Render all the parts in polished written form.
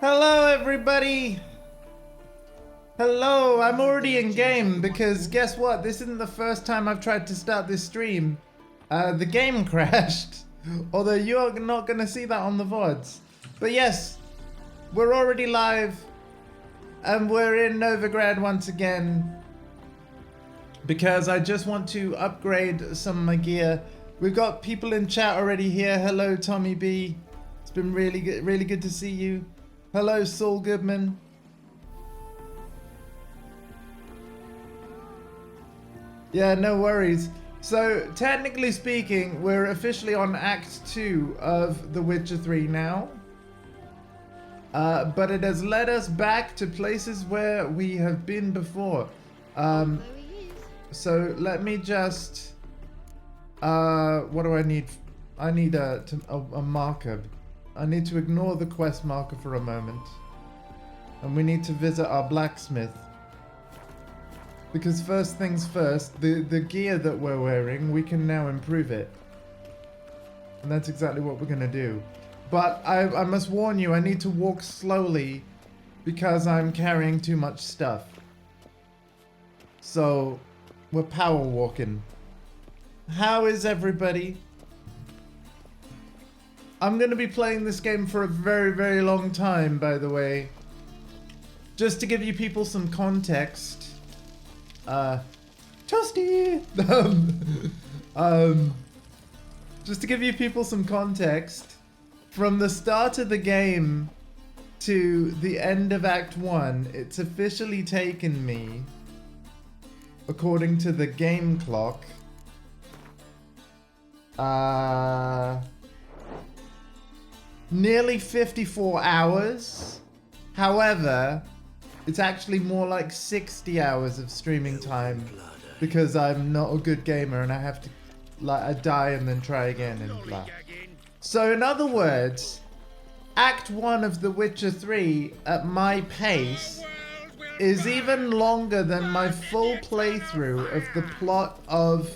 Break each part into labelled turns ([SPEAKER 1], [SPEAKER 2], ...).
[SPEAKER 1] Hello, everybody! Hello, I'm already in game because guess what? This isn't the first time I've tried to start this stream. The game crashed. Although you're not gonna see that on the VODs. But yes, we're already live. And we're in Novigrad once again. Because I just want to upgrade some of my gear. We've got people in chat already here. Hello, Tommy B. It's been really good to see you. Hello, Saul Goodman. Yeah, no worries. So, technically speaking, we're officially on Act 2 of The Witcher 3 now. But it has led us back to places where we have been before. So, let me just... what do I need? I need a marker. I need to ignore the quest marker for a moment. And we need to visit our blacksmith. Because first things first, the gear that we're wearing, we can now improve it. And that's exactly what we're going to do. But I must warn you, I need to walk slowly because I'm carrying too much stuff. So, we're power walking. How is everybody? I'm going to be playing this game for a very long time, by the way. Just to give you people some context. Toasty! Just to give you people some context, from the start of the game to the end of Act 1, it's officially taken me, according to the game clock, nearly 54 hours. However, it's actually more like 60 hours of streaming time because I'm not a good gamer and I have to, like, I die and then try again and blah. So in other words, Act 1 of The Witcher 3 at my pace is even longer than my full playthrough of the plot of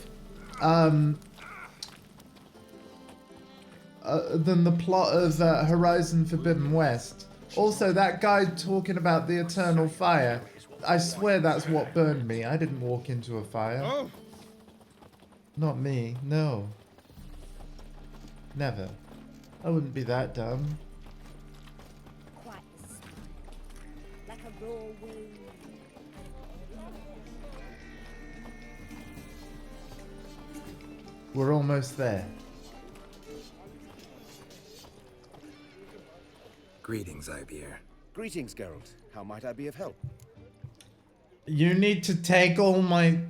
[SPEAKER 1] Horizon Forbidden West. Also, that guy talking about the eternal fire, I swear that's what burned me. I didn't walk into a fire. Oh. Not me, no. Never. I wouldn't be that dumb.
[SPEAKER 2] Quite the smile, like a raw wound.
[SPEAKER 1] We're almost there.
[SPEAKER 3] Greetings, Ibeer.
[SPEAKER 4] Greetings, Geralt. How might I be of help?
[SPEAKER 1] You need to take all my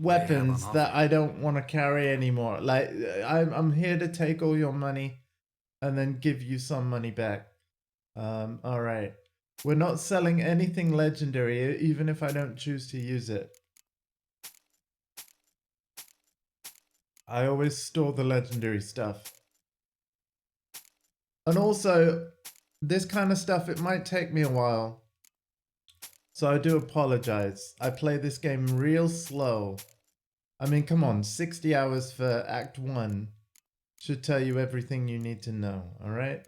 [SPEAKER 1] weapons that I don't want to carry anymore. Like, I'm here to take all your money and then give you some money back. Alright. We're not selling anything legendary, even if I don't choose to use it. I always store the legendary stuff. And also, this kind of stuff, it might take me a while. So I do apologize. I play this game real slow. I mean, come on, 60 hours for Act 1 should tell you everything you need to know, alright?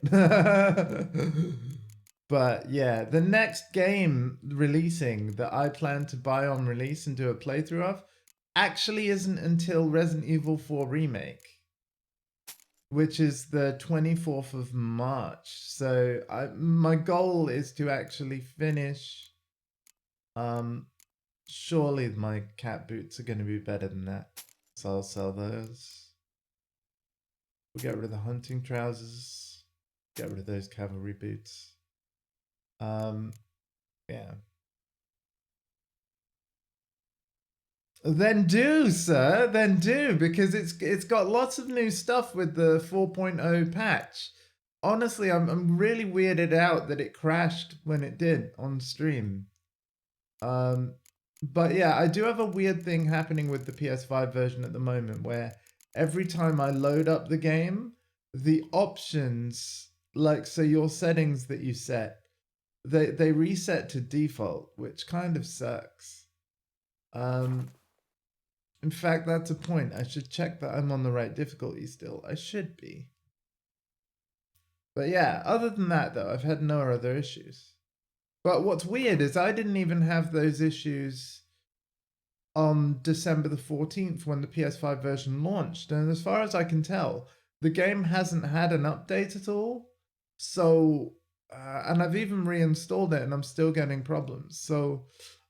[SPEAKER 1] But yeah, the next game releasing that I plan to buy on release and do a playthrough of actually isn't until Resident Evil 4 Remake, which is the 24th of March. So my goal is to actually finish. Surely my cat boots are going to be better than that. So I'll sell those. We'll get rid of the hunting trousers. Get rid of those cavalry boots. Yeah. Then do, sir. Then do, because it's got lots of new stuff with the 4.0 patch. Honestly, I'm really weirded out that it crashed when it did on stream. But yeah, I do have a weird thing happening with the PS5 version at the moment where every time I load up the game, the options, like, so your settings that you set, they reset to default, which kind of sucks. In fact, that's a point. I should check that I'm on the right difficulty still. I should be. But yeah, other than that though, I've had no other issues. But what's weird is I didn't even have those issues on December the 14th when the PS5 version launched. And as far as I can tell, the game hasn't had an update at all. So, and I've even reinstalled it and I'm still getting problems. So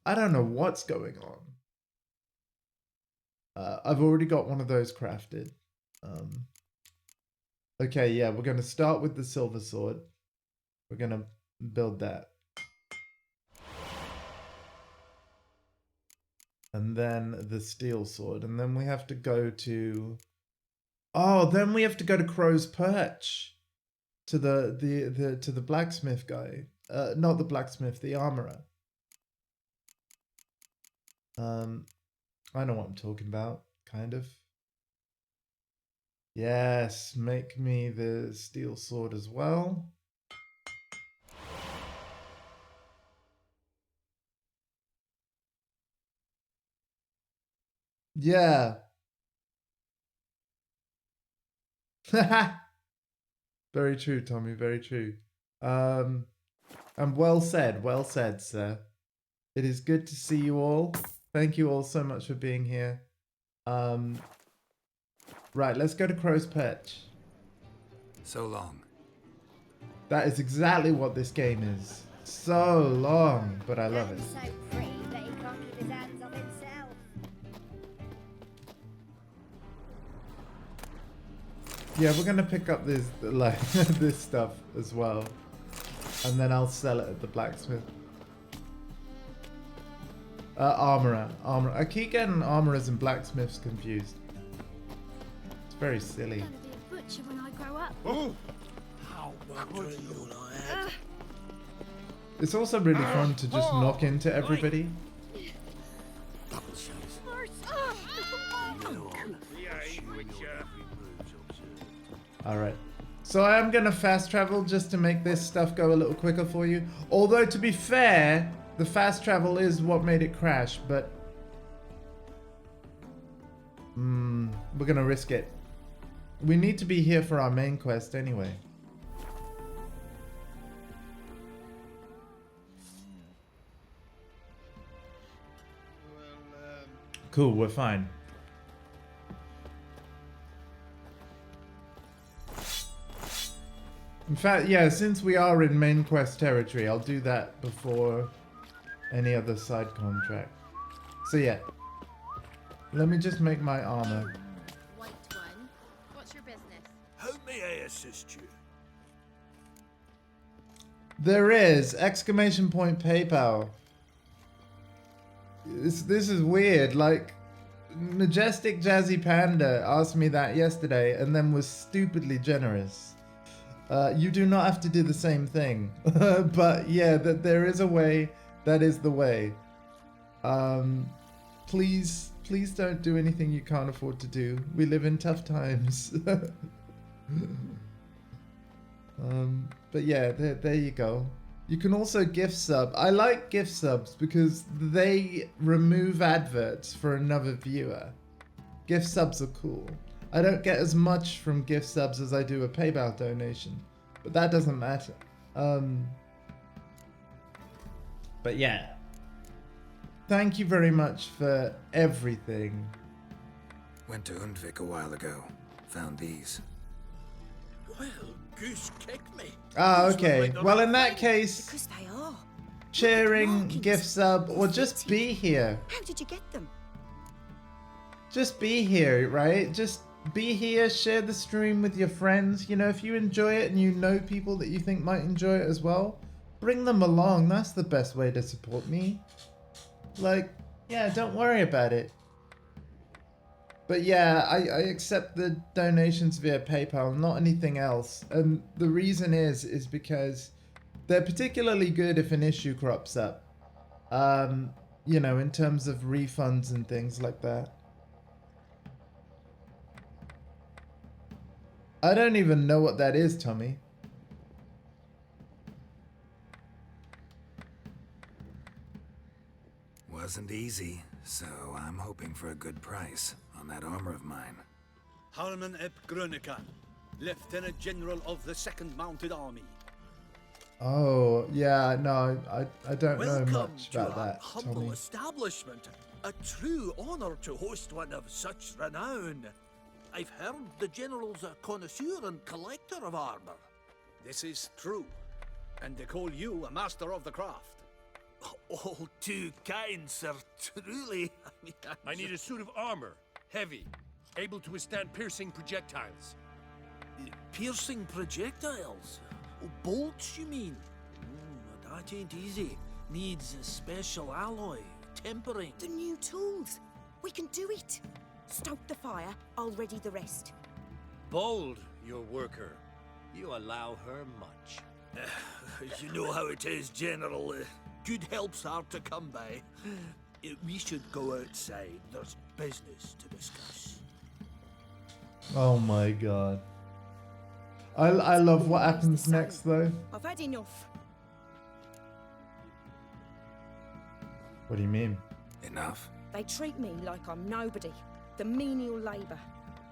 [SPEAKER 1] I don't know what's going on. I've already got one of those crafted. Okay, yeah, we're going to start with the silver sword. We're going to build that. And then the steel sword. And then we have to go to... Oh, then we have to go to Crow's Perch. To the blacksmith guy. Not the blacksmith, the armorer. I know what I'm talking about, kind of. Yes, make me the steel sword as well. Yeah. Very true, Tommy, very true. And well said, sir. It is good to see you all. Thank you all so much for being here. Right, let's go to Crow's Perch.
[SPEAKER 3] So long.
[SPEAKER 1] That is exactly what this game is. So long, but I love it.
[SPEAKER 2] And so free that he can't keep his hands off himself.
[SPEAKER 1] Yeah, we're gonna pick up this like this stuff as well, and then I'll sell it at the blacksmith. Armorer. I keep getting armorers and blacksmiths confused. It's very silly.
[SPEAKER 5] I'm gonna be a butcher when I grow up.
[SPEAKER 4] Oh! How wonderful I had.
[SPEAKER 1] It's also really fun to just knock into everybody.
[SPEAKER 4] Double shows.
[SPEAKER 1] Alright. So I am gonna fast travel just to make this stuff go a little quicker for you. Although to be fair, the fast travel is what made it crash, but we're gonna risk it. We need to be here for our main quest anyway. Cool, we're fine. In fact, yeah, since we are in main quest territory, I'll do that before any other side contract. So yeah, let me just make my armor.
[SPEAKER 5] White one. What's your business?
[SPEAKER 4] How may I assist you?
[SPEAKER 1] There is! Exclamation point PayPal. This is weird. Like, Majestic Jazzy Panda asked me that yesterday and then was stupidly generous. You do not have to do the same thing. But yeah, that there is a way. That is the way. Please don't do anything you can't afford to do. We live in tough times. But yeah, there you go. You can also gift sub. I like gift subs because they remove adverts for another viewer. Gift subs are cool. I don't get as much from gift subs as I do a PayPal donation, but that doesn't matter. But yeah. Thank you very much for everything.
[SPEAKER 3] Went to Undvik a while ago. Found these.
[SPEAKER 4] Well, goose kick me.
[SPEAKER 1] Ah,
[SPEAKER 4] These look
[SPEAKER 1] okay.
[SPEAKER 4] like the
[SPEAKER 1] Well,
[SPEAKER 4] right
[SPEAKER 1] in that
[SPEAKER 4] thing.
[SPEAKER 1] case,
[SPEAKER 6] Because they are.
[SPEAKER 1] sharing,
[SPEAKER 6] markings.
[SPEAKER 1] gift sub, or just
[SPEAKER 6] Fitting.
[SPEAKER 1] be here.
[SPEAKER 6] How did you get them?
[SPEAKER 1] Just be here, right? Just be here, share the stream with your friends. You know, if you enjoy it and you know people that you think might enjoy it as well, bring them along. That's the best way to support me. Like, yeah, don't worry about it. But yeah, I accept the donations via PayPal, not anything else. And the reason is because they're particularly good if an issue crops up. You know, in terms of refunds and things like that. I don't even know what that is, Tommy.
[SPEAKER 3] Wasn't easy, so I'm hoping for a good price on that armor of mine.
[SPEAKER 7] Harman ep Grunica.
[SPEAKER 4] Lieutenant General of the 2nd Mounted Army.
[SPEAKER 1] Oh, yeah, no, I don't know
[SPEAKER 4] Welcome
[SPEAKER 1] much
[SPEAKER 4] to
[SPEAKER 1] about
[SPEAKER 4] our
[SPEAKER 1] that,
[SPEAKER 4] humble
[SPEAKER 1] Tommy.
[SPEAKER 4] establishment. A true honor to host one of such renown. I've heard the General's a connoisseur and collector of armor.
[SPEAKER 3] This is true. And they call you a master of the craft.
[SPEAKER 4] All too kind, sir. Truly.
[SPEAKER 6] I need a suit of armor, heavy, able to withstand piercing projectiles.
[SPEAKER 4] Piercing projectiles? Oh, bolts, you mean? That ain't easy. Needs a special alloy, tempering.
[SPEAKER 7] The new tools. We can do it. Stoke the fire, I'll ready the rest.
[SPEAKER 6] Bold, your worker. You allow her much.
[SPEAKER 4] You know how it is, General. Good help's hard to come by. We should go outside. There's business to discuss.
[SPEAKER 1] Oh my god. I love what happens next though.
[SPEAKER 7] I've had enough.
[SPEAKER 1] What do you mean?
[SPEAKER 3] Enough.
[SPEAKER 7] They treat me like I'm nobody. The menial labour.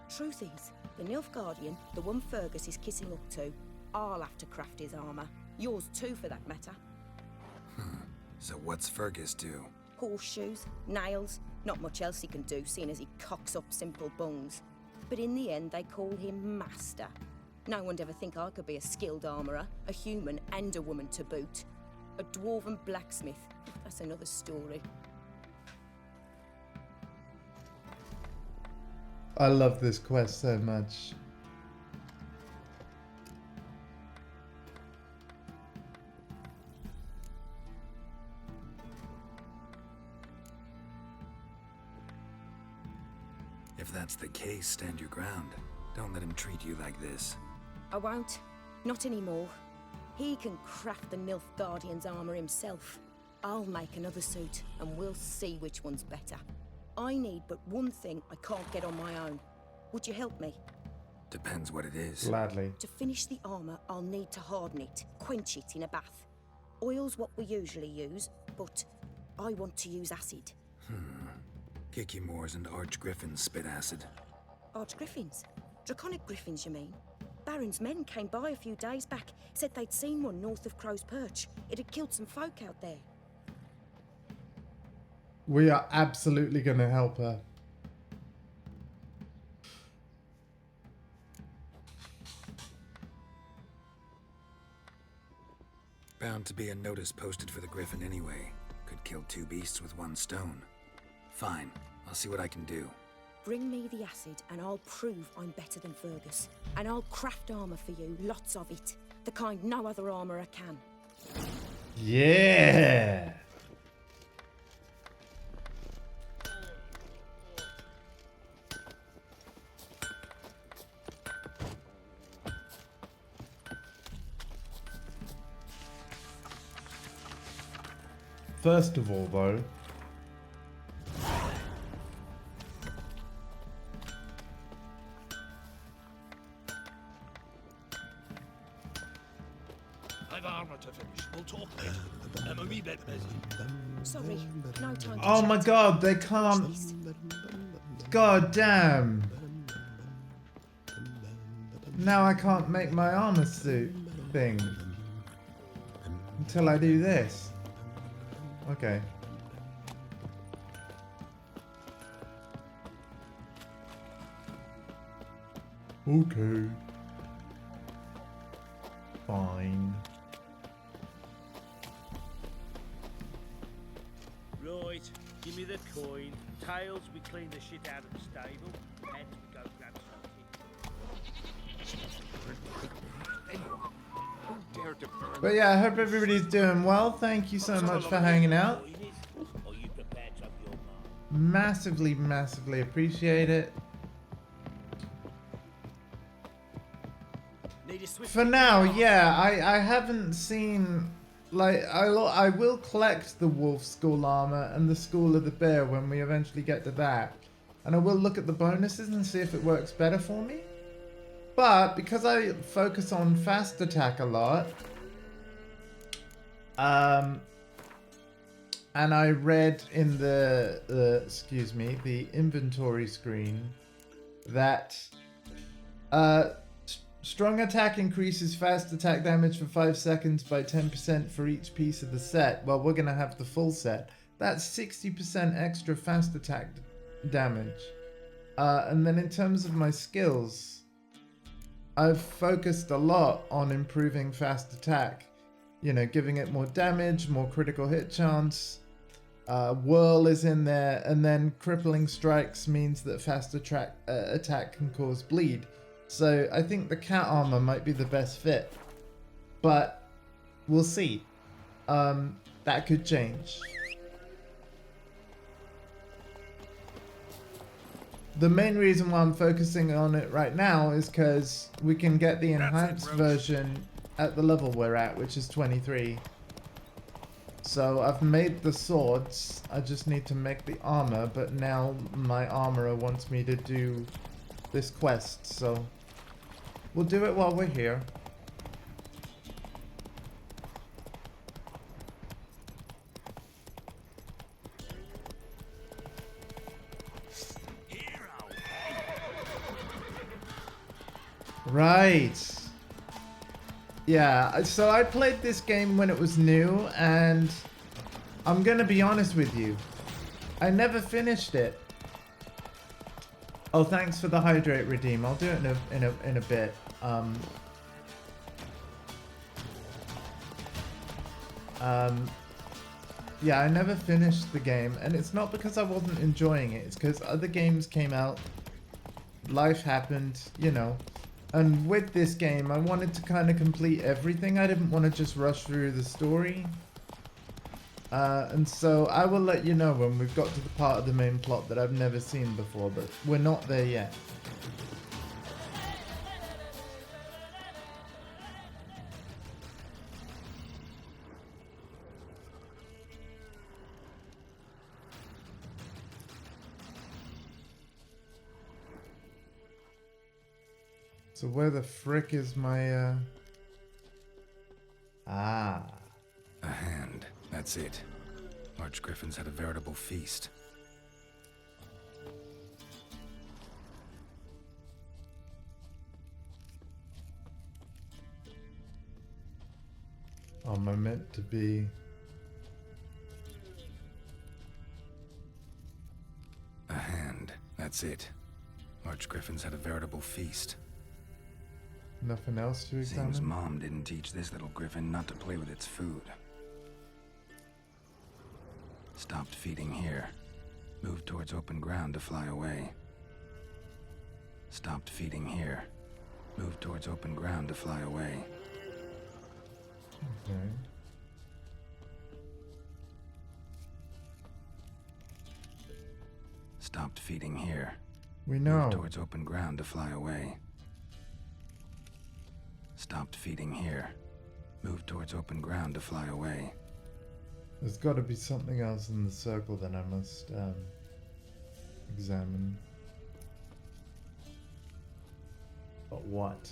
[SPEAKER 7] Truth is, the Nilfgaardian, the one Fergus is kissing up to, I'll have to craft his armour. Yours too, for that matter.
[SPEAKER 3] So what's Fergus do?
[SPEAKER 7] Horseshoes, nails, not much else he can do, seeing as he cocks up simple bungs. But in the end, they call him Master. No one'd ever think I could be a skilled armourer, a human and a woman to boot. A dwarven blacksmith, that's another story.
[SPEAKER 1] I love this quest so much.
[SPEAKER 3] If that's the case, stand your ground. Don't let him treat you like this.
[SPEAKER 7] I won't. Not anymore. He can craft the Nilfgaardian's armour himself. I'll make another suit, and we'll see which one's better. I need but one thing I can't get on my own. Would you help me?
[SPEAKER 3] Depends what it is.
[SPEAKER 1] Gladly.
[SPEAKER 7] To finish the armour, I'll need to harden it, quench it in a bath. Oil's what we usually use, but I want to use acid.
[SPEAKER 3] Kicky Moors and Archgriffins spit acid.
[SPEAKER 7] Archgriffins? Draconic griffins, you mean? Baron's men came by a few days back, said they'd seen one north of Crow's Perch. It had killed some folk out there.
[SPEAKER 1] We are absolutely going to help her.
[SPEAKER 3] Bound to be a notice posted for the Griffin anyway. Could kill two beasts with one stone. Fine, I'll see what I can do.
[SPEAKER 7] Bring me the acid and I'll prove I'm better than Fergus. And I'll craft armour for you, lots of it. The kind no other armourer can.
[SPEAKER 1] Yeah! First of all, though,
[SPEAKER 4] I've armour to finish. We'll talk later. I'm a wee bit busy.
[SPEAKER 7] Sorry, no time to
[SPEAKER 1] oh my
[SPEAKER 7] chat.
[SPEAKER 1] god, they can't. God damn. Now I can't make my armor suit thing until I do this. Okay. Okay. Fine.
[SPEAKER 8] Right, give me the coin. Tails, we clean the shit out of the stable. Heads, we go grab something.
[SPEAKER 1] But yeah, I hope everybody's doing well. Thank you so much for hanging out.
[SPEAKER 8] Or you prepared to have your mark?
[SPEAKER 1] Massively, massively appreciate it.
[SPEAKER 8] Need a swift
[SPEAKER 1] For now, yeah, I haven't seen, like, I will collect the wolf skull armor and the skull of the bear when we eventually get to that. And I will look at the bonuses and see if it works better for me. But because I focus on fast attack a lot, and I read in the excuse me, the inventory screen that Strong attack increases fast attack damage for 5 seconds by 10% for each piece of the set. Well, we're gonna have the full set. That's 60% extra fast attack damage. And then in terms of my skills, I've focused a lot on improving fast attack. You know, giving it more damage, more critical hit chance. Whirl is in there, and then crippling strikes means that fast attack can cause bleed. So I think the cat armor might be the best fit, but we'll see. That could change. The main reason why I'm focusing on it right now is because we can get the enhanced version at the level we're at, which is 23. So I've made the swords, I just need to make the armor, but now my armorer wants me to do this quest, so we'll do it while we're here. Right. Yeah, so I played this game when it was new, and I'm gonna be honest with you, I never finished it. Oh, thanks for the hydrate redeem. I'll do it in a bit. Yeah, I never finished the game, and it's not because I wasn't enjoying it. It's because other games came out, life happened, you know. And with this game, I wanted to kind of complete everything. I didn't want to just rush through the story. And so I will let you know when we've got to the part of the main plot that I've never seen before, but we're not there yet. So where the frick is my, Ah.
[SPEAKER 3] A hand. That's it. Archgriffins had a veritable feast.
[SPEAKER 1] Oh, am I meant to be...
[SPEAKER 3] A hand. That's it. Archgriffins had a veritable feast.
[SPEAKER 1] Nothing else to examine?
[SPEAKER 3] Seems Mom didn't teach this little griffin not to play with its food. Stopped feeding here. Moved towards open ground to fly away. Stopped feeding here. Moved towards open ground to fly away.
[SPEAKER 1] Okay.
[SPEAKER 3] Stopped feeding here.
[SPEAKER 1] We know.
[SPEAKER 3] Moved towards open ground to fly away. Stopped feeding here. Moved towards open ground to fly away.
[SPEAKER 1] There's got to be something else in the circle that I must examine. But what?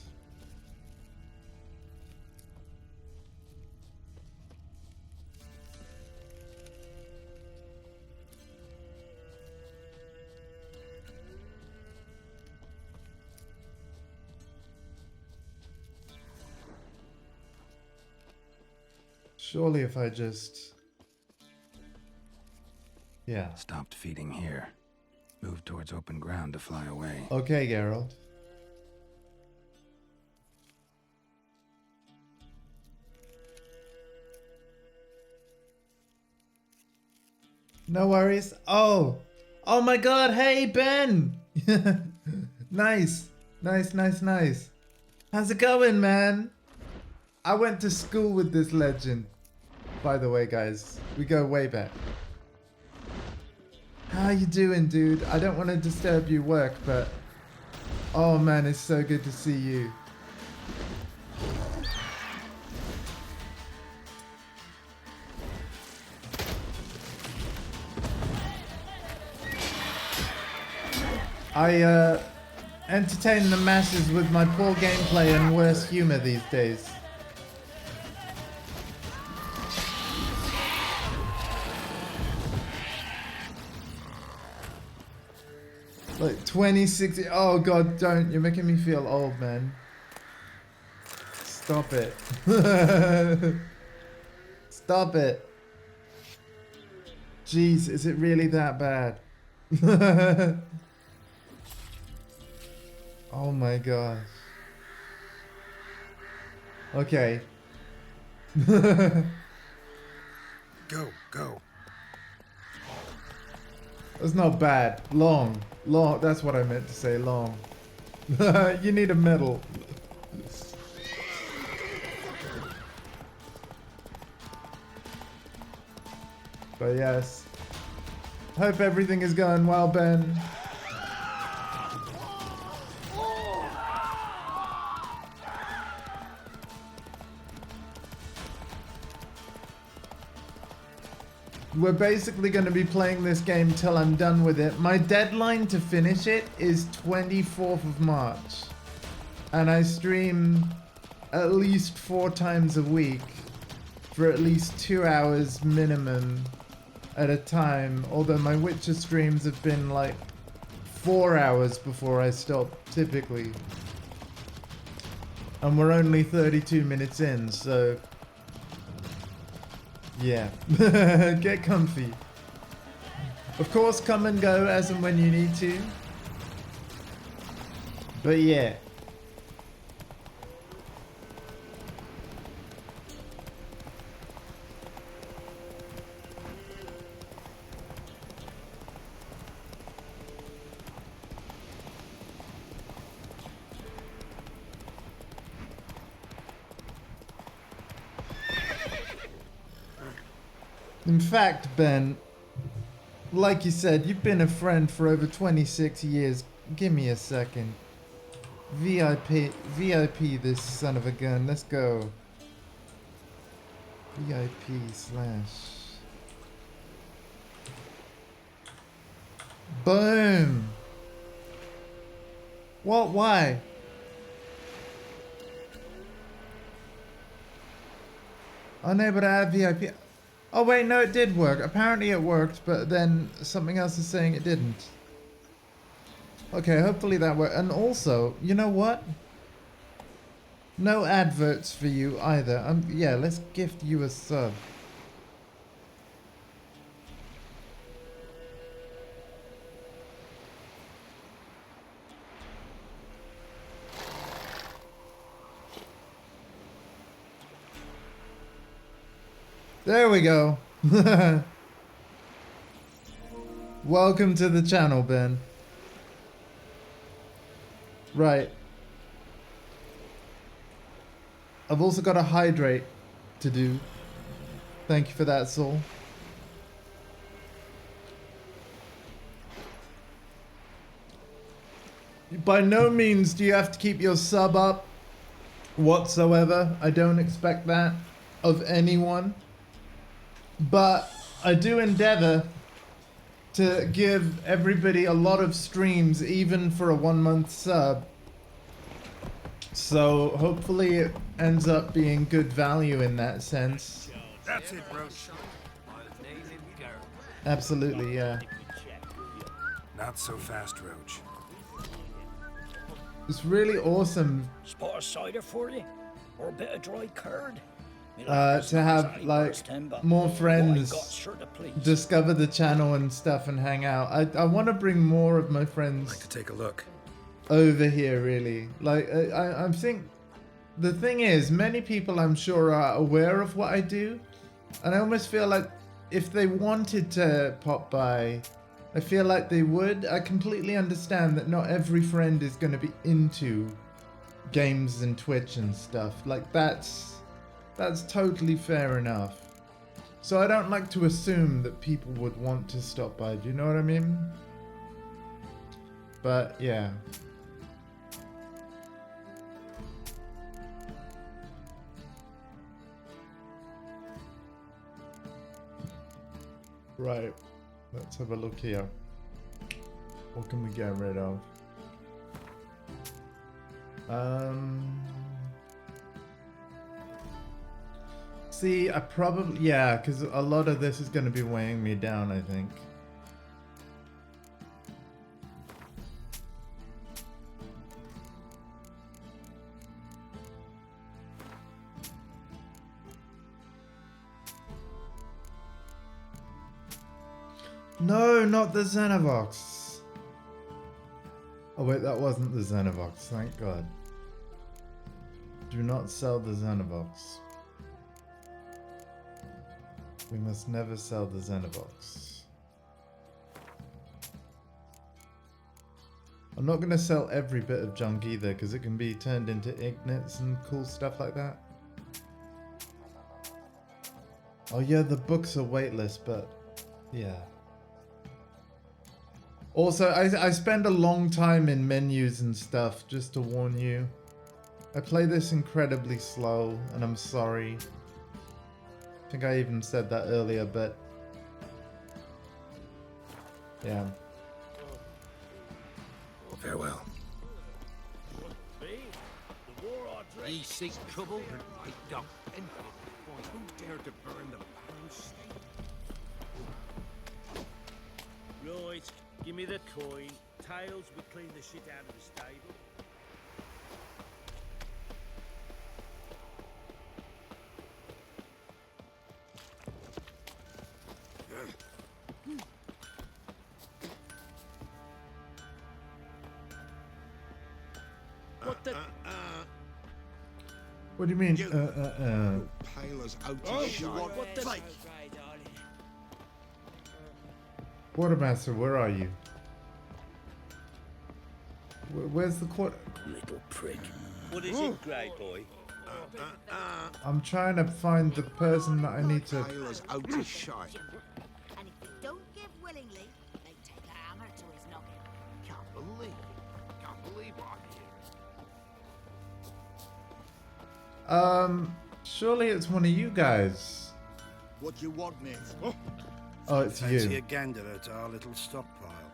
[SPEAKER 1] Surely if I just... Yeah.
[SPEAKER 3] Stopped feeding here. Moved towards open ground to fly away.
[SPEAKER 1] Okay, Geralt. No worries. Oh! Oh my god, hey Ben! Nice. Nice, nice, nice. How's it going, man? I went to school with this legend. By the way, guys, we go way back. How you doing, dude? I don't want to disturb your work, but... Oh man, it's so good to see you. I entertain the masses with my poor gameplay and worse humor these days. Like 2060. Oh god, don't. You're making me feel old, man. Stop it. Stop it. Jeez, is it really that bad? Oh my gosh. Okay.
[SPEAKER 3] Go, go.
[SPEAKER 1] That's not bad. Long. Long. That's what I meant to say. Long. You need a medal. But yes. Hope everything is going well, Ben. We're basically going to be playing this game till I'm done with it. My deadline to finish it is 24th of March. And I stream at least 4 times a week for at least 2 hours minimum at a time. Although my Witcher streams have been like 4 hours before I stop typically. And we're only 32 minutes in, so... yeah. Get comfy. Of course, come and go as and when you need to. But yeah. In fact, Ben, like you said, you've been a friend for over 26 years. Give me a second. VIP this son of a gun. Let's go. VIP / Boom. What? Why? Unable to add VIP. Oh wait, no, it did work. Apparently it worked, but then something else is saying it didn't. Okay, hopefully that worked. And also, you know what? No adverts for you either. Yeah, let's gift you a sub. There we go. Welcome to the channel, Ben. Right. I've also got a hydrate to do. Thank you for that, Soul. By no means do you have to keep your sub up whatsoever. I don't expect that of anyone. But I do endeavor to give everybody a lot of streams, even for a 1-month sub. So hopefully it ends up being good value in that sense.
[SPEAKER 6] That's it, Roach.
[SPEAKER 1] Absolutely, yeah.
[SPEAKER 3] Not so fast, Roach.
[SPEAKER 1] It's really awesome
[SPEAKER 4] Spot a cider for you? Or a bit of dry curd?
[SPEAKER 1] to have like more friends discover the channel and stuff and hang out. I want to bring more of my
[SPEAKER 3] I'd
[SPEAKER 1] friends
[SPEAKER 3] like to take a look.
[SPEAKER 1] over here, really. Like I think the thing is, many people I'm sure are aware of what I do, and I almost feel like if they wanted to pop by, I feel like they would. I completely understand that not every friend is going to be into games and Twitch and stuff. Like that's totally fair enough. So I don't like to assume that people would want to stop by. Do you know what I mean? But yeah. Right, let's have a look here. What can we get rid of? See, I probably, yeah, because a lot of this is going to be weighing me down, I think. No, not the Xenovox. Oh wait, that wasn't the Xenovox, thank God. Do not sell the Xenovox. We must never sell the Xenovox. I'm not going to sell every bit of junk either, because it can be turned into ignits and cool stuff like that. Oh yeah, the books are weightless, but yeah. Also, I spend a long time in menus and stuff, just to warn you. I play this incredibly slow, and I'm sorry. I think I even said that earlier, but yeah.
[SPEAKER 3] Farewell.
[SPEAKER 8] Me? The war I dread.
[SPEAKER 6] Ye seek trouble? I don't. And who dared to burn the Baron's stable?
[SPEAKER 8] Right, give me the coin. Tails, we clean the shit out of the stable. What the?
[SPEAKER 1] What do you mean?
[SPEAKER 9] Pale as out of shine.
[SPEAKER 8] What the?
[SPEAKER 1] Quartermaster, where are you? Where's the quarter?
[SPEAKER 8] Little prick. What is it, Grey Boy?
[SPEAKER 1] I'm trying to find the person that I need to.
[SPEAKER 9] Pale as out of shine.
[SPEAKER 2] And if they don't give willingly, they take a hammer to his noggin.
[SPEAKER 9] Can't believe it. Can't believe what I'm hearing.
[SPEAKER 1] Surely it's one of you guys.
[SPEAKER 9] What do you want, mate?
[SPEAKER 1] Oh, it's
[SPEAKER 10] Fancy
[SPEAKER 1] you.
[SPEAKER 10] a gander at our little stockpile.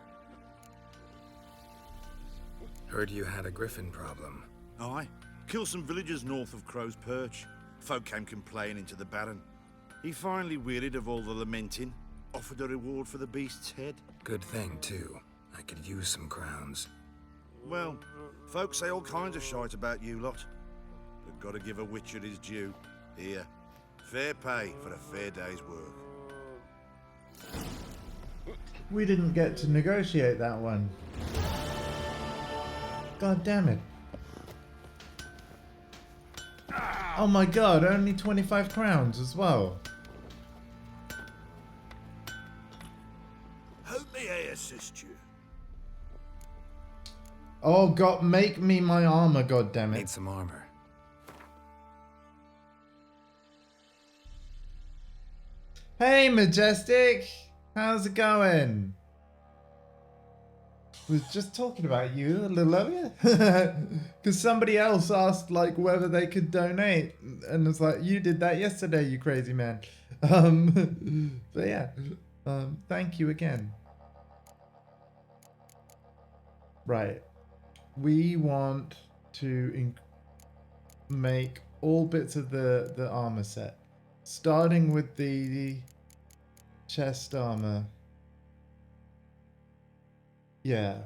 [SPEAKER 3] Heard you had a griffin problem.
[SPEAKER 10] Aye. Killed some villagers north of Crow's Perch. Folk came complaining to the Baron. He finally wearied of all the lamenting, offered a reward for the beast's head.
[SPEAKER 3] Good thing, too. I could use some crowns.
[SPEAKER 10] Well, folks say all kinds of shite about you lot. But gotta give a witcher his due. Here, fair pay for a fair day's work.
[SPEAKER 1] We didn't get to negotiate that one. God damn it. Oh my god, only 25 crowns as well.
[SPEAKER 4] How may I assist you?
[SPEAKER 1] Oh god, make me my armor, god damn
[SPEAKER 3] Need
[SPEAKER 1] it.
[SPEAKER 3] some armor.
[SPEAKER 1] Hey Majestic! How's it going? Was just talking about you a little earlier. Because somebody else asked like whether they could donate. And it's like, you did that yesterday, you crazy man. But yeah, thank you again. Right. We want to make all bits of the armor set. Starting with the chest armor. Yeah.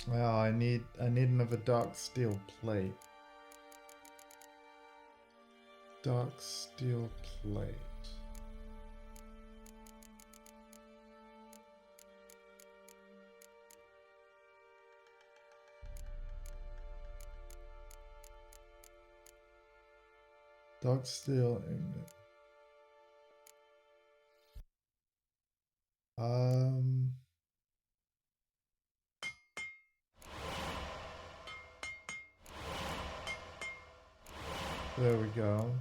[SPEAKER 1] Well, I need another dark steel plate. Dark steel plate. Dark steel ingot. There we go.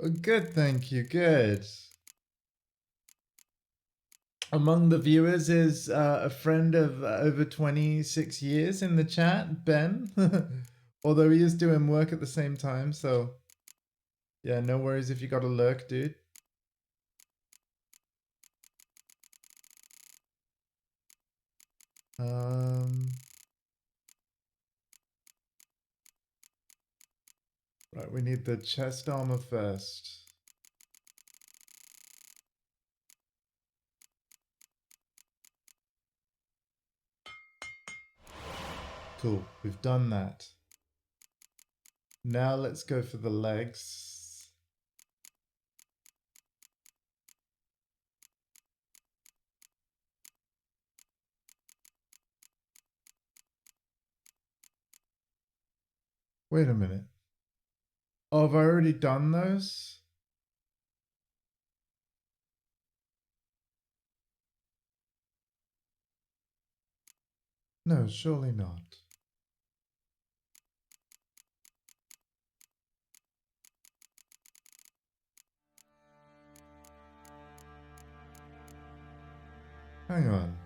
[SPEAKER 1] Oh, good, thank you, good. Among the viewers is a friend of over 26 years in the chat, Ben. Although he is doing work at the same time, so yeah, no worries if you got a lurk, dude. Right, we need the chest armor first. Cool, we've done that. Now let's go for the legs. Wait a minute. Oh, have I already done those? No, surely not. Hang on.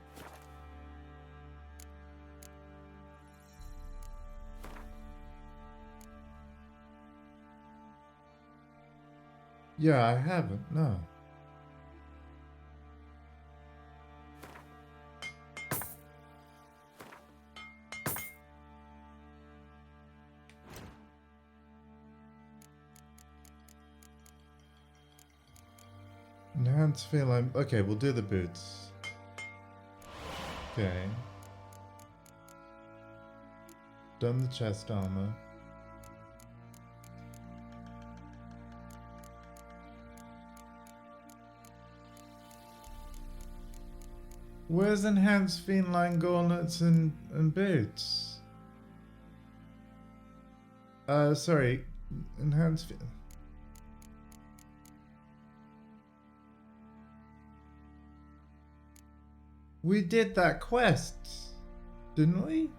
[SPEAKER 1] Yeah, I haven't, no. Enhanced feline. Okay, we'll do the boots. Okay. Done the chest armor. Where's enhanced feline gauntlets and boots? Sorry. Enhanced. We did that quest, didn't we?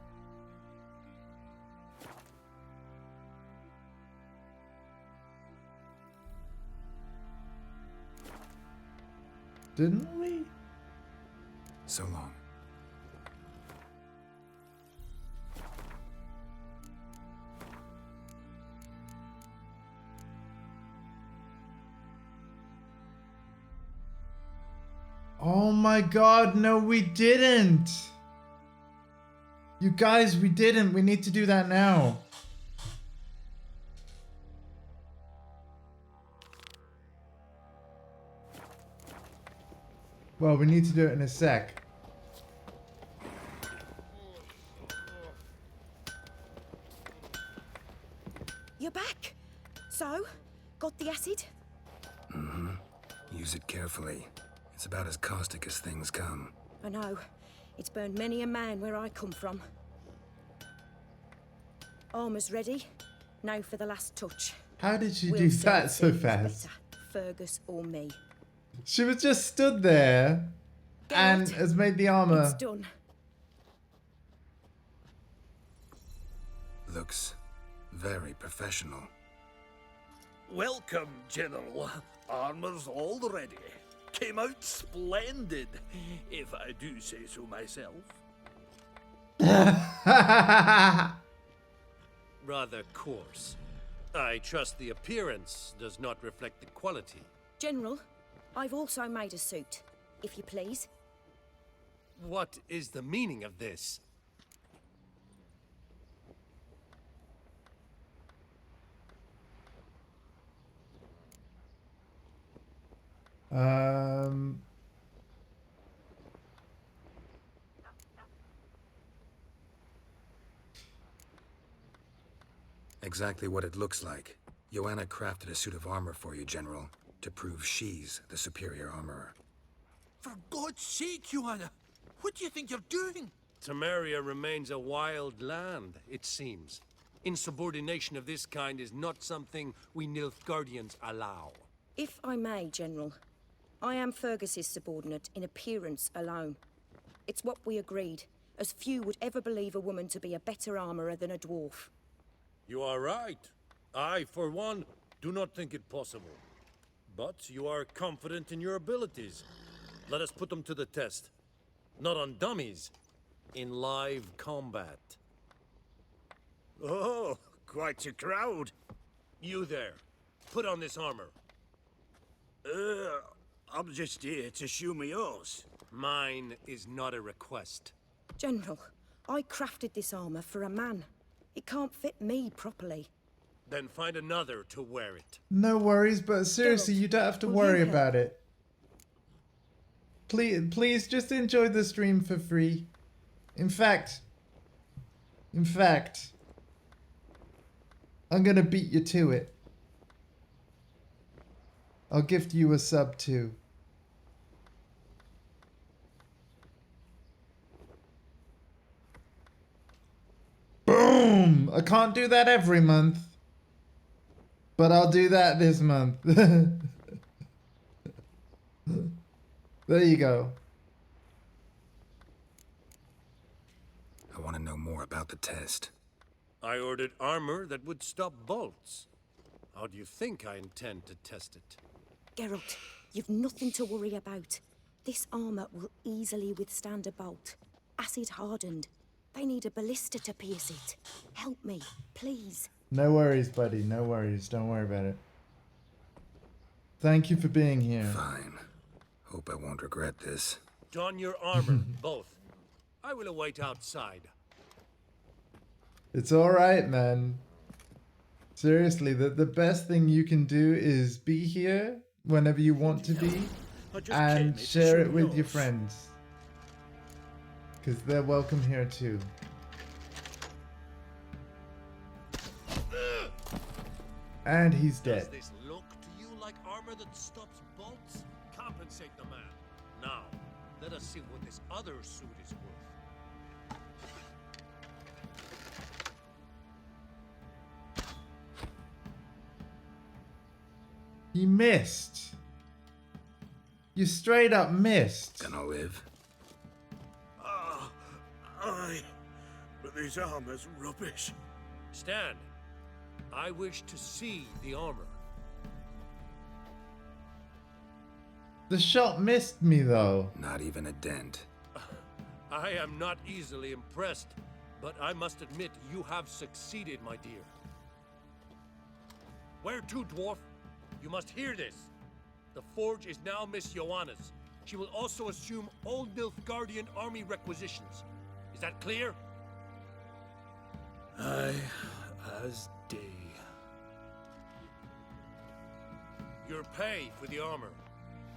[SPEAKER 1] Didn't we?
[SPEAKER 3] So long.
[SPEAKER 1] Oh my god, no we didn't! You guys, we didn't. We need to do that now. Well, we need to do it in a sec.
[SPEAKER 7] You're back. So, got the acid?
[SPEAKER 3] Mm-hmm. Use it carefully. It's about as caustic as things come.
[SPEAKER 7] I know. It's burned many a man where I come from. Armor's ready. Now for the last touch.
[SPEAKER 1] How did she
[SPEAKER 7] We'll
[SPEAKER 1] do
[SPEAKER 7] see
[SPEAKER 1] that
[SPEAKER 7] who's
[SPEAKER 1] so
[SPEAKER 7] better,
[SPEAKER 1] fast?
[SPEAKER 7] Fergus or me.
[SPEAKER 1] She was just stood there and has made the armor.
[SPEAKER 7] It's done.
[SPEAKER 3] Looks very professional.
[SPEAKER 4] Welcome, General. Armor's all ready. Came out splendid, if I do say so myself.
[SPEAKER 6] Rather coarse. I trust the appearance does not reflect the quality.
[SPEAKER 7] General, I've also made a suit, if you please.
[SPEAKER 6] What is the meaning of this?
[SPEAKER 3] Exactly what it looks like. Joanna crafted a suit of armor for you, General, to prove she's the superior armorer.
[SPEAKER 4] For God's sake, Joanna, what do you think you're doing?
[SPEAKER 6] Temeria remains a wild land, it seems. Insubordination of this kind is not something we Nilfgaardians allow.
[SPEAKER 7] If I may, General, I am Fergus's subordinate in appearance alone. It's what we agreed, as few would ever believe a woman to be a better armorer than a dwarf.
[SPEAKER 6] You are right. I, for one, do not think it possible. But you are confident in your abilities. Let us put them to the test. Not on dummies, in live combat.
[SPEAKER 4] Oh, quite a crowd.
[SPEAKER 6] You there, put on this armor.
[SPEAKER 4] I'm just here to show me yours.
[SPEAKER 6] Mine is not a request.
[SPEAKER 7] General, I crafted this armor for a man. It can't fit me properly.
[SPEAKER 6] Then find another to wear it.
[SPEAKER 1] No worries, but seriously, you don't have to worry about it. Please just enjoy the stream for free. In fact, In fact, I'm gonna beat you to it. I'll gift you a sub too. Boom! I can't do that every month, but I'll do that this month. There you go.
[SPEAKER 3] I want to know more about the test.
[SPEAKER 6] I ordered armor that would stop bolts. How do you think I intend to test it?
[SPEAKER 7] Geralt, you've nothing to worry about. This armor will easily withstand a bolt. Acid hardened. They need a ballista to pierce it. Help me, please.
[SPEAKER 1] No worries, buddy. No worries. Don't worry about it. Thank you for being here.
[SPEAKER 3] Fine. Hope I won't regret this.
[SPEAKER 6] Don your armor, both. I will await outside.
[SPEAKER 1] It's alright, man. Seriously, the best thing you can do is be here whenever you want to be and share it with your friends. Because they're welcome here too. And he's dead.
[SPEAKER 6] Does this look to you like armor that stops bolts? Compensate the man. Now, let us see what this other suit is worth.
[SPEAKER 1] You missed. You straight up missed.
[SPEAKER 3] Gonna live?
[SPEAKER 4] Aye. But this armor's rubbish.
[SPEAKER 6] Stand. I wish to see the armor.
[SPEAKER 1] The shot missed me though.
[SPEAKER 3] Not even a dent.
[SPEAKER 6] I am not easily impressed, but I must admit you have succeeded, my dear. Where to, dwarf? You must hear this. The forge is now Miss Joanna's. She will also assume all Nilfgaardian army requisitions. Is that clear?
[SPEAKER 4] Aye, as day.
[SPEAKER 6] Your pay for the armor.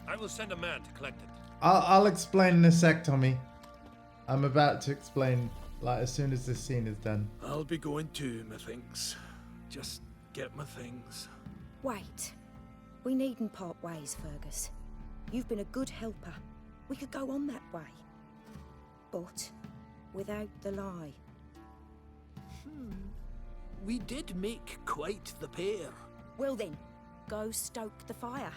[SPEAKER 6] I will send a man to collect it.
[SPEAKER 1] I'll explain in a sec, Tommy. I'm about to explain, like, as soon as this scene is done.
[SPEAKER 4] I'll be going too, methinks. Just get my things.
[SPEAKER 7] Wait. We needn't part ways, Fergus. You've been a good helper. We could go on that way. But without the lie.
[SPEAKER 4] We did make quite the pair.
[SPEAKER 7] Well then, go stoke the fire.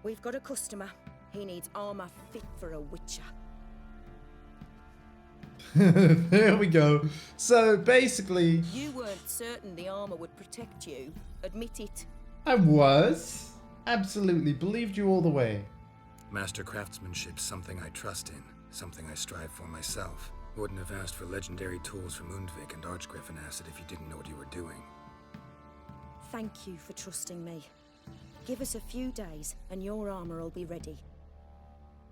[SPEAKER 7] We've got a customer. He needs armor fit for a witcher.
[SPEAKER 1] There we go. So basically,
[SPEAKER 7] You weren't certain the armor would protect you. Admit it.
[SPEAKER 1] I was. Absolutely. Believed you all the way.
[SPEAKER 3] Master craftsmanship's something I trust in, something I strive for myself. Wouldn't have asked for legendary tools from Undvik and Archgriffin acid if you didn't know what you were doing.
[SPEAKER 7] Thank you for trusting me. Give us a few days and your armor will be ready.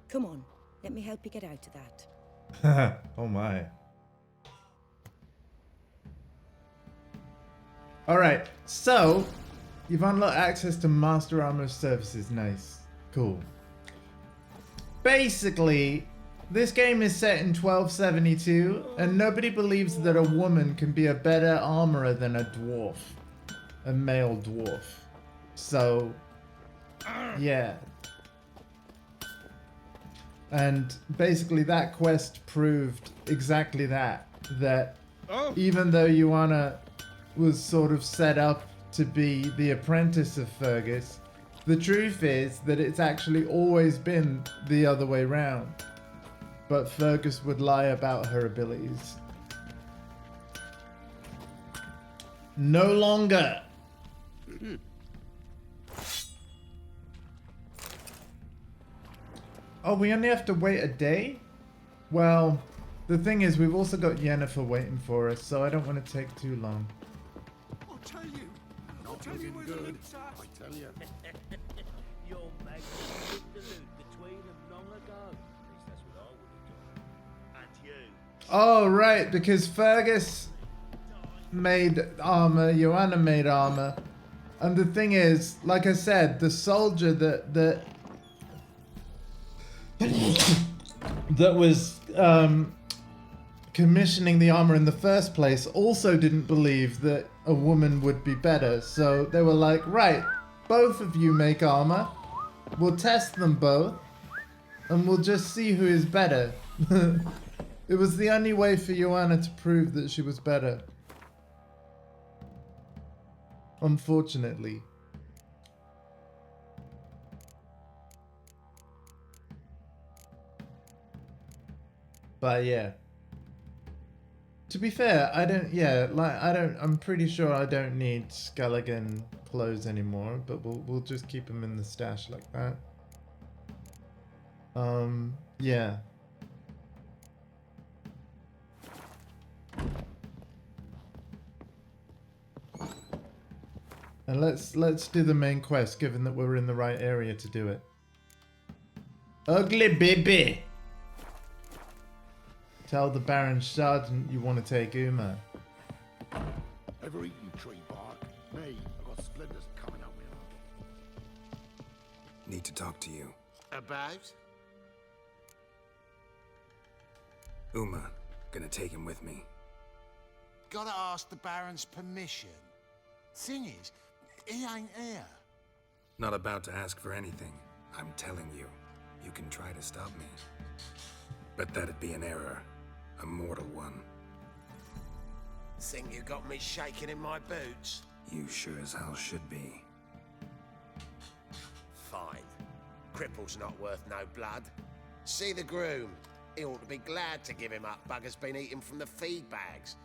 [SPEAKER 7] Come on, let me help you get out of that.
[SPEAKER 1] Oh my. Alright, so you've unlocked access to Master Armor services. Nice. Cool. Basically, this game is set in 1272, and nobody believes that a woman can be a better armorer than a dwarf. A male dwarf. So, yeah. And basically that quest proved exactly that. That even though Joanna was sort of set up to be the apprentice of Fergus, the truth is that it's actually always been the other way round. But Fergus would lie about her abilities. No longer. Oh, we only have to wait a day? Well, the thing is, we've also got Yennefer waiting for us, so I don't want to take too long.
[SPEAKER 9] I'll tell you. I'll tell you where the loot's at. I tell you.
[SPEAKER 8] Your mate took the loot between them long ago. At least that's what I would have done. And you.
[SPEAKER 1] Oh, right, because Fergus made armor, Joanna made armor. And the thing is, like I said, the soldier that was commissioning the armor in the first place also didn't believe that a woman would be better. So they were like, right, both of you make armor. We'll test them both. And we'll just see who is better. It was the only way for Joanna to prove that she was better. Unfortunately. But yeah. To be fair, I'm pretty sure I don't need Skelligan clothes anymore, but we'll just keep them in the stash like that. Yeah. And let's do the main quest, given that we're in the right area to do it. Ugly baby! Tell the Baron Sergeant you want to take Uma.
[SPEAKER 9] Ever eaten tree bark? Me, I've got splinters coming out me.
[SPEAKER 3] Need to talk to you.
[SPEAKER 9] About?
[SPEAKER 3] Uma, gonna take him with me.
[SPEAKER 9] Gotta ask the Baron's permission. Thing is, he ain't here.
[SPEAKER 3] Not about to ask for anything. I'm telling you, you can try to stop me. But that'd be an error. A mortal one.
[SPEAKER 9] Think you got me shaking in my boots?
[SPEAKER 3] You sure as hell should be.
[SPEAKER 9] Fine. Cripple's not worth no blood. See the groom. He ought to be glad to give him up. Bugger's been eating from the feed bags.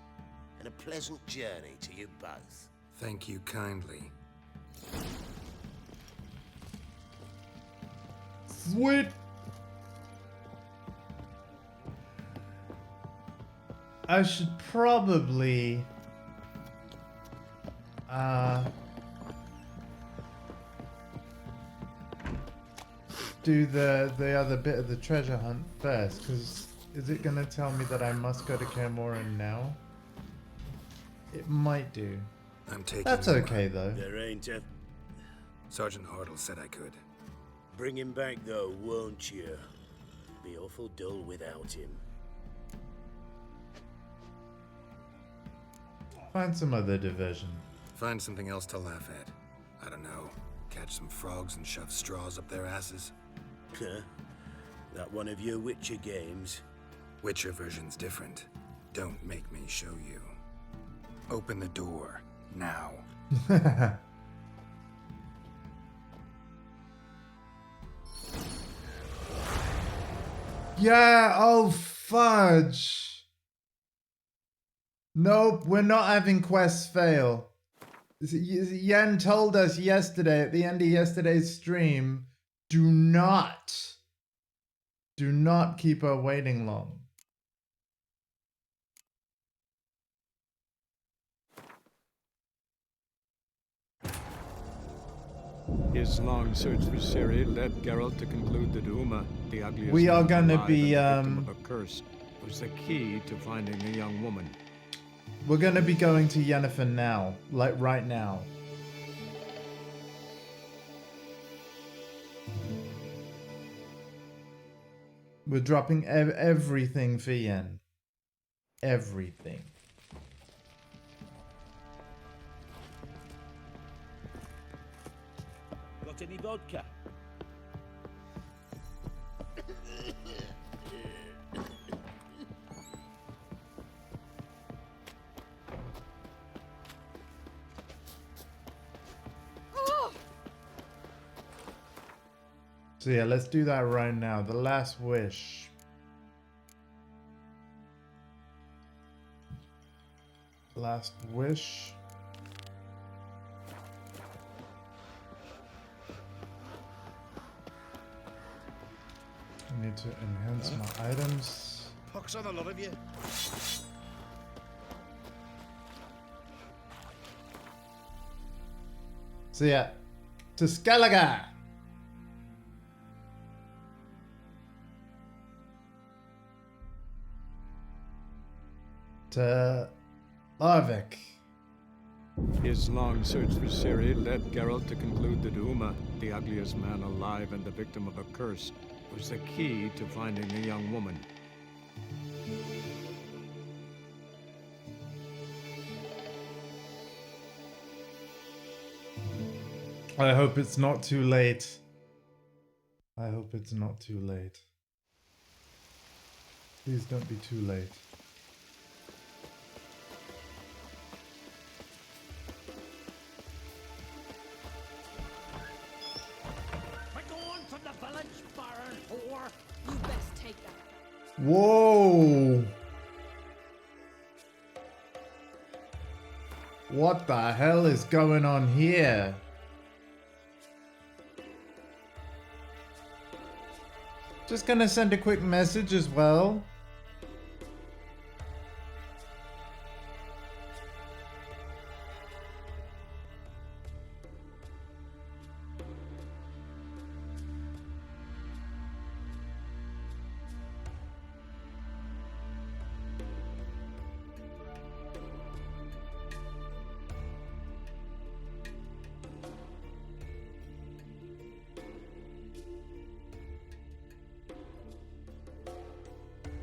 [SPEAKER 9] And a pleasant journey to you both.
[SPEAKER 3] Thank you kindly.
[SPEAKER 1] Sweet. I should probably do the other bit of the treasure hunt first, because is it gonna tell me that I must go to Camoran now? It might do.
[SPEAKER 3] I'm taking
[SPEAKER 1] That's
[SPEAKER 3] Uma.
[SPEAKER 1] okay though.
[SPEAKER 8] There ain't a...
[SPEAKER 3] Sergeant Hartle said I could.
[SPEAKER 8] Bring him back though, won't you? Be awful dull without him.
[SPEAKER 1] Find some other diversion.
[SPEAKER 3] Find something else to laugh at. I don't know. Catch some frogs and shove straws up their asses.
[SPEAKER 8] Huh? That one of your Witcher games?
[SPEAKER 3] Witcher version's different. Don't make me show you. Open the door. Now.
[SPEAKER 1] Yeah, oh fudge. Nope, we're not having quests fail. Yen told us yesterday, at the end of yesterday's stream, do not keep her waiting long.
[SPEAKER 11] His long search for Ciri led Geralt to conclude that Uma, the ugliest
[SPEAKER 1] We are
[SPEAKER 11] man
[SPEAKER 1] gonna
[SPEAKER 11] alive
[SPEAKER 1] be,
[SPEAKER 11] and the victim of a curse, was the key to finding a young woman.
[SPEAKER 1] We're gonna be going to Yennefer now, like right now. We're dropping everything for Yen. Everything.
[SPEAKER 8] Got any vodka?
[SPEAKER 1] So yeah, let's do that right now. The last wish. Last wish. I need to enhance my items.
[SPEAKER 10] Pox on a lot of you.
[SPEAKER 1] So yeah, to Skellige. To Larvik.
[SPEAKER 11] His long search for Ciri led Geralt to conclude that Uma, the ugliest man alive and the victim of a curse, was the key to finding a young woman.
[SPEAKER 1] I hope it's not too late. I hope it's not too late. Please don't be too late.
[SPEAKER 8] We're going from the village, Baron whore.
[SPEAKER 5] You best take that.
[SPEAKER 1] Whoa! What the hell is going on here? Just gonna send a quick message as well.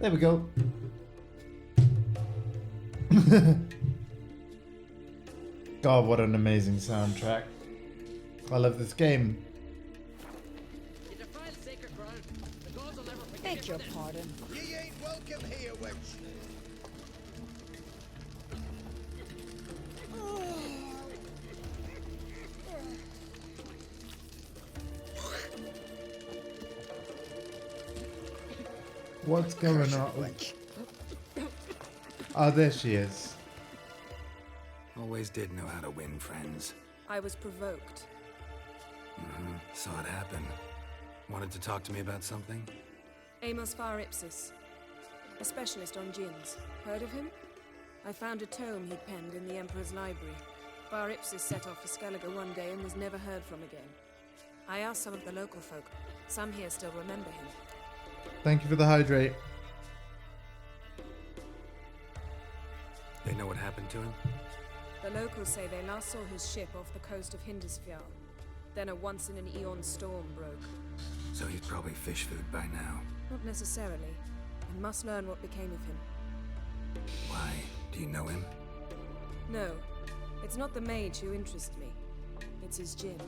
[SPEAKER 1] There we go. God, what an amazing soundtrack. I love this game.
[SPEAKER 7] Beg your pardon.
[SPEAKER 9] Ye ain't welcome here, wench.
[SPEAKER 1] What's going on? Oh, there she is.
[SPEAKER 3] Always did know how to win friends.
[SPEAKER 7] I was provoked.
[SPEAKER 3] Saw it happen. Wanted to talk to me about something?
[SPEAKER 7] Amos Var Ipsis, a specialist on djinns. Heard of him? I found a tome he'd penned in the Emperor's library. Var Ipsis set off for Skellige one day and was never heard from again. I asked some of the local folk. Some here still remember him.
[SPEAKER 1] Thank you for the hydrate.
[SPEAKER 3] They know what happened to him?
[SPEAKER 7] The locals say they last saw his ship off the coast of Hindisfjall. Then a once-in-an-eon storm broke.
[SPEAKER 3] So he's probably fish food by now.
[SPEAKER 7] Not necessarily. I must learn what became of him.
[SPEAKER 3] Why? Do you know him?
[SPEAKER 7] No, it's not the mage who interests me. It's his djinn.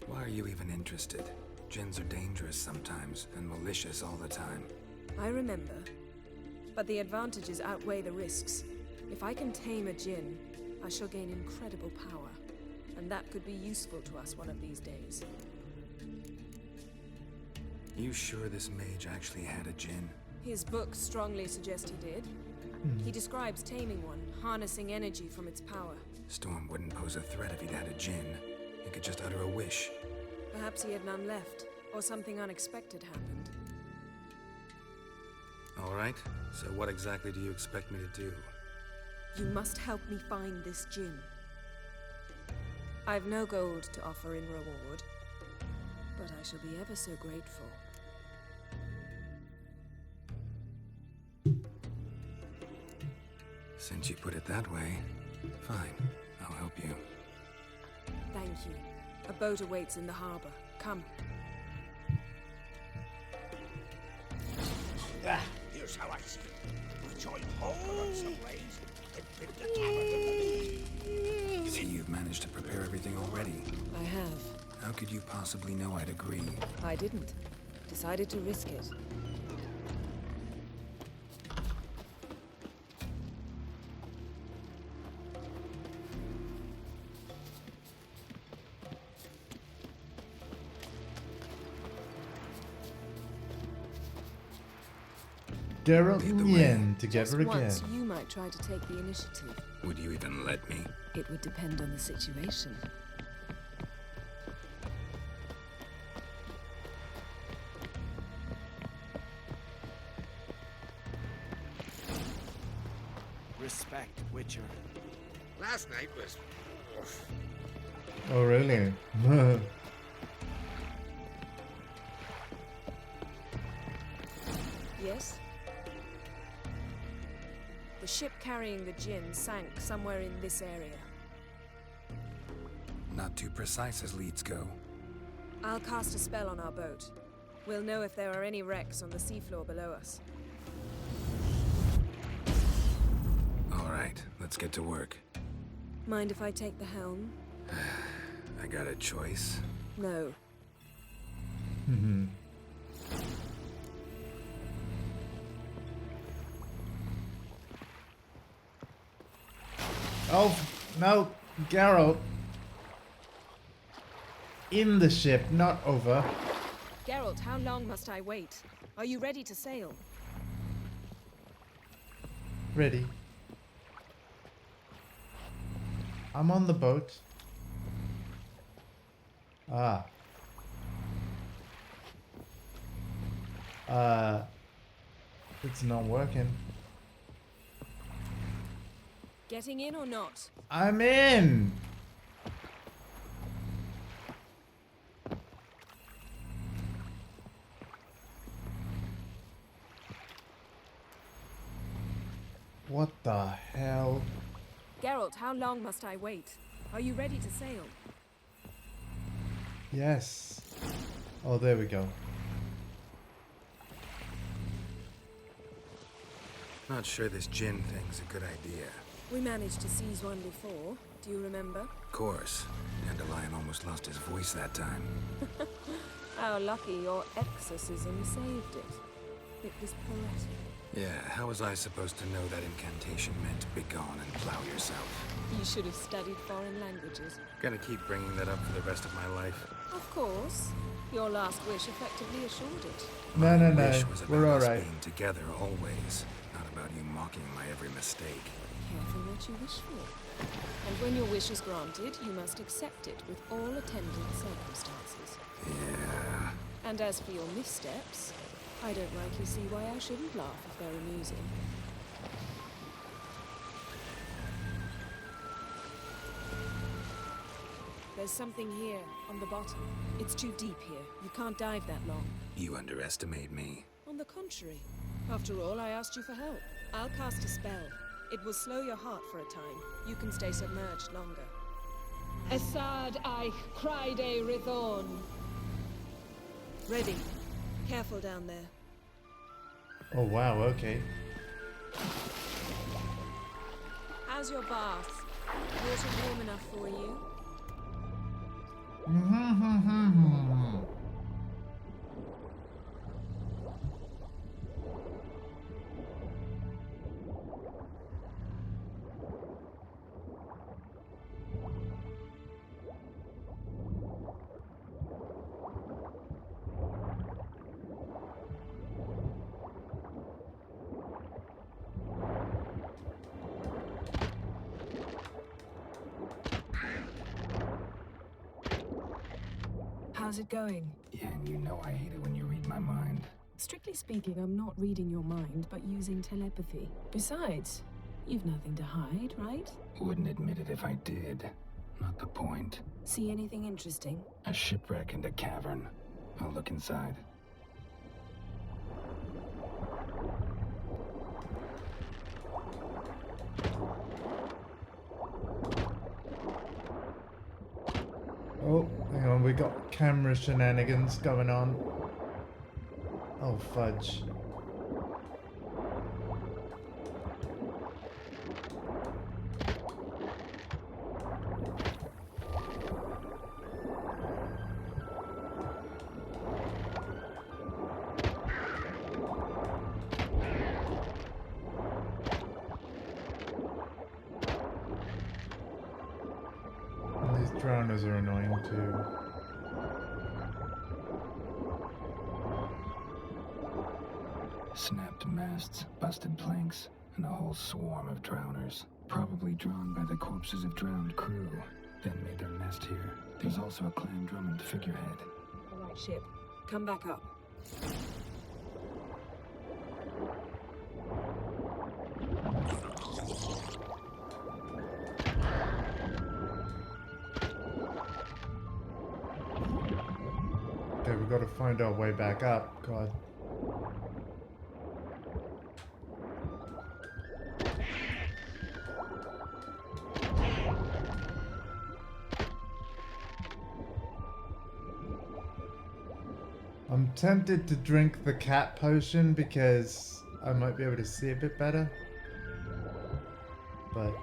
[SPEAKER 3] Why are you even interested? Djinns are dangerous sometimes, and malicious all the time.
[SPEAKER 7] I remember. But the advantages outweigh the risks. If I can tame a djinn, I shall gain incredible power. And that could be useful to us one of these days.
[SPEAKER 3] You sure this mage actually had a djinn?
[SPEAKER 7] His books strongly suggest he did. He describes taming one, harnessing energy from its power.
[SPEAKER 3] Storm wouldn't pose a threat if he'd had a djinn. He could just utter a wish.
[SPEAKER 7] Perhaps he had none left, or something unexpected happened.
[SPEAKER 3] All right, so what exactly do you expect me to do?
[SPEAKER 7] You must help me find this djinn. I've no gold to offer in reward, but I shall be ever so grateful.
[SPEAKER 3] Since you put it that way, fine, I'll help you.
[SPEAKER 7] Thank you. A boat awaits in the harbor. Come.
[SPEAKER 9] Here's how I see it. We join Hawker on some ways and build a tavern.
[SPEAKER 3] See, you've managed to prepare everything already.
[SPEAKER 7] I have.
[SPEAKER 3] How could you possibly know I'd agree?
[SPEAKER 7] I didn't. Decided to risk it.
[SPEAKER 1] Geralt
[SPEAKER 3] Lead the
[SPEAKER 1] and
[SPEAKER 3] way.
[SPEAKER 1] Yen together
[SPEAKER 7] Just
[SPEAKER 1] again.
[SPEAKER 7] once, you might try to take the initiative.
[SPEAKER 3] Would you even let me?
[SPEAKER 7] It would depend on the situation.
[SPEAKER 8] Respect, Witcher.
[SPEAKER 9] Last night was... oof.
[SPEAKER 1] Oh, really?
[SPEAKER 7] Yes? The ship carrying the djinn sank somewhere in this area.
[SPEAKER 3] Not too precise as leads go.
[SPEAKER 7] I'll cast a spell on our boat. We'll know if there are any wrecks on the seafloor below us.
[SPEAKER 3] All All right, let's get to work.
[SPEAKER 5] Mind if I take the helm?
[SPEAKER 3] I got a choice.
[SPEAKER 5] No.
[SPEAKER 1] Oh, no, Geralt. In the ship, not over.
[SPEAKER 5] Geralt, how long must I wait? Are you ready to sail?
[SPEAKER 1] Ready. I'm on the boat. Ah. It's not working.
[SPEAKER 5] Getting in or not?
[SPEAKER 1] I'm in! What the hell?
[SPEAKER 5] Geralt, how long must I wait? Are you ready to sail?
[SPEAKER 1] Yes. Oh, there we go.
[SPEAKER 3] Not sure this gin thing's a good idea.
[SPEAKER 5] We managed to seize one before. Do you remember?
[SPEAKER 3] Of course. Dandelion almost lost his voice that time.
[SPEAKER 5] How lucky your exorcism saved it. It was poetic.
[SPEAKER 3] Yeah, how was I supposed to know that incantation meant begone and plow yourself?
[SPEAKER 5] You should have studied foreign languages.
[SPEAKER 3] Gonna keep bringing that up for the rest of my life.
[SPEAKER 5] Of course. Your last wish effectively assured it.
[SPEAKER 1] No, no, no.
[SPEAKER 3] Wish was about
[SPEAKER 1] We're
[SPEAKER 3] us
[SPEAKER 1] alright.
[SPEAKER 3] being together always, not about you mocking my every mistake.
[SPEAKER 5] Careful what you wish for. And when your wish is granted, you must accept it with all attendant circumstances.
[SPEAKER 3] Yeah.
[SPEAKER 5] And as for your missteps, I don't rightly see why I shouldn't laugh if they're amusing. There's something here, on the bottom. It's too deep here. You can't dive that long.
[SPEAKER 3] You underestimate me.
[SPEAKER 5] On the contrary. After all, I asked you for help. I'll cast a spell. It will slow your heart for a time. You can stay submerged longer. Esad Eich Cryde Rithorn. Ready. Careful down there.
[SPEAKER 1] Oh, wow, okay.
[SPEAKER 5] How's your bath? Water warm enough for you? How's it going?
[SPEAKER 3] Yeah, and you know I hate it when you read my mind.
[SPEAKER 5] Strictly speaking, I'm not reading your mind, but using telepathy. Besides, you've nothing to hide, right?
[SPEAKER 3] Wouldn't admit it if I did. Not the point.
[SPEAKER 5] See anything interesting?
[SPEAKER 3] A shipwreck and a cavern. I'll look inside.
[SPEAKER 1] Oh, hang on, we got camera shenanigans going on. Oh, fudge. These drowners are annoying too.
[SPEAKER 3] Snapped masts, busted planks, and a whole swarm of drowners. Probably drawn by the corpses of drowned crew. Then made their nest here. There's also a clan Drummond figurehead.
[SPEAKER 5] All right, ship. Come back up.
[SPEAKER 1] Okay, we gotta find our way back up. God. I'm tempted to drink the cat potion because I might be able to see a bit better. but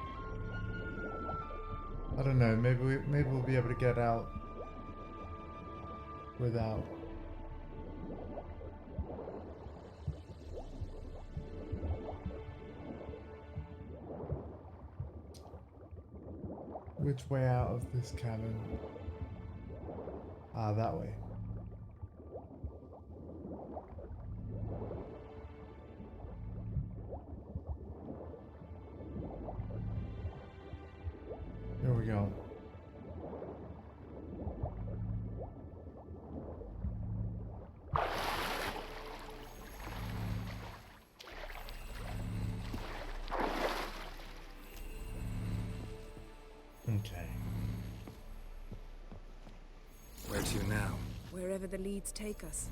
[SPEAKER 1] I don't know. Maybe we'll be able to get out without. Which way out of this cavern? Ah, that way. Here we go. Okay.
[SPEAKER 3] Where to now?
[SPEAKER 5] Wherever the leads take us.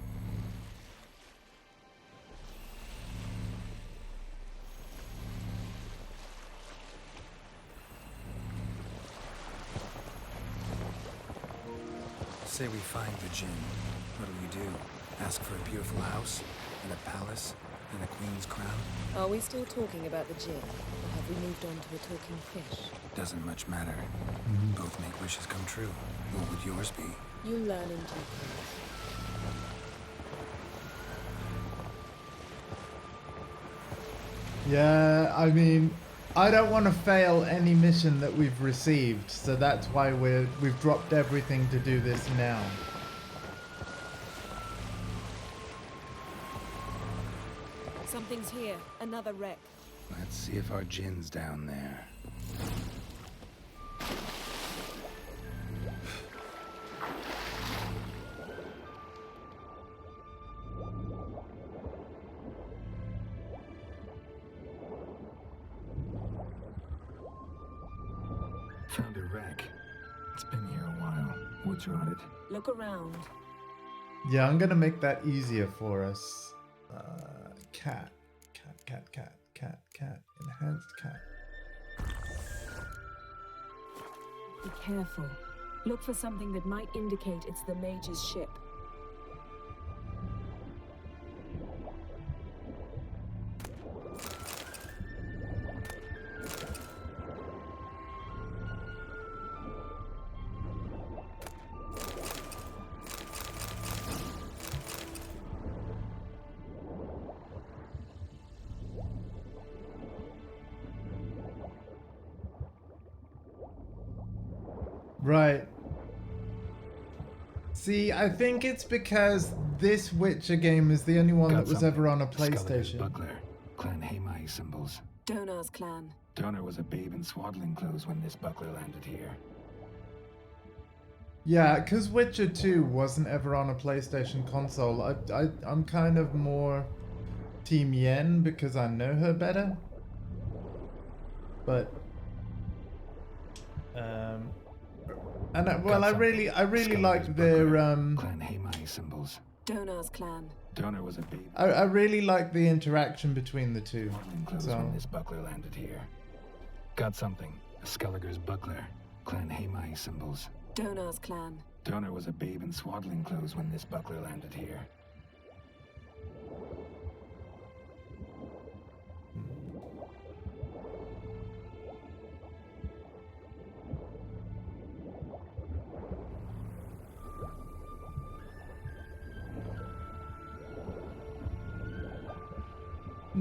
[SPEAKER 3] Say we find the Jinn. What do we do? Ask for a beautiful house? And a palace? And a queen's crown?
[SPEAKER 5] Are we still talking about the Jinn? Or have we moved on to a talking fish?
[SPEAKER 3] Doesn't much matter. Both make wishes come true. What would yours be?
[SPEAKER 5] You'll learn in due course.
[SPEAKER 1] Yeah, I mean, I don't want to fail any mission that we've received, so that's why we've dropped everything to do this now.
[SPEAKER 5] Something's here. Another wreck.
[SPEAKER 3] Let's see if our Jinn's down there. Found a wreck. It's been here a while. Wood's rotted.
[SPEAKER 5] Look around.
[SPEAKER 1] Yeah, I'm gonna make that easier for us. Cat. Enhanced cat.
[SPEAKER 5] Be careful. Look for something that might indicate it's the mage's ship.
[SPEAKER 1] Right. See, I think it's because this Witcher game is the only one that was ever on a PlayStation.
[SPEAKER 3] Buckler. Clan Hamai symbols.
[SPEAKER 5] Donar's clan.
[SPEAKER 3] Donar was a babe in swaddling clothes when this buckler landed here.
[SPEAKER 1] Yeah, because Witcher 2 wasn't ever on a PlayStation console. I'm kind of more Team Yen because I know her better. But and I really liked their
[SPEAKER 3] Clan Hamai symbols.
[SPEAKER 5] Donar's clan.
[SPEAKER 3] Donar was a babe.
[SPEAKER 1] I really liked the interaction between the two.
[SPEAKER 3] Swaddling clothes
[SPEAKER 1] So
[SPEAKER 3] when this buckler landed here. Got something. A Skelliger's buckler. Clan Hamai symbols.
[SPEAKER 5] Donar's clan.
[SPEAKER 3] Donar was a babe in swaddling clothes when this buckler landed here.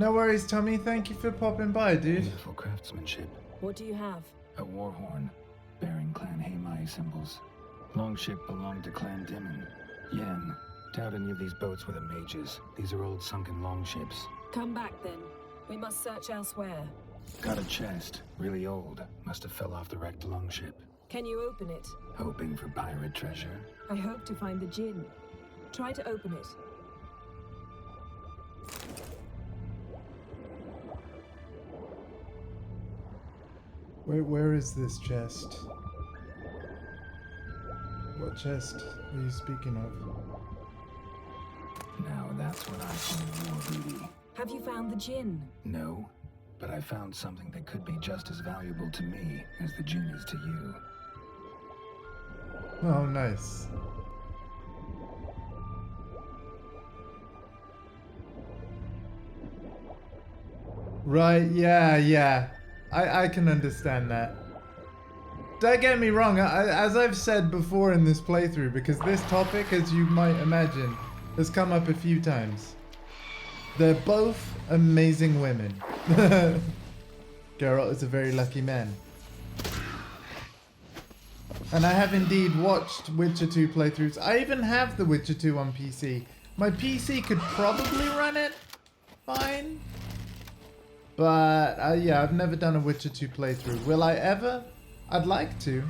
[SPEAKER 1] no worries, Tommy. Thank you for popping by, dude.
[SPEAKER 3] Beautiful craftsmanship.
[SPEAKER 5] What do you have?
[SPEAKER 3] A war horn bearing Clan Hamai symbols. Longship belonged to Clan Dimon. Yen. Doubt any of these boats were the mages. These are old sunken longships.
[SPEAKER 5] Come back then. We must search elsewhere.
[SPEAKER 3] Got a chest. Really old. Must have fell off the wrecked longship.
[SPEAKER 5] Can you open it?
[SPEAKER 3] Hoping for pirate treasure.
[SPEAKER 5] I hope to find the Jinn. Try to open it.
[SPEAKER 1] Where is this chest? What chest are you speaking of?
[SPEAKER 3] Now that's what I call war booty.
[SPEAKER 5] Have you found the Jinn?
[SPEAKER 3] No, but I found something that could be just as valuable to me as the Jinn is to you.
[SPEAKER 1] Oh, nice. Right, yeah. I can understand that. Don't get me wrong, as I've said before in this playthrough, because this topic, as you might imagine, has come up a few times. They're both amazing women. Geralt is a very lucky man. And I have indeed watched Witcher 2 playthroughs. I even have The Witcher 2 on PC. My PC could probably run it fine. But yeah, I've never done a Witcher 2 playthrough. Will I ever? I'd like to.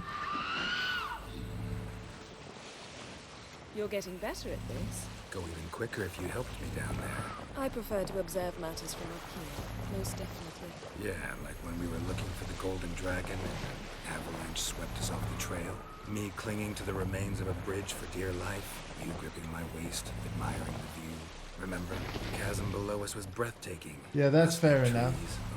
[SPEAKER 5] You're getting better at this.
[SPEAKER 3] Go even quicker if you helped me down there.
[SPEAKER 5] I prefer to observe matters from up here, most definitely.
[SPEAKER 3] Yeah, like when we were looking for the Golden Dragon and an avalanche swept us off the trail. Me clinging to the remains of a bridge for dear life. You gripping my waist, admiring the view. Remember, the chasm below us was breathtaking.
[SPEAKER 1] Yeah, that's fair
[SPEAKER 3] trees,
[SPEAKER 1] enough.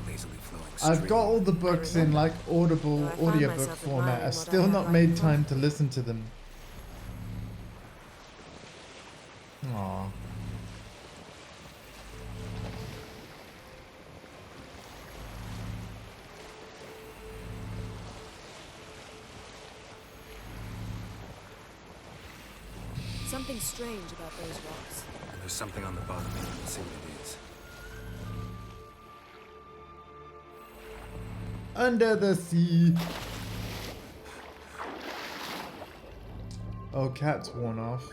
[SPEAKER 3] a lazily flowing stream.
[SPEAKER 1] I've got all the books in like audible
[SPEAKER 5] I find
[SPEAKER 1] audiobook
[SPEAKER 5] myself
[SPEAKER 1] format.
[SPEAKER 5] admiring
[SPEAKER 1] I've
[SPEAKER 5] what
[SPEAKER 1] still
[SPEAKER 5] I
[SPEAKER 1] not
[SPEAKER 5] have
[SPEAKER 1] made
[SPEAKER 5] like
[SPEAKER 1] time to listen to them. Aww.
[SPEAKER 5] Something strange about those rocks.
[SPEAKER 3] And there's something on the bottom. Let's see what it is.
[SPEAKER 1] Under the sea. Oh, cat's worn off.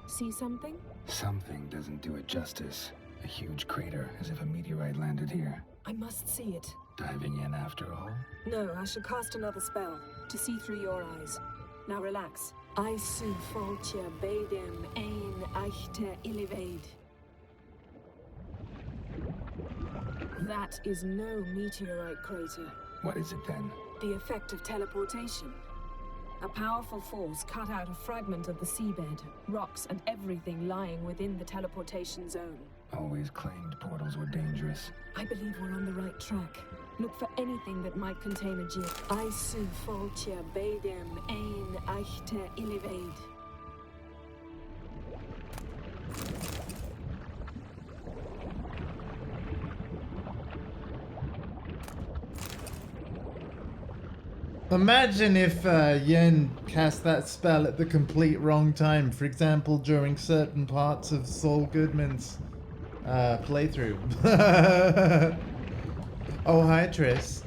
[SPEAKER 5] See something?
[SPEAKER 3] Something doesn't do it justice. A huge crater, as if a meteorite landed here.
[SPEAKER 5] I must see it.
[SPEAKER 3] Diving in after all?
[SPEAKER 5] No, I should cast another spell to see through your eyes. Now relax. I su foltje bedem ein echte illivaid. That is no meteorite crater.
[SPEAKER 3] What is it then?
[SPEAKER 5] The effect of teleportation. A powerful force cut out a fragment of the seabed, rocks and everything lying within the teleportation zone.
[SPEAKER 3] Always claimed portals were dangerous.
[SPEAKER 5] I believe we're on the right track. Look for anything that might contain a gem. I su foltje bedem ein echte illivaid.
[SPEAKER 1] Imagine if Yen cast that spell at the complete wrong time. For example, during certain parts of Saul Goodman's playthrough. Oh, hi, Triss.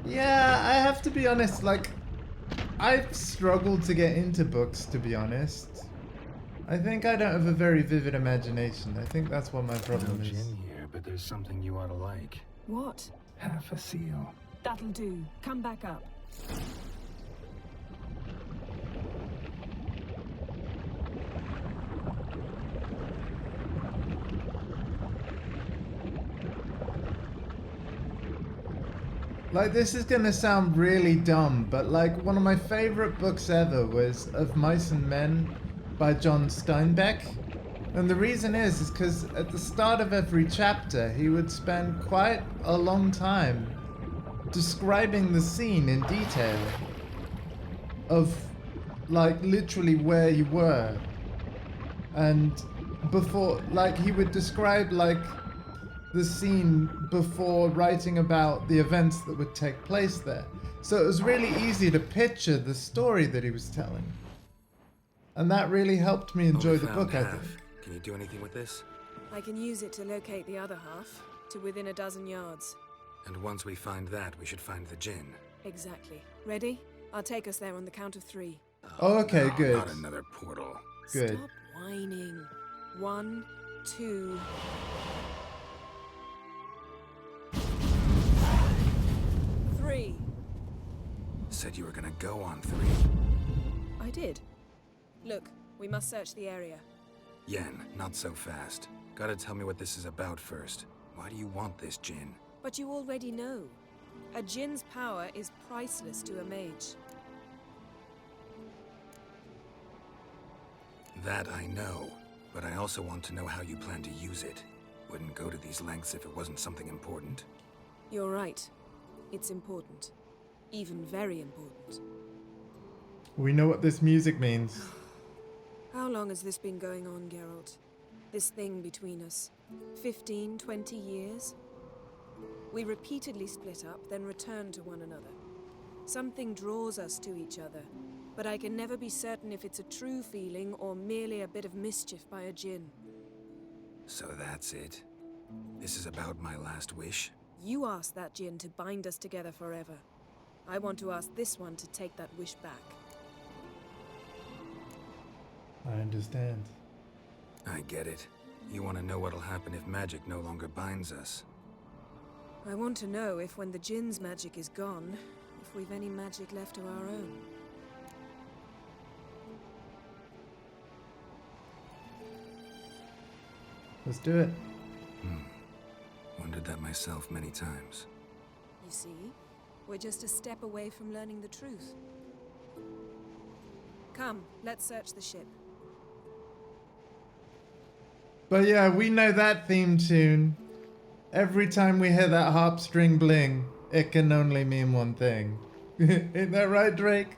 [SPEAKER 1] Yeah, I have to be honest, like, I've struggled to get into books, to be honest. I think I don't have a very vivid imagination. I think that's what my problem
[SPEAKER 3] No
[SPEAKER 1] is.
[SPEAKER 3] gin here, but there's something you ought to like.
[SPEAKER 5] What?
[SPEAKER 3] Half a seal.
[SPEAKER 5] That'll do. Come back up.
[SPEAKER 1] Like, this is gonna sound really dumb, but like, one of my favorite books ever was Of Mice and Men by John Steinbeck. And the reason is because at the start of every chapter, he would spend quite a long time describing the scene in detail of, like, literally where you were. And before, like, he would describe, like, the scene before writing about the events that would take place there. So it was really easy to picture the story that he was telling. And that really helped me enjoy the book, I think.
[SPEAKER 3] Can you do anything with this?
[SPEAKER 5] I can use it to locate the other half, to within a dozen yards.
[SPEAKER 3] And once we find that, we should find the gin.
[SPEAKER 5] Exactly. Ready? I'll take us there on the count of 3.
[SPEAKER 1] Oh, okay,
[SPEAKER 3] no,
[SPEAKER 1] good.
[SPEAKER 3] Not another portal.
[SPEAKER 1] Good.
[SPEAKER 5] Stop whining. 1, 2... 3.
[SPEAKER 3] Said you were gonna go on 3.
[SPEAKER 5] I did. Look, we must search the area.
[SPEAKER 3] Yen, not so fast. Gotta tell me what this is about first. Why do you want this gin?
[SPEAKER 5] But you already know. A djinn's power is priceless to a mage.
[SPEAKER 3] That I know, but I also want to know how you plan to use it. Wouldn't go to these lengths if it wasn't something important.
[SPEAKER 5] You're right. It's important. Even very important.
[SPEAKER 1] We know what this music means.
[SPEAKER 5] How long has this been going on, Geralt? This thing between us? 15, 20 years? We repeatedly split up, then return to one another. Something draws us to each other, but I can never be certain if it's a true feeling or merely a bit of mischief by a djinn.
[SPEAKER 3] So that's it? This is about my last wish?
[SPEAKER 5] You asked that djinn to bind us together forever. I want to ask this one to take that wish back.
[SPEAKER 1] I understand.
[SPEAKER 3] I get it. You want to know what'll happen if magic no longer binds us.
[SPEAKER 5] I want to know if when the djinn's magic is gone, if we've any magic left of our own.
[SPEAKER 1] Let's do it.
[SPEAKER 3] Wondered that myself many times.
[SPEAKER 5] You see? We're just a step away from learning the truth. Come, let's search the ship.
[SPEAKER 1] But yeah, we know that theme tune. Every time we hear that harp string bling, it can only mean one thing. Ain't that right, Drake?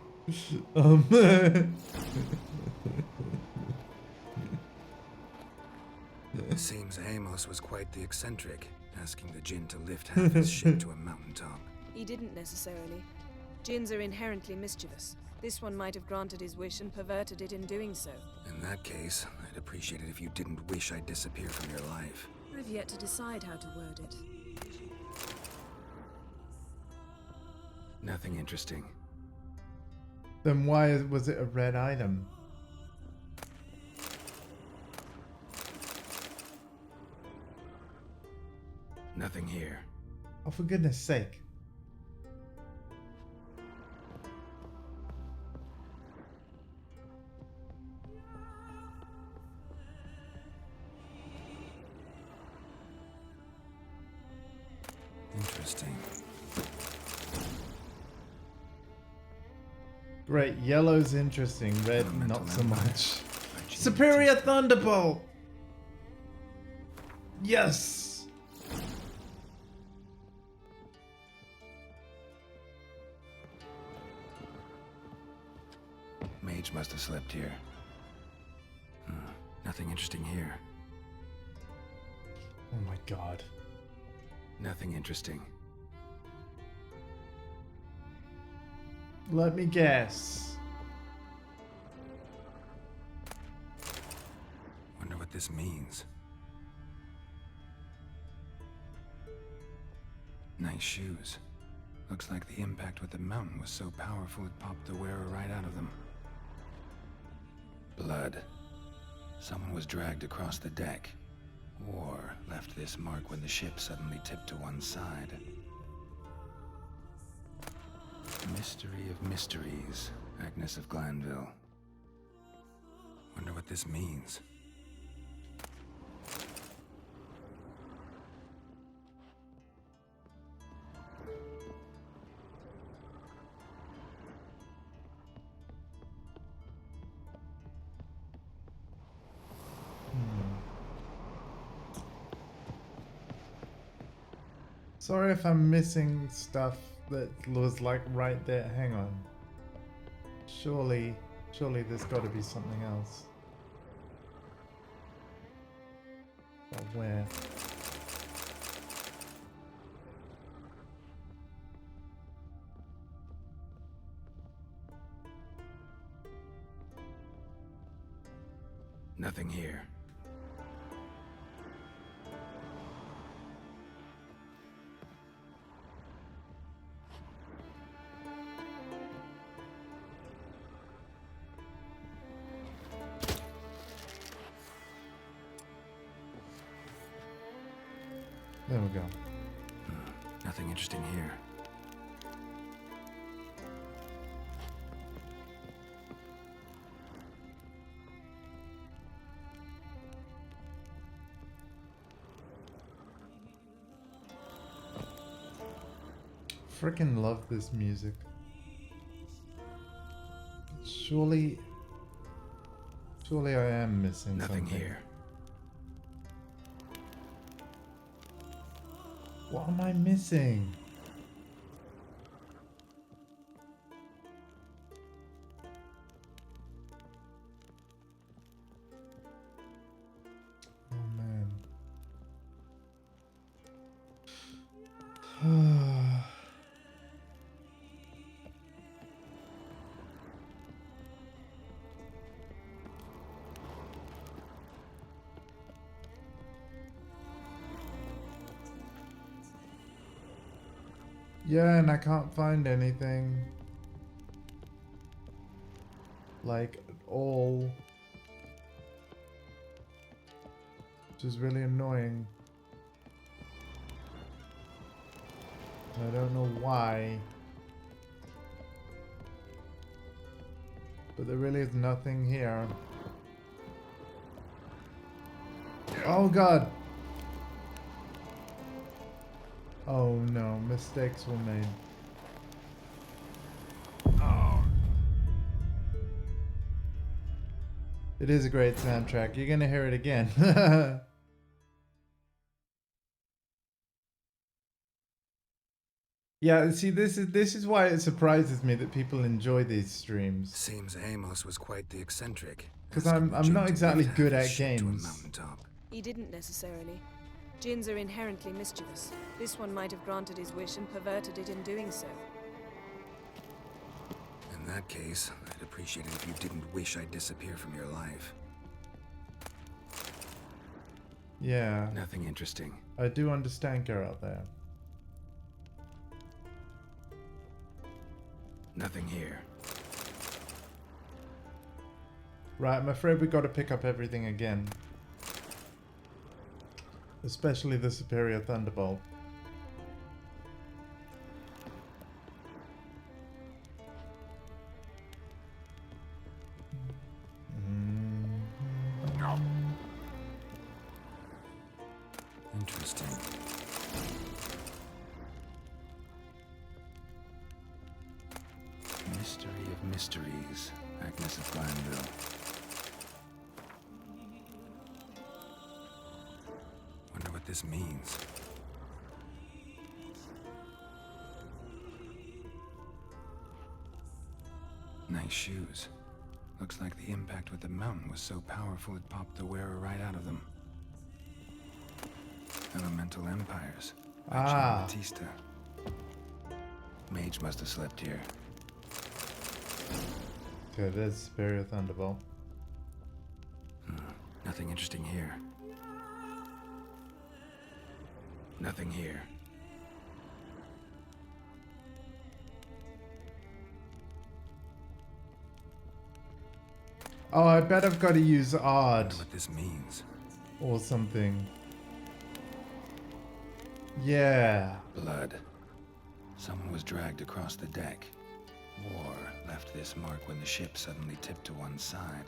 [SPEAKER 3] Seems Amos was quite the eccentric, asking the djinn to lift half his ship to a mountaintop.
[SPEAKER 5] He didn't necessarily. Djinns are inherently mischievous. This one might have granted his wish and perverted it in doing so.
[SPEAKER 3] In that case, I'd appreciate it if you didn't wish I'd disappear from your life.
[SPEAKER 5] I've yet to decide how to word it.
[SPEAKER 3] Nothing interesting.
[SPEAKER 1] Then why was it a red item?
[SPEAKER 3] Nothing here.
[SPEAKER 1] Oh, for goodness sake.
[SPEAKER 3] Interesting.
[SPEAKER 1] Great, yellow's interesting, red
[SPEAKER 3] Elemental
[SPEAKER 1] not so
[SPEAKER 3] empire.
[SPEAKER 1] much.
[SPEAKER 3] By Gene
[SPEAKER 1] Superior
[SPEAKER 3] Teacher.
[SPEAKER 1] Thunderbolt! Yes!
[SPEAKER 3] Mage must have slept here. Nothing interesting here.
[SPEAKER 1] Oh my god.
[SPEAKER 3] Nothing interesting.
[SPEAKER 1] Let me guess.
[SPEAKER 3] Wonder what this means. Nice shoes. Looks like the impact with the mountain was so powerful it popped the wearer right out of them. Blood. Someone was dragged across the deck. War left this mark when the ship suddenly tipped to one side. Mystery of mysteries, Agnes of Glanville. Wonder what this means.
[SPEAKER 1] Sorry if I'm missing stuff that was like right there. Hang on. Surely there's got to be something else. But where?
[SPEAKER 3] Nothing here.
[SPEAKER 1] There we go.
[SPEAKER 3] Nothing interesting here.
[SPEAKER 1] freaking love this music. Surely I am missing
[SPEAKER 3] Nothing
[SPEAKER 1] something.
[SPEAKER 3] here.
[SPEAKER 1] What am I missing? Oh man. Yeah, and I can't find anything. Like, at all. Which is really annoying. I don't know why. But there really is nothing here. Oh god! Oh no, mistakes were made. It is a great soundtrack. You're gonna hear it again. Yeah, see, this is why it surprises me that people enjoy these streams.
[SPEAKER 3] Seems Amos was quite the eccentric.
[SPEAKER 1] Because
[SPEAKER 3] Asking the
[SPEAKER 1] I'm
[SPEAKER 3] Jinn
[SPEAKER 1] not
[SPEAKER 3] to
[SPEAKER 1] exactly
[SPEAKER 3] lift
[SPEAKER 1] good
[SPEAKER 3] half
[SPEAKER 1] at
[SPEAKER 3] his ship to a
[SPEAKER 1] games.
[SPEAKER 3] mountaintop.
[SPEAKER 5] He didn't necessarily. Jinns are inherently mischievous. This one might have granted his wish and perverted it in doing so.
[SPEAKER 3] In that case, I'd appreciate it if you didn't wish I'd disappear from your life.
[SPEAKER 1] Yeah,
[SPEAKER 3] Nothing interesting.
[SPEAKER 1] I do understand Geralt there.
[SPEAKER 3] Nothing here.
[SPEAKER 1] Right, I'm afraid we got to pick up everything again. Especially the Superior Thunderbolt.
[SPEAKER 3] Interesting. Mystery of mysteries, Agnes of Glanville. Wonder what this means. Nice shoes. Looks like the impact with the mountain was so powerful it popped the wearer right out of them. Elemental Empires. By
[SPEAKER 1] Ah.
[SPEAKER 3] Batista. Mage must have slept here.
[SPEAKER 1] Okay, there's Superior Thunderbolt.
[SPEAKER 3] Nothing interesting here. Nothing here.
[SPEAKER 1] Oh, I bet I've got to use
[SPEAKER 3] Wonder
[SPEAKER 1] Odd
[SPEAKER 3] what this means.
[SPEAKER 1] or something. Yeah.
[SPEAKER 3] Blood. Someone was dragged across the deck. War left this mark when the ship suddenly tipped to one side.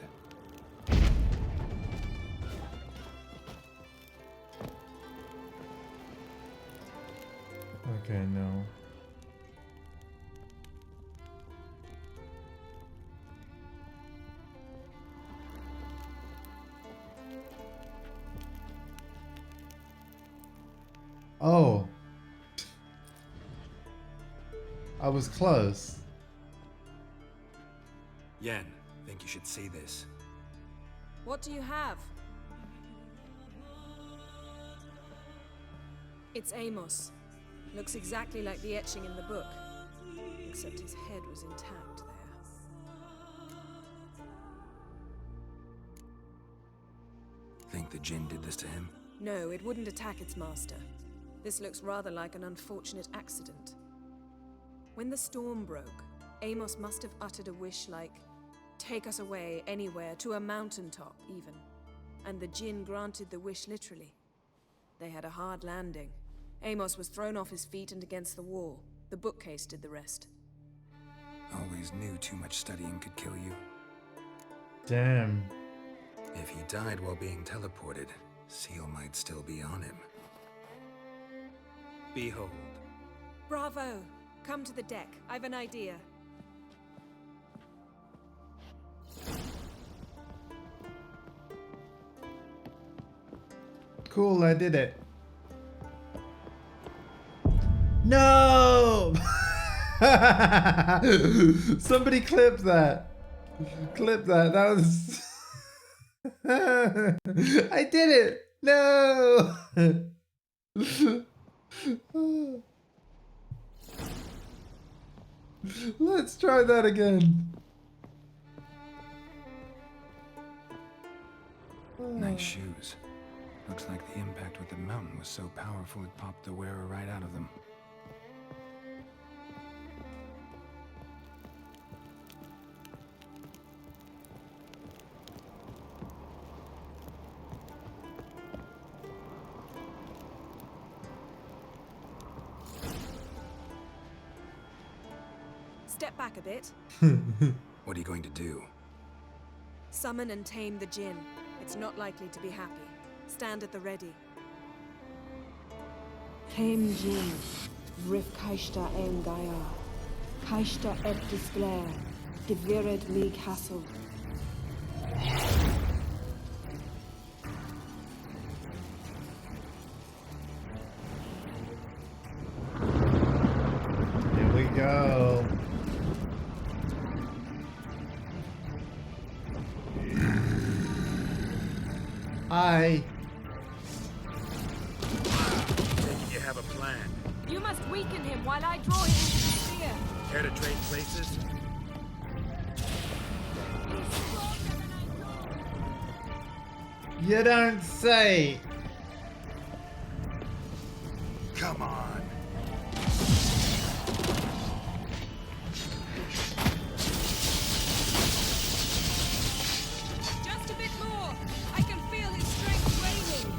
[SPEAKER 1] Okay, no. Oh. I was close.
[SPEAKER 3] Yen, think you should see this.
[SPEAKER 5] What do you have? It's Amos. Looks exactly like the etching in the book. Except his head was intact there.
[SPEAKER 3] Think the Jinn did this to him?
[SPEAKER 5] No, it wouldn't attack its master. This looks rather like an unfortunate accident. When the storm broke, Amos must have uttered a wish like, "Take us away, anywhere, to a mountaintop, even." And the Jinn granted the wish literally. They had a hard landing. Amos was thrown off his feet and against the wall. The bookcase did the rest.
[SPEAKER 3] Always knew too much studying could kill you.
[SPEAKER 1] Damn.
[SPEAKER 3] If he died while being teleported, Seal might still be on him. Behold.
[SPEAKER 5] Bravo! Come to the deck. I've an idea.
[SPEAKER 1] Cool, I did it. No! Somebody clip that. Clip that. That was... I did it! No! Let's try that again.
[SPEAKER 3] Nice shoes. Looks like the impact with the mountain was so powerful it popped the wearer right out of them.
[SPEAKER 5] Step back a bit.
[SPEAKER 3] What are you going to do?
[SPEAKER 5] Summon and tame the djinn. It's not likely to be happy. Stand at the ready.
[SPEAKER 12] Tame djinn. Rif kaishta en gaia. Kaishta eb disglare. Devired me castle.
[SPEAKER 1] Here we go. I
[SPEAKER 3] Take it you have a plan.
[SPEAKER 5] You must weaken him while I draw him into the sphere.
[SPEAKER 3] Care to trade places?
[SPEAKER 1] You don't say.
[SPEAKER 10] Come on.
[SPEAKER 5] Just a bit more. I can feel his strength waning.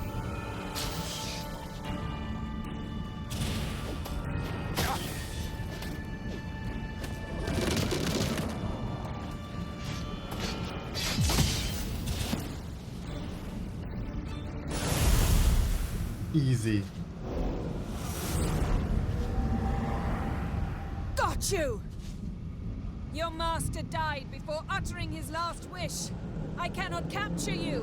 [SPEAKER 1] Easy.
[SPEAKER 5] Got you! Your master died before uttering his last wish. I cannot capture you.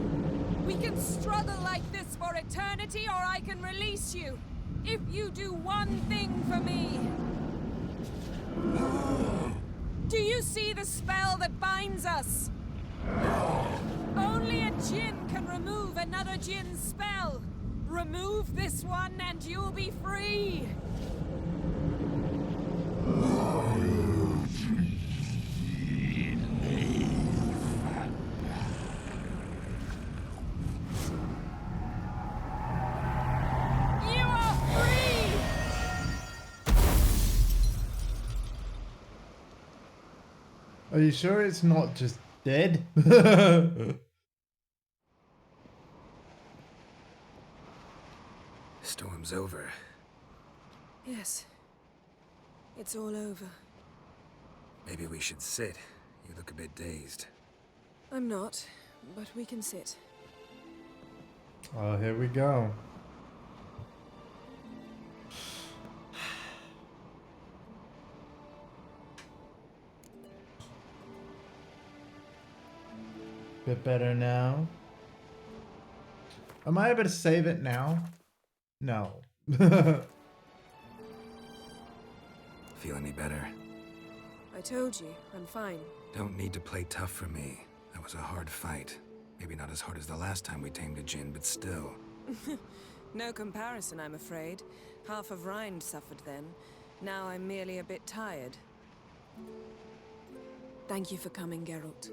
[SPEAKER 5] We can struggle like this for eternity, or I can release you. If you do one thing for me. Do you see the spell that binds us? Only a djinn can remove another djinn's spell. Remove this one and you'll be free. You are free!
[SPEAKER 1] Are you sure it's not just dead?
[SPEAKER 3] Storm's over.
[SPEAKER 5] Yes. It's all over.
[SPEAKER 3] Maybe we should sit. You look a bit dazed.
[SPEAKER 5] I'm not, but we can sit.
[SPEAKER 1] Oh, here we go. Bit better now. Am I able to save it now? No.
[SPEAKER 3] Feel any better?
[SPEAKER 5] I told you, I'm fine.
[SPEAKER 3] Don't need to play tough for me. That was a hard fight. Maybe not as hard as the last time we tamed a djinn, but still.
[SPEAKER 5] No comparison, I'm afraid. Half of Rind suffered then. Now I'm merely a bit tired. Thank you for coming, Geralt.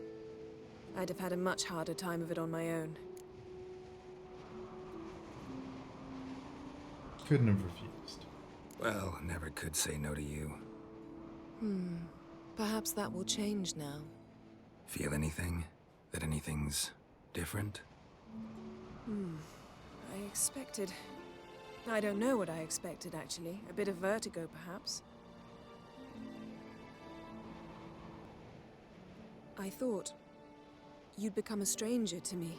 [SPEAKER 5] I'd have had a much harder time of it on my own.
[SPEAKER 1] Couldn't have refused.
[SPEAKER 3] Well, never could say no to you.
[SPEAKER 5] Perhaps that will change now.
[SPEAKER 3] Feel anything? That anything's different?
[SPEAKER 5] I expected... I don't know what I expected, actually. A bit of vertigo, perhaps. I thought you'd become a stranger to me.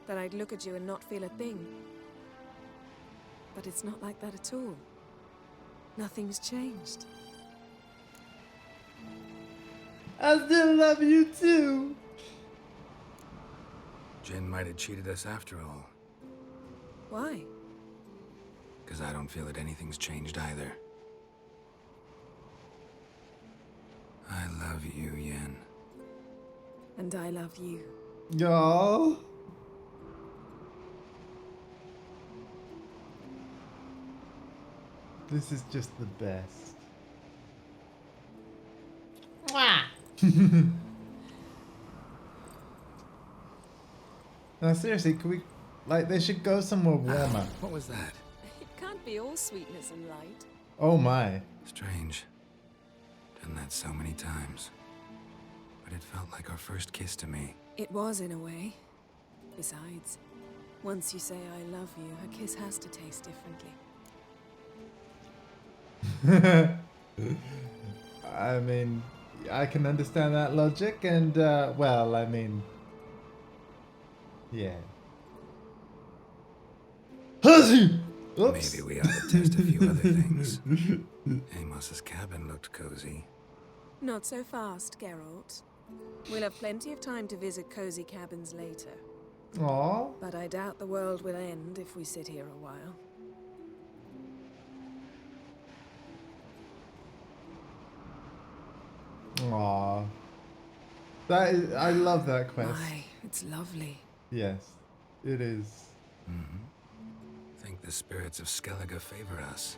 [SPEAKER 5] That I'd look at you and not feel a thing. But it's not like that at all. Nothing's changed.
[SPEAKER 1] I still love you too.
[SPEAKER 3] Jin might have cheated us after all.
[SPEAKER 5] Why?
[SPEAKER 3] Because I don't feel that anything's changed either. I love you, Yen.
[SPEAKER 5] And I love you.
[SPEAKER 1] Y'all. This is just the best. Mwah! Now seriously, can we, like, they should go somewhere warmer.
[SPEAKER 3] What was that?
[SPEAKER 5] It can't be all sweetness and light.
[SPEAKER 1] Oh my.
[SPEAKER 3] Strange. Done that so many times. But it felt like our first kiss to me.
[SPEAKER 5] It was in a way. Besides, once you say I love you, a kiss has to taste differently.
[SPEAKER 1] I mean, I can understand that logic, and, well, I mean, yeah. Oops.
[SPEAKER 3] Maybe we ought to test a few other things. Amos's cabin looked cozy.
[SPEAKER 5] Not so fast, Geralt. We'll have plenty of time to visit cozy cabins later.
[SPEAKER 1] Aw.
[SPEAKER 5] But I doubt the world will end if we sit here a while.
[SPEAKER 1] Aw. That is, I love that quest.
[SPEAKER 5] My, it's lovely.
[SPEAKER 1] Yes, it is.
[SPEAKER 3] Think the spirits of Skellige favor us.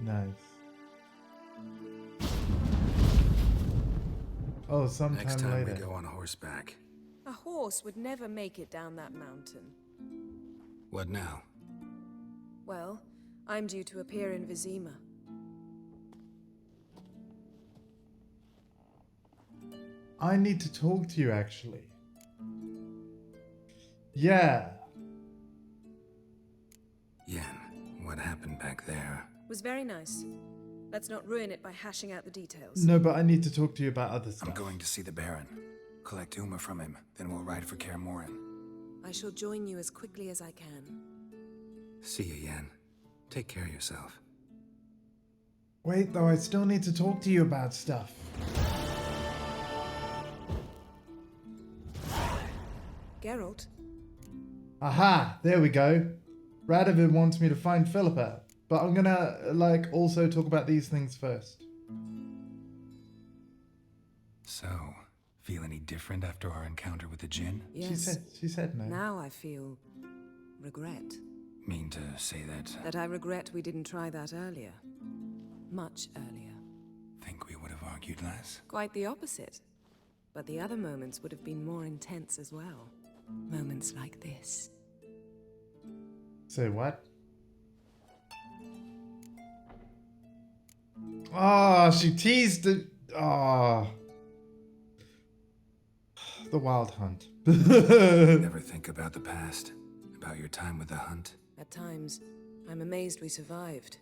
[SPEAKER 1] Nice. Oh, sometime
[SPEAKER 3] Next time
[SPEAKER 1] later.
[SPEAKER 3] we go on horseback.
[SPEAKER 5] A horse would never make it down that mountain.
[SPEAKER 3] What now?
[SPEAKER 5] Well, I'm due to appear in Vizima.
[SPEAKER 1] I need to talk to you, actually. Yeah.
[SPEAKER 3] Yen, what happened back there?
[SPEAKER 5] Was very nice. Let's not ruin it by hashing out the details.
[SPEAKER 1] No, but I need to talk to you about other stuff.
[SPEAKER 3] I'm going to see the Baron. Collect Uma from him, then we'll ride for Kaer Morhen.
[SPEAKER 5] I shall join you as quickly as I can.
[SPEAKER 3] See you, Yen. Take care of yourself.
[SPEAKER 1] Wait, though, I still need to talk to you about stuff.
[SPEAKER 5] Geralt?
[SPEAKER 1] Aha! There we go. Radovid wants me to find Philippa, but I'm gonna, like, also talk about these things first.
[SPEAKER 3] So, feel any different after our encounter with the Djinn?
[SPEAKER 5] Yes.
[SPEAKER 1] She said no.
[SPEAKER 5] Now I feel regret.
[SPEAKER 3] Mean to say that?
[SPEAKER 5] That I regret we didn't try that earlier. Much earlier.
[SPEAKER 3] Think we would have argued less?
[SPEAKER 5] Quite the opposite. But the other moments would have been more intense as well. Moments like this.
[SPEAKER 1] Say what? Oh, she teased it. Oh. The Wild Hunt.
[SPEAKER 3] Never think about the past? About your time with the Hunt?
[SPEAKER 5] At times, I'm amazed we survived.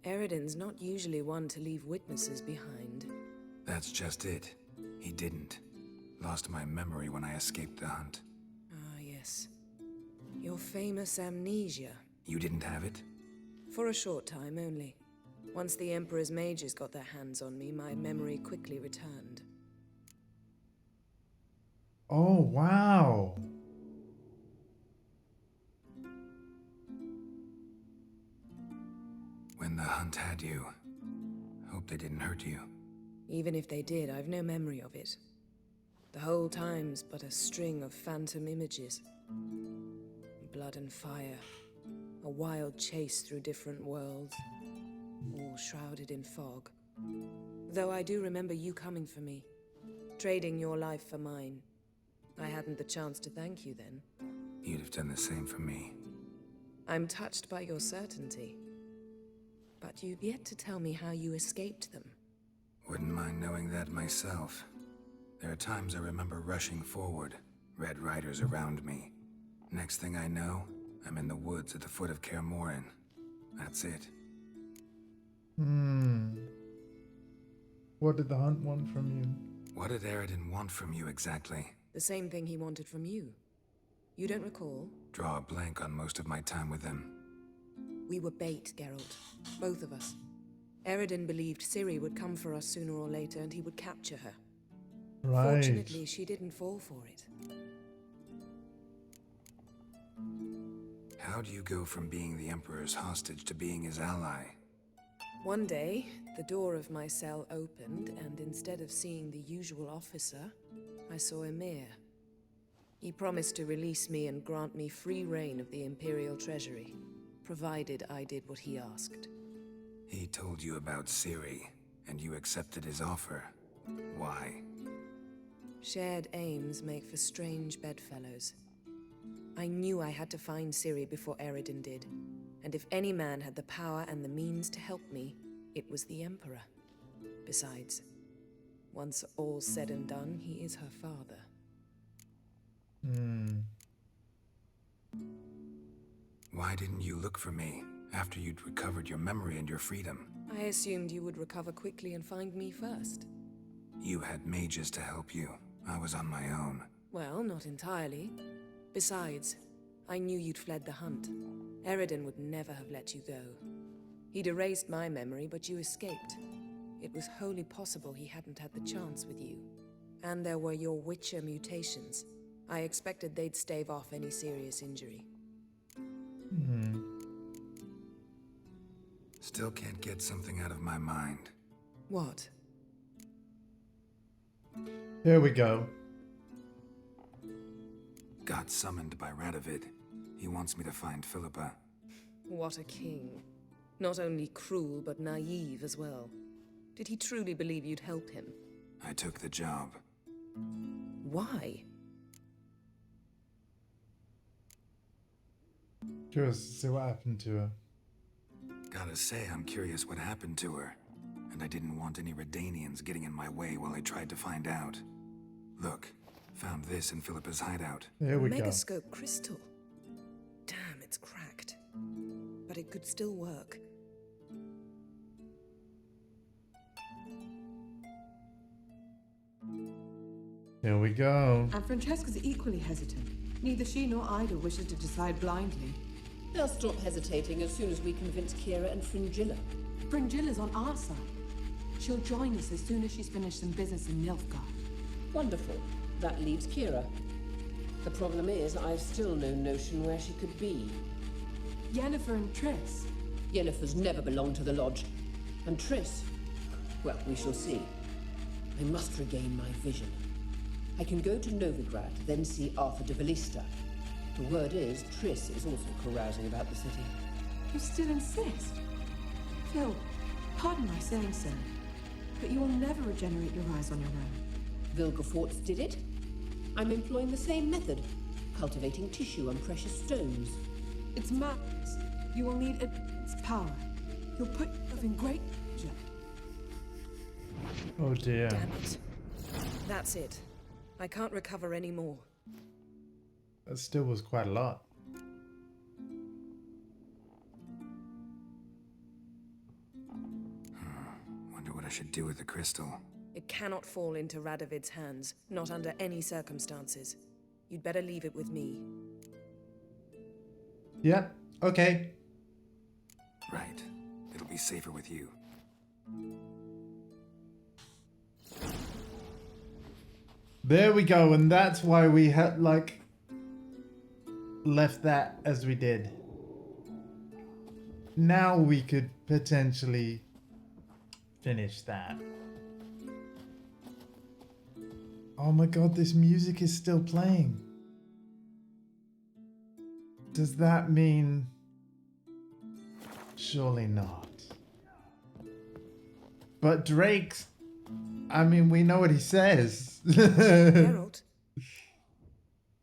[SPEAKER 5] Eridan's not usually one to leave witnesses behind.
[SPEAKER 3] That's just it. He didn't. Lost my memory when I escaped the Hunt.
[SPEAKER 5] Ah, yes. Your famous amnesia.
[SPEAKER 3] You didn't have it?
[SPEAKER 5] For a short time only. Once the Emperor's mages got their hands on me, my memory quickly returned.
[SPEAKER 1] Oh, wow.
[SPEAKER 3] When the Hunt had you, hope they didn't hurt you.
[SPEAKER 5] Even if they did, I've no memory of it. The whole time's but a string of phantom images. Blood and fire. A wild chase through different worlds. All shrouded in fog. Though I do remember you coming for me. Trading your life for mine. I hadn't the chance to thank you then.
[SPEAKER 3] You'd have done the same for me.
[SPEAKER 5] I'm touched by your certainty. But you've yet to tell me how you escaped them.
[SPEAKER 3] Wouldn't mind knowing that myself. There are times I remember rushing forward, Red Riders around me. Next thing I know, I'm in the woods at the foot of Kaer Morhen. That's it.
[SPEAKER 1] What did the Hunt want from you?
[SPEAKER 3] What did Eridan want from you exactly?
[SPEAKER 5] The same thing he wanted from you. You don't recall?
[SPEAKER 3] Draw a blank on most of my time with him.
[SPEAKER 5] We were bait, Geralt. Both of us. Eredin believed Ciri would come for us sooner or later and he would capture her.
[SPEAKER 1] Right.
[SPEAKER 5] Fortunately, she didn't fall for it.
[SPEAKER 3] How do you go from being the Emperor's hostage to being his ally?
[SPEAKER 5] One day, the door of my cell opened, and instead of seeing the usual officer, I saw Emir. He promised to release me and grant me free reign of the Imperial Treasury, provided I did what he asked.
[SPEAKER 3] He told you about Ciri, and you accepted his offer. Why?
[SPEAKER 5] Shared aims make for strange bedfellows. I knew I had to find Ciri before Eredin did, and if any man had the power and the means to help me, it was the Emperor. Besides, once all's said and done, he is her father.
[SPEAKER 3] Why didn't you look for me after you'd recovered your memory and your freedom?
[SPEAKER 5] I assumed you would recover quickly and find me first.
[SPEAKER 3] You had mages to help you. I was on my own.
[SPEAKER 5] Well, not entirely. Besides, I knew you'd fled the hunt. Eredin would never have let you go. He'd erased my memory, but you escaped. It was wholly possible he hadn't had the chance with you. And there were your Witcher mutations. I expected they'd stave off any serious injury.
[SPEAKER 3] Still can't get something out of my mind.
[SPEAKER 5] What?
[SPEAKER 1] Here we go.
[SPEAKER 3] Got summoned by Radovid. He wants me to find Philippa.
[SPEAKER 5] What a king. Not only cruel, but naive as well. Did he truly believe you'd help him?
[SPEAKER 3] I took the job.
[SPEAKER 5] Why?
[SPEAKER 1] Curious to see what happened to her.
[SPEAKER 3] Gotta say, I'm curious what happened to her. And I didn't want any Redanians getting in my way while I tried to find out. Look, found this in Philippa's hideout.
[SPEAKER 1] Here we go.
[SPEAKER 5] Megascope crystal. Damn, it's cracked. But it could still work.
[SPEAKER 1] Here we go.
[SPEAKER 12] And Francesca's equally hesitant. Neither she nor Ida wishes to decide blindly.
[SPEAKER 13] They'll stop hesitating as soon as we convince Kira and Fringilla.
[SPEAKER 12] Fringilla's on our side. She'll join us as soon as she's finished some business in Nilfgaard.
[SPEAKER 13] Wonderful. That leaves Kira. The problem is, I've still no notion where she could be.
[SPEAKER 12] Yennefer and Triss.
[SPEAKER 13] Yennefer's never belonged to the Lodge. And Triss, well, we shall see. I must regain my vision. I can go to Novigrad, then see Arthur de Valista. The word is, Triss is also carousing about the city.
[SPEAKER 12] You still insist? Phil, pardon my saying so, but you will never regenerate your eyes on your own.
[SPEAKER 13] Vilgefortz did it. I'm employing the same method, cultivating tissue and precious stones.
[SPEAKER 12] It's madness. You will need its power. You'll put yourself in great danger.
[SPEAKER 1] Oh dear.
[SPEAKER 5] Damn it. That's it. I can't recover any more.
[SPEAKER 1] That still was quite a lot.
[SPEAKER 3] Wonder what I should do with the crystal.
[SPEAKER 5] It cannot fall into Radovid's hands, not under any circumstances. You'd better leave it with me.
[SPEAKER 1] Yeah, okay.
[SPEAKER 3] Right. It'll be safer with you.
[SPEAKER 1] There we go, and that's why we had, like, left that as we did. Now we could potentially finish that. Oh my god, this music is still playing. Does that mean... Surely not. But Drake's... I mean, we know what he says.
[SPEAKER 5] Geralt?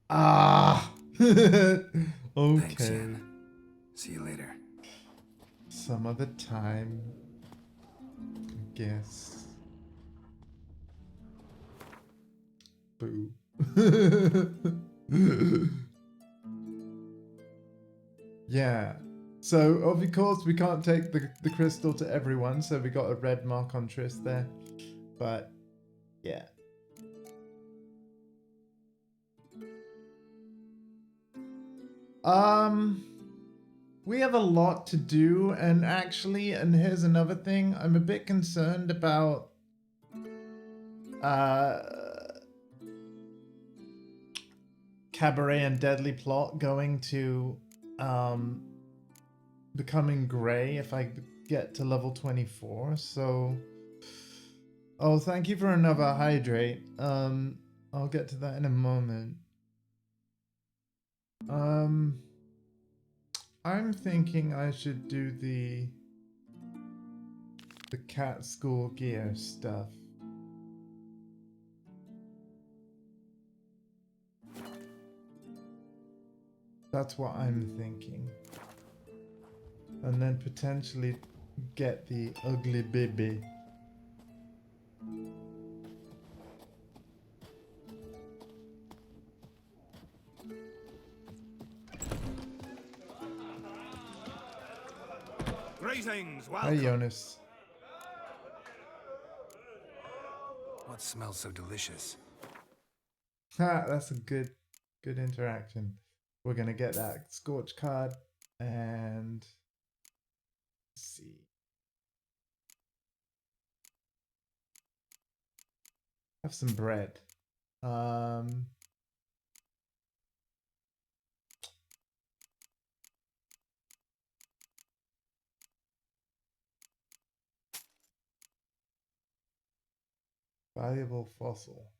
[SPEAKER 1] Ah! Okay.
[SPEAKER 3] Thanks, Yen. See you later.
[SPEAKER 1] Some other time. I guess. Boo. Yeah. So, of course, we can't take the crystal to everyone, so we got a red mark on Triss there. But, yeah. We have a lot to do, and actually, and here's another thing, I'm a bit concerned about Cabaret and Deadly Plot going to becoming gray if I get to level 24. So, oh, thank you for another hydrate. I'll get to that in a moment. I'm thinking I should do the cat school gear stuff. That's what I'm thinking. And then potentially get the ugly baby.
[SPEAKER 10] Greetings,
[SPEAKER 1] Hi,
[SPEAKER 10] welcome.
[SPEAKER 1] Jonas.
[SPEAKER 3] What smells so delicious?
[SPEAKER 1] Ha, that's a good interaction. We're gonna get that scorch card and let's see. Have some bread. Valuable fossil.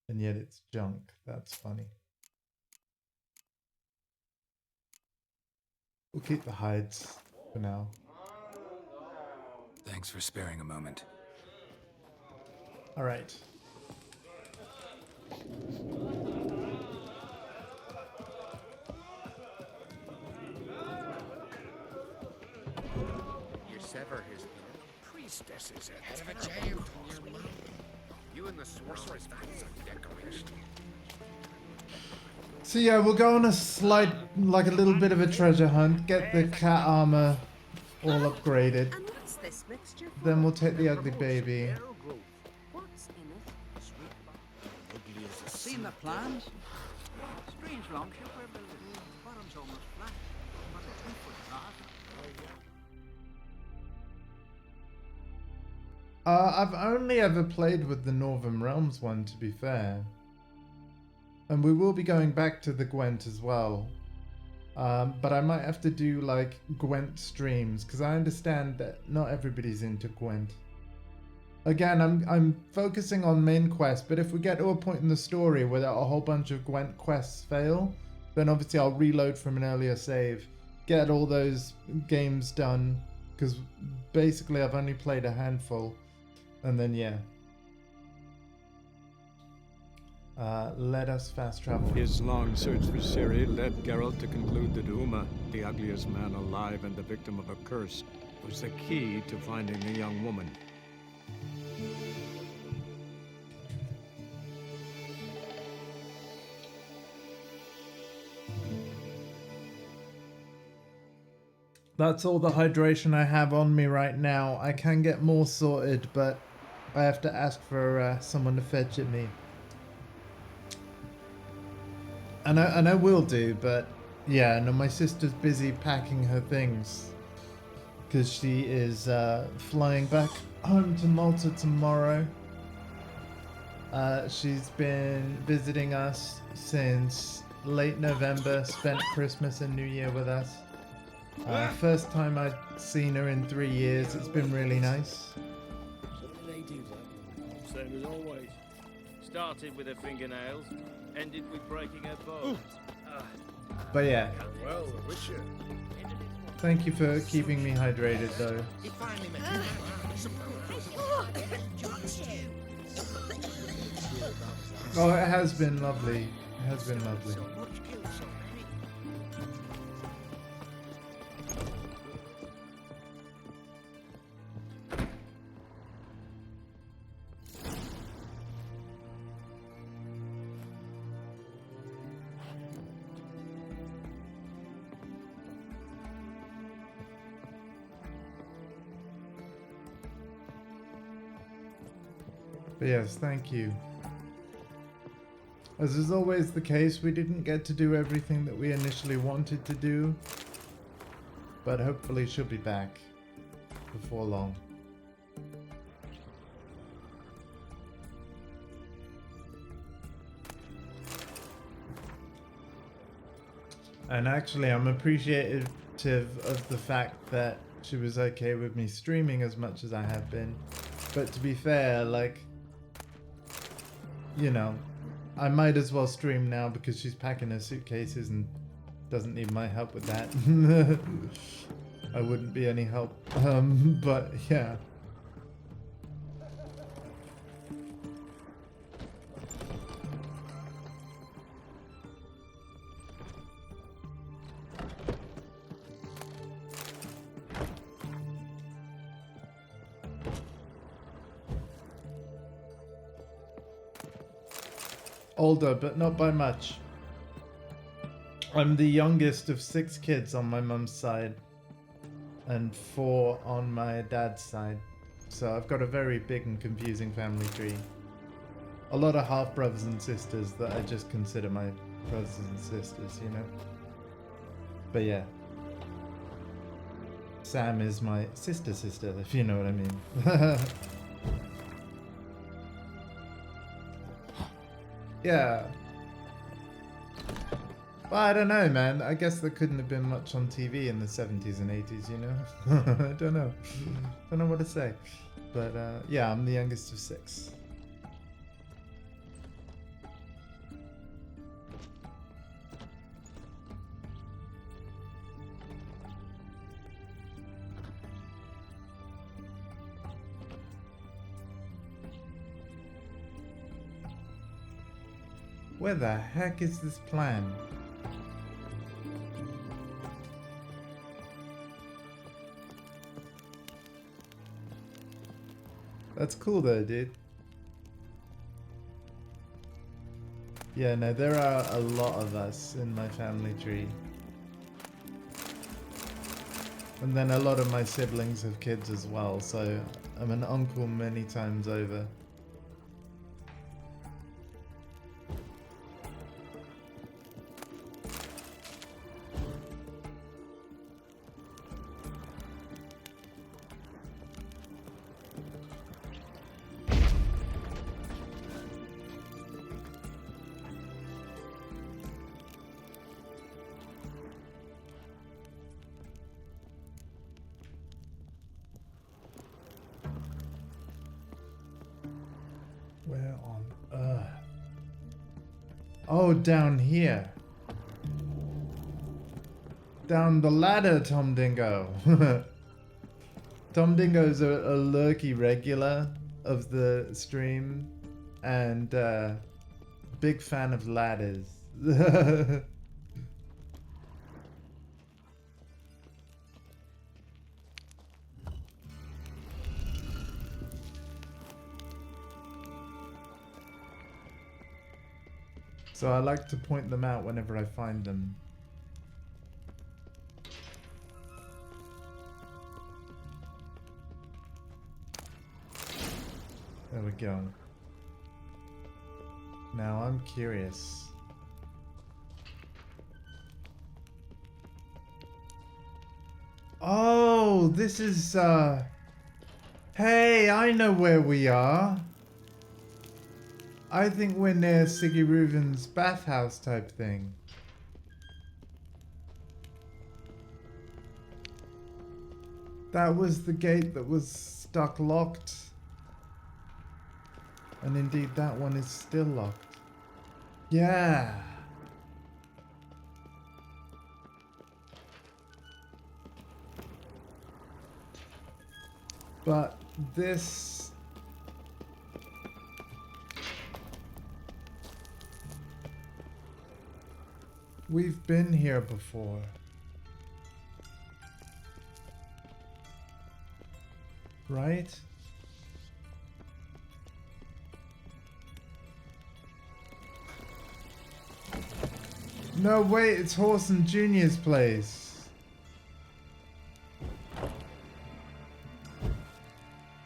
[SPEAKER 1] And yet it's junk. That's funny. We'll keep the hides for now.
[SPEAKER 3] Thanks for sparing a moment.
[SPEAKER 1] All right.
[SPEAKER 9] You sever his head. Priestesses head of a jail. You and the sorceress, that's a decoration.
[SPEAKER 1] So yeah, we'll go on a slight, like a little bit of a treasure hunt, get the cat armor all upgraded.
[SPEAKER 2] And what's this mixture for?
[SPEAKER 1] Then we'll take the ugly baby.
[SPEAKER 2] What's in it?
[SPEAKER 8] Seen the plans? Strange longship we're building. Bottom's almost flat, but a 2-foot drop.
[SPEAKER 1] I've only ever played with the Northern Realms one, to be fair. And we will be going back to the Gwent as well. But I might have to do like Gwent streams, because I understand that not everybody's into Gwent. Again, I'm focusing on main quest, but if we get to a point in the story where a whole bunch of Gwent quests fail, then obviously I'll reload from an earlier save, get all those games done, because basically I've only played a handful. And then, yeah. Let us fast travel.
[SPEAKER 11] His long search for Ciri led Geralt to conclude that Uma, the ugliest man alive and the victim of a curse, was the key to finding the young woman.
[SPEAKER 1] That's all the hydration I have on me right now. I can get more sorted, but I have to ask for someone to fetch it me. And I will do, but yeah, no, my sister's busy packing her things because she is flying back home to Malta tomorrow. She's been visiting us since late November, spent Christmas and New Year with us. First time I've seen her in 3 years. It's been really nice.
[SPEAKER 8] So they do that. Same as always. Started with her fingernails, ended with breaking her bones.
[SPEAKER 1] But yeah,
[SPEAKER 9] Well, Richard.
[SPEAKER 1] thank you for keeping me hydrated though.
[SPEAKER 9] He finally met you.
[SPEAKER 1] Oh, it has been lovely. It has been lovely. But yes, thank you. As is always the case, we didn't get to do everything that we initially wanted to do, but hopefully she'll be back before long. And actually, I'm appreciative of the fact that she was okay with me streaming as much as I have been. But to be fair, like, you know, I might as well stream now because she's packing her suitcases and doesn't need my help with that. I wouldn't be any help. But yeah. Older, but not by much. I'm the youngest of 6 kids on my mum's side and 4 on my dad's side. So I've got a very big and confusing family tree. A lot of half brothers and sisters that I just consider my brothers and sisters, you know? But yeah. Sam is my sister, if you know what I mean. Yeah. Well, I don't know, man. I guess there couldn't have been much on TV in the 70s and 80s, you know? I don't know. Don't know what to say. But, yeah, I'm the youngest of 6. Where the heck is this plan? That's cool though, dude. Yeah, no, there are a lot of us in my family tree. And then a lot of my siblings have kids as well, so I'm an uncle many times over. Where on earth? Oh, down here. Down the ladder, Tom Dingo. Tom Dingo's a lurky regular of the stream and big fan of ladders. So I like to point them out whenever I find them. There we go. Now I'm curious. Oh, this is hey, I know where we are. I think we're near Siggy Reuven's bathhouse type thing. That was the gate that was stuck locked. And indeed that one is still locked. Yeah. But this... We've been here before. Right? No, wait, it's Horson Jr.'s place.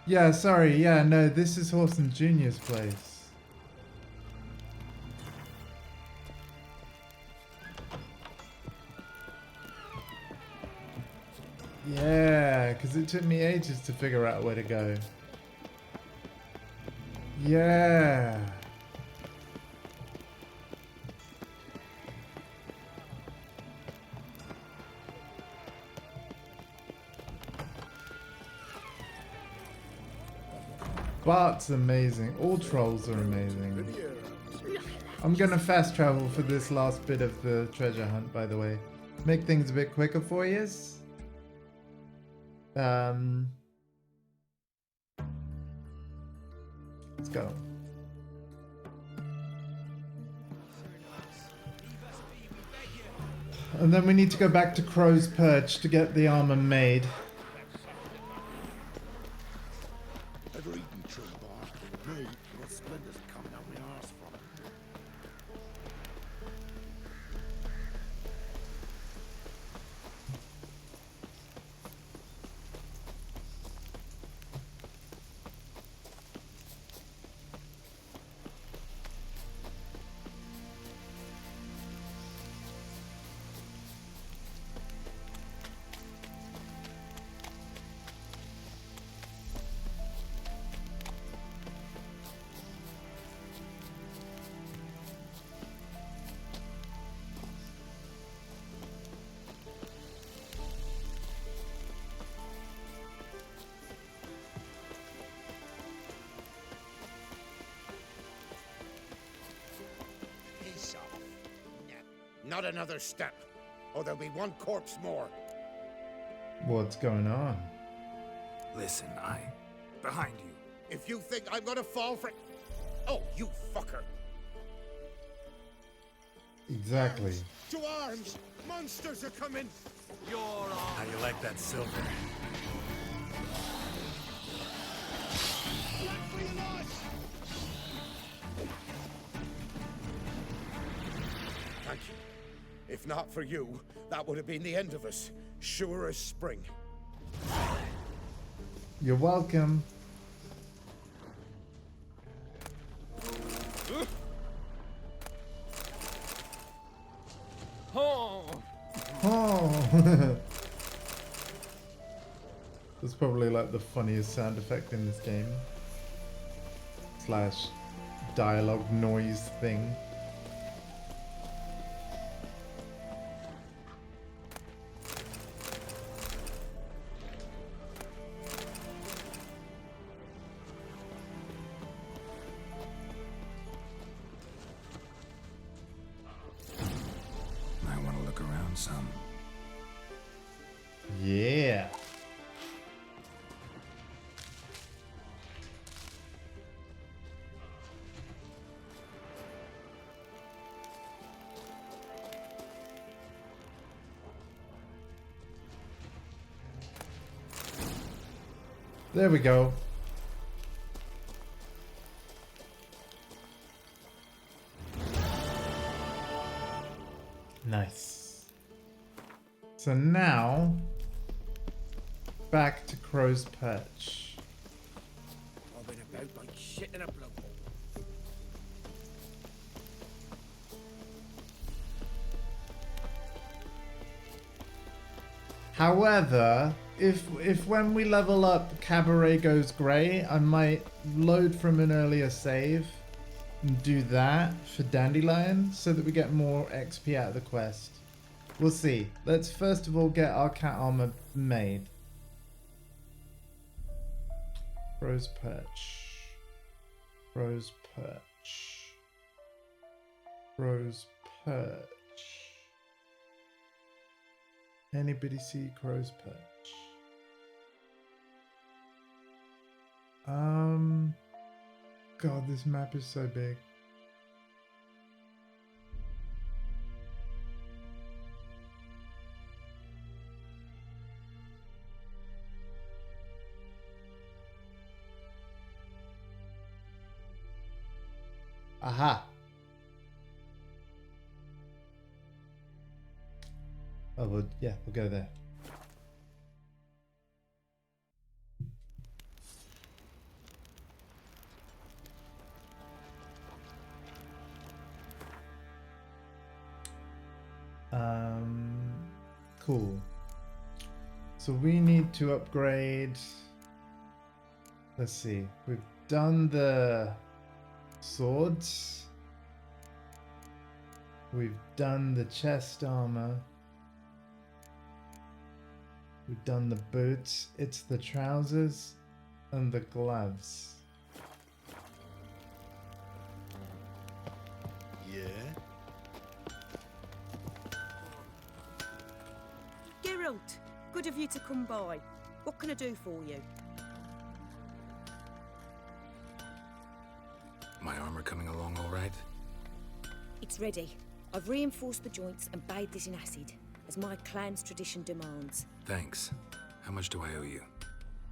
[SPEAKER 1] Yeah, sorry, yeah, no, this is Horson Jr.'s place. Yeah, because it took me ages to figure out where to go. Yeah. Bart's amazing. All trolls are amazing. I'm gonna fast travel for this last bit of the treasure hunt, by the way. Make things a bit quicker for you. Let's go. And then we need to go back to Crow's Perch to get the armor made.
[SPEAKER 10] Ever eaten tree bark? Me, got splinters coming out my arse from it.
[SPEAKER 9] Piss off. Not another step, or there'll be one corpse more.
[SPEAKER 1] What's going on?
[SPEAKER 3] Listen, behind you.
[SPEAKER 9] If you think I'm gonna fall for... Oh, you fucker.
[SPEAKER 1] Exactly.
[SPEAKER 9] To arms! Monsters are coming!
[SPEAKER 3] You're on. How you like that silver?
[SPEAKER 9] Thank you. If not for you, that would have been the end of us. Sure as spring.
[SPEAKER 1] You're welcome.
[SPEAKER 6] Oh.
[SPEAKER 1] Oh. That's probably like the funniest sound effect in this game. Slash dialogue noise thing.
[SPEAKER 3] I want to look around some.
[SPEAKER 1] Yeah. There we go. Nice. So now, back to Crow's Perch.
[SPEAKER 4] I've been about like shit in a blood hole.
[SPEAKER 1] However, if when we level up Cabaret goes grey, I might load from an earlier save and do that for Dandelion so that we get more XP out of the quest. We'll see. Let's first of all get our cat armor made. Crow's Perch. Crow's Perch. Crow's Perch. Anybody see Crow's Perch? God, this map is so big. Aha. Oh, well, yeah, we'll go there. Cool. So So we need to upgrade. Let's see. We've done the swords. We've done the chest armor. We've done the boots. It's the trousers and the gloves.
[SPEAKER 10] Yeah?
[SPEAKER 7] Geralt, good of you to come by. What can I do for you?
[SPEAKER 3] My armor coming along all right?
[SPEAKER 7] It's ready. I've reinforced the joints and bathed it in acid, as my clan's tradition demands.
[SPEAKER 3] Thanks. How much do I owe you?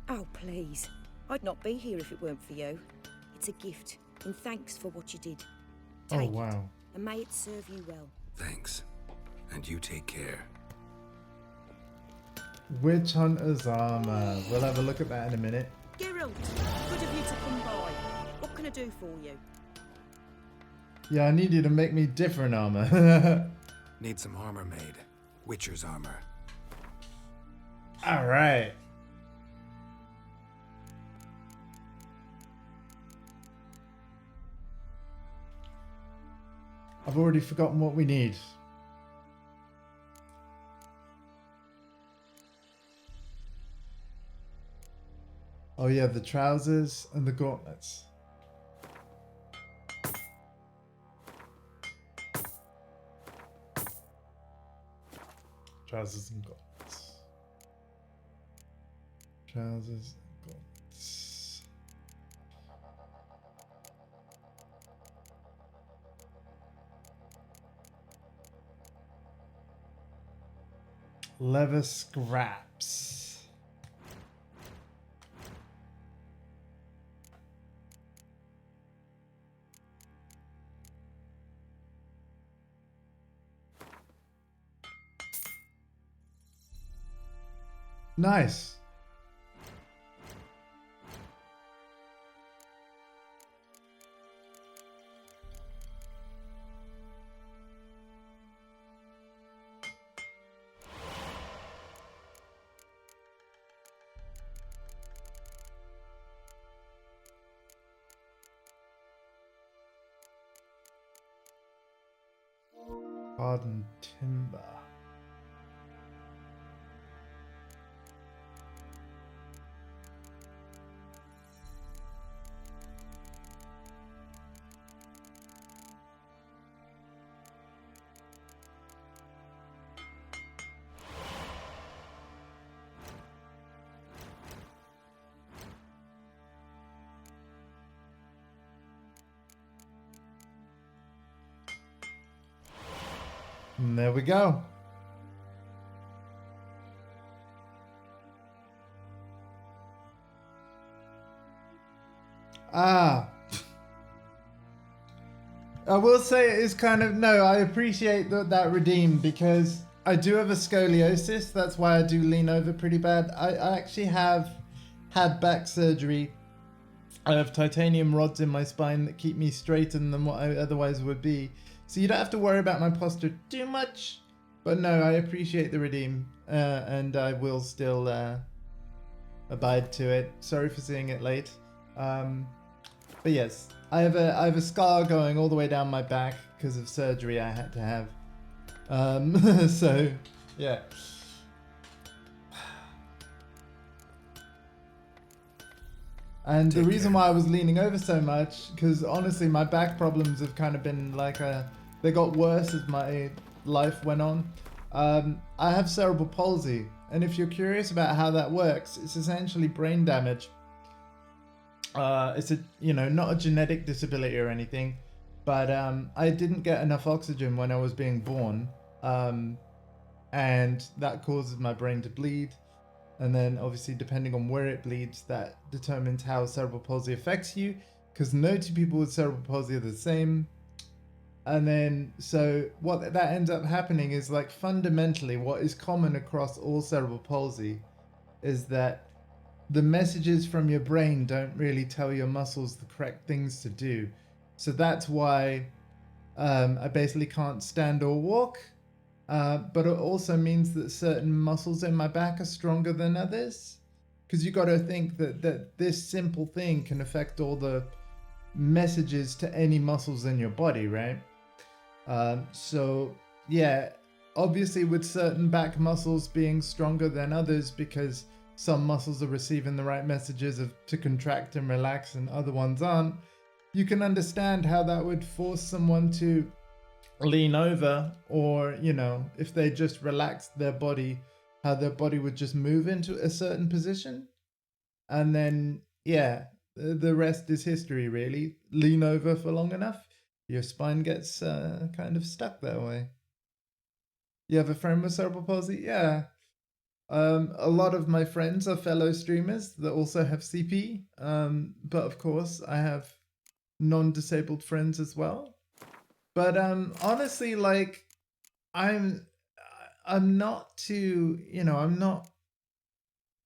[SPEAKER 7] Oh, please. I'd not be here if it weren't for you. It's a gift, in thanks for what you did. Take
[SPEAKER 1] Oh, wow.
[SPEAKER 7] it, and may it serve you well.
[SPEAKER 3] Thanks. And you take care.
[SPEAKER 1] Witch Hunter's armor. We'll have a look at that in a minute.
[SPEAKER 7] Geralt, good of you to come by. What can I do for you?
[SPEAKER 1] Yeah, I need you to make me different armor.
[SPEAKER 3] Need some armor made. Witcher's armor.
[SPEAKER 1] Alright. I've already forgotten what we need. Oh yeah, the trousers and the gauntlets. Trousers and gauntlets. Trousers and gauntlets. Leather scraps. Nice. Hardened timber. And there we go. Ah. I will say it is kind of, no, I appreciate that redeem because I do have a scoliosis. That's why I do lean over pretty bad. I actually have had back surgery. I have titanium rods in my spine that keep me straighter than what I otherwise would be. So you don't have to worry about my posture too much. But no, I appreciate the redeem. And I will still abide to it. Sorry for seeing it late. But yes, I have a scar going all the way down my back because of surgery I had to have. So, yeah. And the reason why I was leaning over so much, because honestly, my back problems have kind of been like they got worse as my life went on. I have cerebral palsy, and if you're curious about how that works, it's essentially brain damage. It's not a genetic disability or anything, but I didn't get enough oxygen when I was being born, and that causes my brain to bleed. And then obviously depending on where it bleeds, that determines how cerebral palsy affects you, because no two people with cerebral palsy are the same. And then so what that ends up happening is, like, fundamentally what is common across all cerebral palsy is that the messages from your brain don't really tell your muscles the correct things to do. So that's why I basically can't stand or walk. but it also means that certain muscles in my back are stronger than others. Because you got to think that this simple thing can affect all the messages to any muscles in your body, right? So yeah, obviously with certain back muscles being stronger than others because some muscles are receiving the right messages to contract and relax and other ones aren't, you can understand how that would force someone to lean over, or, you know, if they just relaxed their body, how their body would just move into a certain position. And then, yeah, the rest is history, really. Lean over for long enough, your spine gets kind of stuck that way. You have a friend with cerebral palsy? Yeah. A lot of my friends are fellow streamers that also have CP. But of course, I have non-disabled friends as well. But honestly, like, I'm not too, you know, I'm not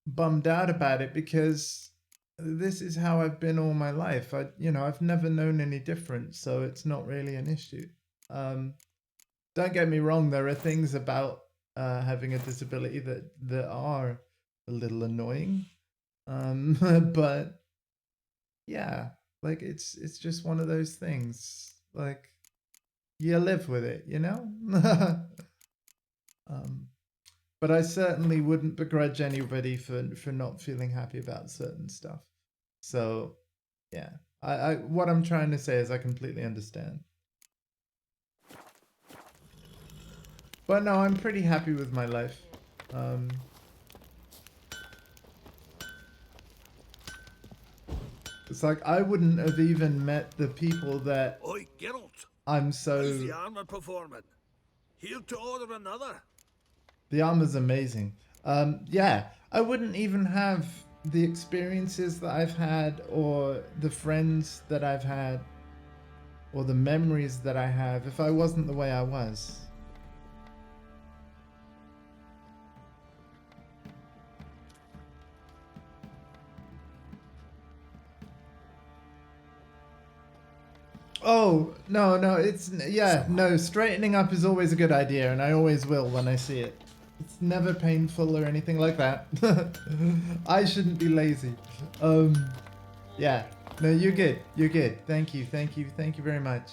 [SPEAKER 1] bummed out about it because this is how I've been all my life. I've never known any different, so it's not really an issue. Don't get me wrong, there are things about having a disability that are a little annoying. But yeah, like it's just one of those things. Like, you live with it, you know? But I certainly wouldn't begrudge anybody for not feeling happy about certain stuff. So yeah, I what I'm trying to say is I completely understand. But no, I'm pretty happy with my life. It's like I wouldn't have even met the people that
[SPEAKER 4] Oi, Geralt.
[SPEAKER 1] I'm so...
[SPEAKER 4] How's the armor performing? Here to order another?
[SPEAKER 1] The armor's amazing. Yeah, I wouldn't even have the experiences that I've had, or the friends that I've had, or the memories that I have if I wasn't the way I was. Oh, no, it's, yeah, no, straightening up is always a good idea, and I always will when I see it. It's never painful or anything like that. I shouldn't be lazy. Yeah, no, you're good, Thank you very much.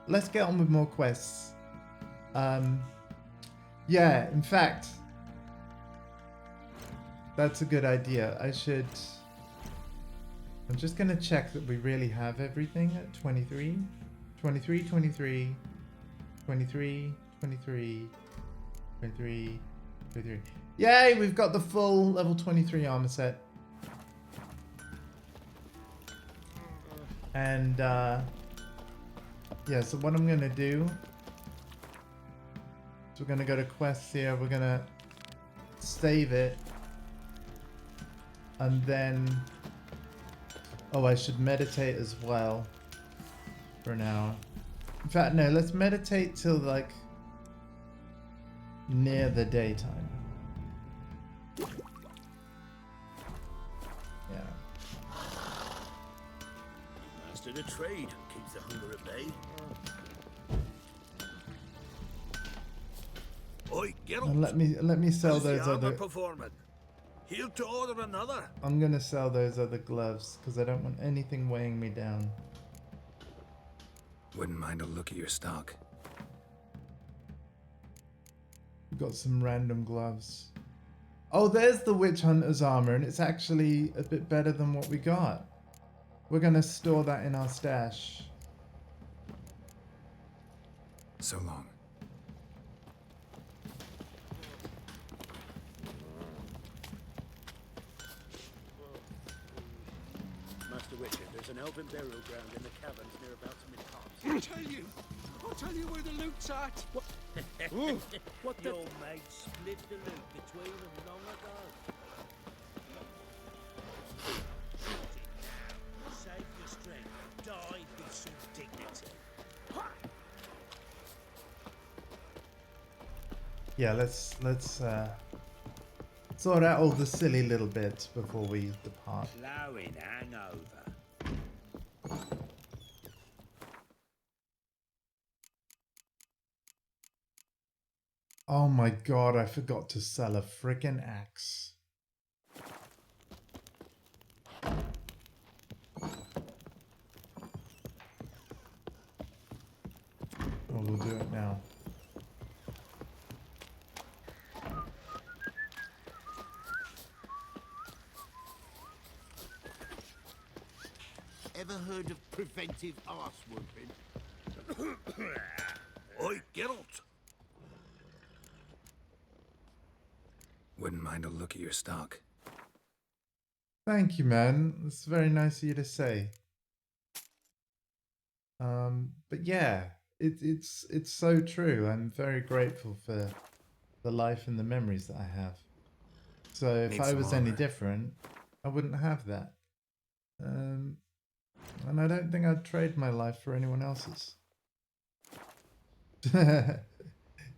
[SPEAKER 1] Let's get on with more quests. Yeah, in fact, that's a good idea. I'm just gonna check that we really have everything at 23, 23, 23, 23, 23, 23, 23. Yay, we've got the full level 23 armor set. And yeah, so what I'm gonna do is we're gonna go to quests here, we're gonna save it, and then, oh, I should meditate as well for an hour. In fact, no, let's meditate till like near the daytime. Yeah.
[SPEAKER 4] Master the trade keeps the hunger at bay. Oi, Geralt.
[SPEAKER 1] And let me sell
[SPEAKER 4] How's
[SPEAKER 1] those
[SPEAKER 4] the armor
[SPEAKER 1] other...
[SPEAKER 4] performing? Here to order another?
[SPEAKER 1] I'm gonna sell those other gloves because I don't want anything weighing me down.
[SPEAKER 3] Wouldn't mind a look at your stock.
[SPEAKER 1] We've got some random gloves. Oh, there's the Witch Hunter's armor, and it's actually a bit better than what we got. We're gonna store that in our stash.
[SPEAKER 3] So long.
[SPEAKER 4] Master Witcher, there's an elven burial ground in the caverns near about mid-Hobbs.
[SPEAKER 8] I'll tell you where the loot's at.
[SPEAKER 4] What? What the? Your mate split the loot between them long ago. Save your strength. Die with some dignity.
[SPEAKER 1] Yeah, let's sort out all the silly little bits before we depart.
[SPEAKER 4] Flowing hangover.
[SPEAKER 1] Oh my god, I forgot to sell a frickin' axe. Well, we'll do it now.
[SPEAKER 8] Ever heard of preventive arse whooping?
[SPEAKER 4] Oi, Geralt!
[SPEAKER 3] Wouldn't mind a look at your stock.
[SPEAKER 1] Thank you, man. It's very nice of you to say. But yeah, it's so true. I'm very grateful for the life and the memories that I have. So if
[SPEAKER 3] Need
[SPEAKER 1] I
[SPEAKER 3] some
[SPEAKER 1] was any
[SPEAKER 3] armor.
[SPEAKER 1] different, I wouldn't have that. And I don't think I'd trade my life for anyone else's. Yeah,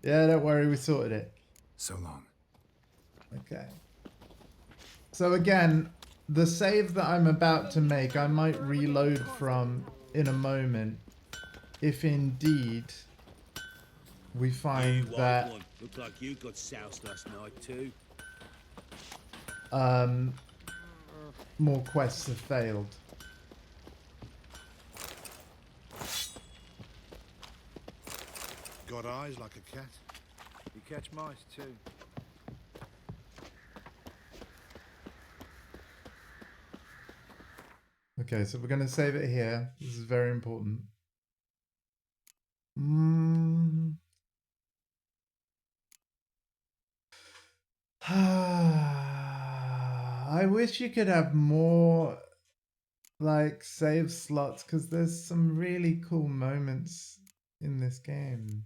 [SPEAKER 1] don't worry, we sorted it.
[SPEAKER 3] So long.
[SPEAKER 1] Okay. So again, the save that I'm about to make, I might reload from in a moment, if indeed we find that
[SPEAKER 8] Look like you got soused last night too.
[SPEAKER 1] more quests have failed.
[SPEAKER 10] Got eyes like a cat. You catch mice too.
[SPEAKER 1] Okay, so we're going to save it here. This is very important. I wish you could have more like save slots because there's some really cool moments in this game.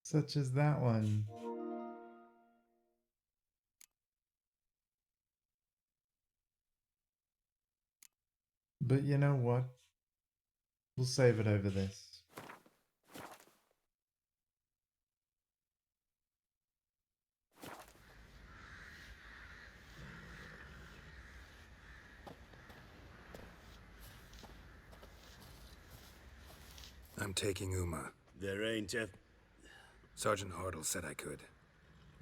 [SPEAKER 1] Such as that one. But you know what? We'll save it over this.
[SPEAKER 3] I'm taking Uma.
[SPEAKER 8] There ain't a...
[SPEAKER 3] Sergeant Hartle said I could.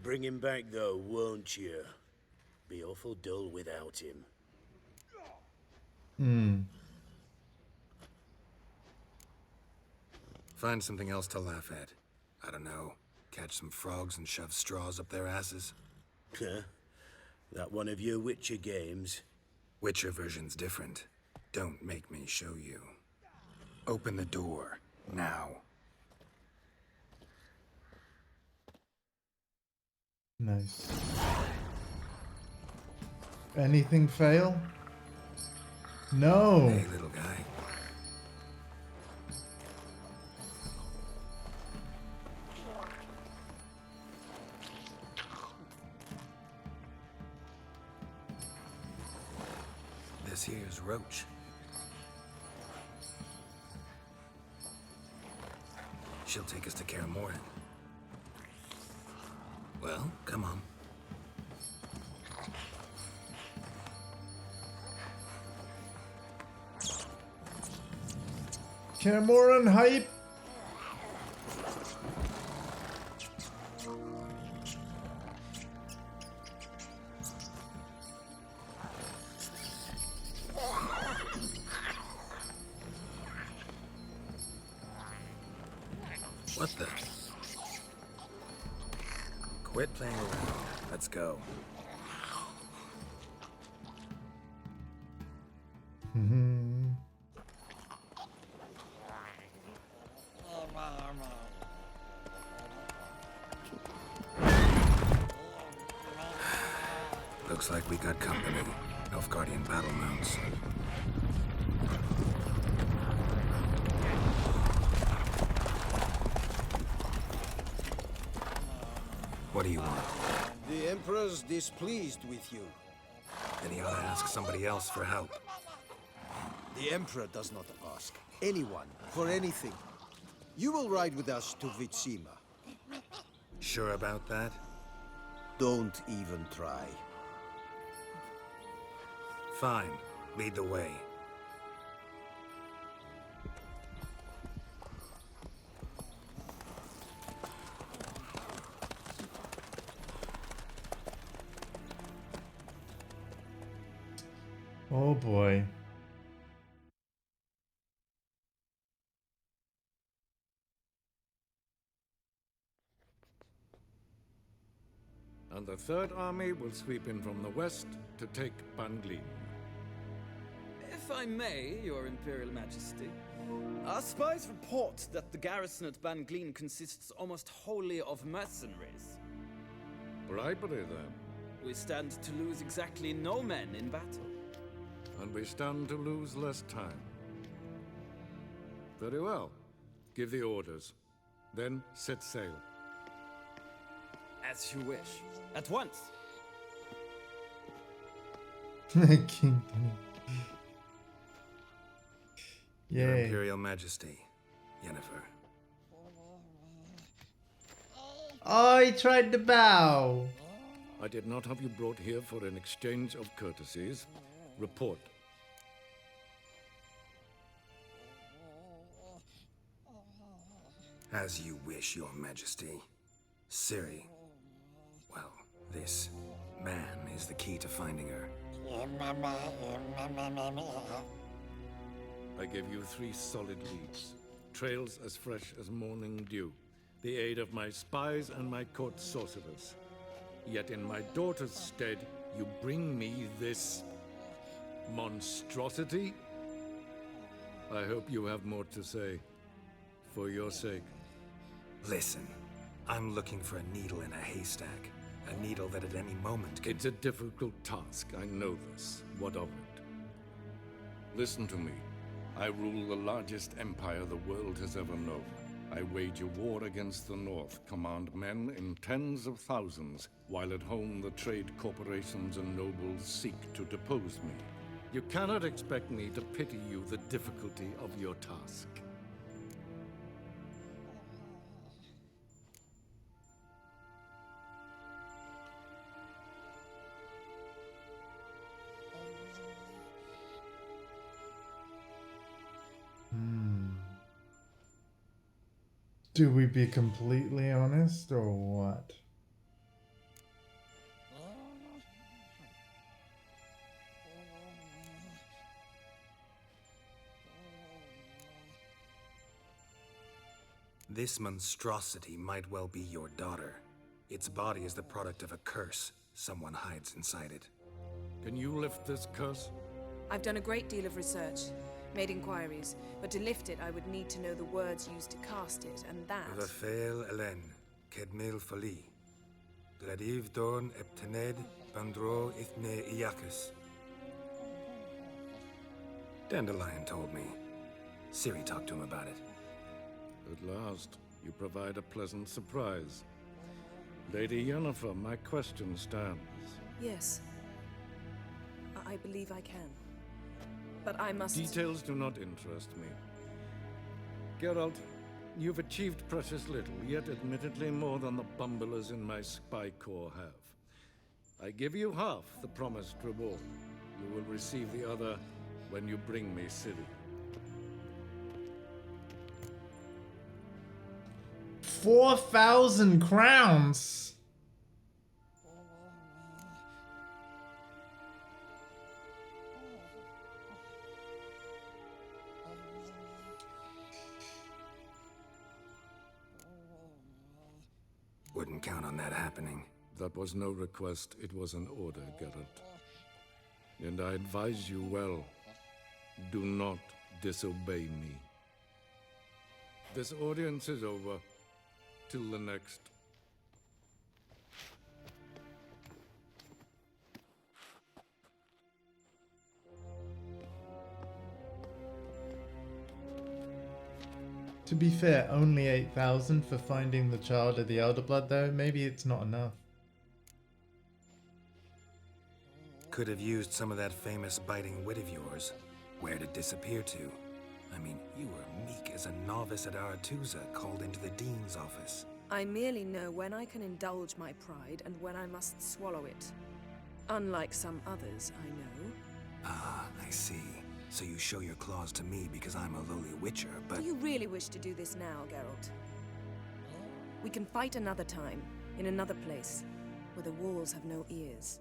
[SPEAKER 8] Bring him back though, won't you? Be awful dull without him.
[SPEAKER 3] Find something else to laugh at. I don't know. Catch some frogs and shove straws up their asses.
[SPEAKER 8] Huh? That one of your Witcher games?
[SPEAKER 3] Witcher version's different. Don't make me show you. Open the door. Now.
[SPEAKER 1] Nice. Anything fail? No.
[SPEAKER 3] Hey, little guy. This here's Roach. She'll take us to Kaer Morhen. Well, come on.
[SPEAKER 1] Kaer Morhen hype.
[SPEAKER 3] What the? Quit playing around. Let's go. Looks like we got company. Nilfgaardian battle mounts. What do you want?
[SPEAKER 9] The Emperor's displeased with you.
[SPEAKER 3] Then he ought to ask somebody else for help.
[SPEAKER 9] The Emperor does not ask anyone for anything. You will ride with us to Vitsima.
[SPEAKER 3] Sure about that?
[SPEAKER 9] Don't even try.
[SPEAKER 3] Fine. Lead the way.
[SPEAKER 1] Oh boy.
[SPEAKER 11] And the Third Army will sweep in from the west to take Banglin.
[SPEAKER 14] If I may, Your Imperial Majesty, our spies report that the garrison at Banglin consists almost wholly of mercenaries.
[SPEAKER 11] Bribery, then.
[SPEAKER 14] We stand to lose exactly no men in battle.
[SPEAKER 11] And we stand to lose less time. Very well. Give the orders. Then set sail.
[SPEAKER 14] As you wish. At once.
[SPEAKER 1] King.
[SPEAKER 3] Your
[SPEAKER 1] Yay.
[SPEAKER 3] Imperial Majesty, Yennefer.
[SPEAKER 1] Oh, he tried to bow.
[SPEAKER 11] I did not have you brought here for an exchange of courtesies. Report.
[SPEAKER 3] As you wish, Your Majesty. Ciri. Well, this man is the key to finding her.
[SPEAKER 11] I give you 3 solid leads. Trails as fresh as morning dew. The aid of my spies and my court sorcerers. Yet in my daughter's stead, you bring me this monstrosity? I hope you have more to say. For your sake.
[SPEAKER 3] Listen, I'm looking for a needle in a haystack. A needle that at any moment could...
[SPEAKER 11] It's a difficult task, I know this. What of it? Listen to me. I rule the largest empire the world has ever known. I wage a war against the North, command men in tens of thousands, while at home the trade corporations and nobles seek to depose me. You cannot expect me to pity you the difficulty of your task.
[SPEAKER 1] Do we be completely honest or what?
[SPEAKER 3] This monstrosity might well be your daughter. Its body is the product of a curse someone hides inside it.
[SPEAKER 11] Can you lift this curse?
[SPEAKER 5] I've done a great deal of research, made inquiries, but to lift it I would need to know the words used to cast it, and that...
[SPEAKER 3] Rafael Elen, Kedmil Fali, Gladiv Dorn Eptened Bandro Ithne Iacus. Dandelion told me. Ciri talked to him about it.
[SPEAKER 11] At last, you provide a pleasant surprise. Lady Yennefer, my question stands.
[SPEAKER 5] Yes. I believe I can. But I must...
[SPEAKER 11] Details do not interest me. Geralt, you've achieved precious little, yet admittedly more than the bumblers in my spy corps have. I give you half the promised reward. You will receive the other when you bring me Ciri.
[SPEAKER 1] 4,000 crowns.
[SPEAKER 3] Wouldn't count on that happening.
[SPEAKER 11] That was no request, it was an order, Geralt. And I advise you well, do not disobey me. This audience is over. Till the next.
[SPEAKER 1] To be fair, only 8,000 for finding the child of the Elder Blood though. Maybe it's not enough.
[SPEAKER 3] Could have used some of that famous biting wit of yours. Where'd it disappear to? I mean, you were meek as a novice at Aretusa called into the Dean's office.
[SPEAKER 5] I merely know when I can indulge my pride and when I must swallow it. Unlike some others, I know.
[SPEAKER 3] Ah, I see. So you show your claws to me because I'm a lowly witcher, but...
[SPEAKER 5] Do you really wish to do this now, Geralt? We can fight another time, in another place, where the walls have no ears.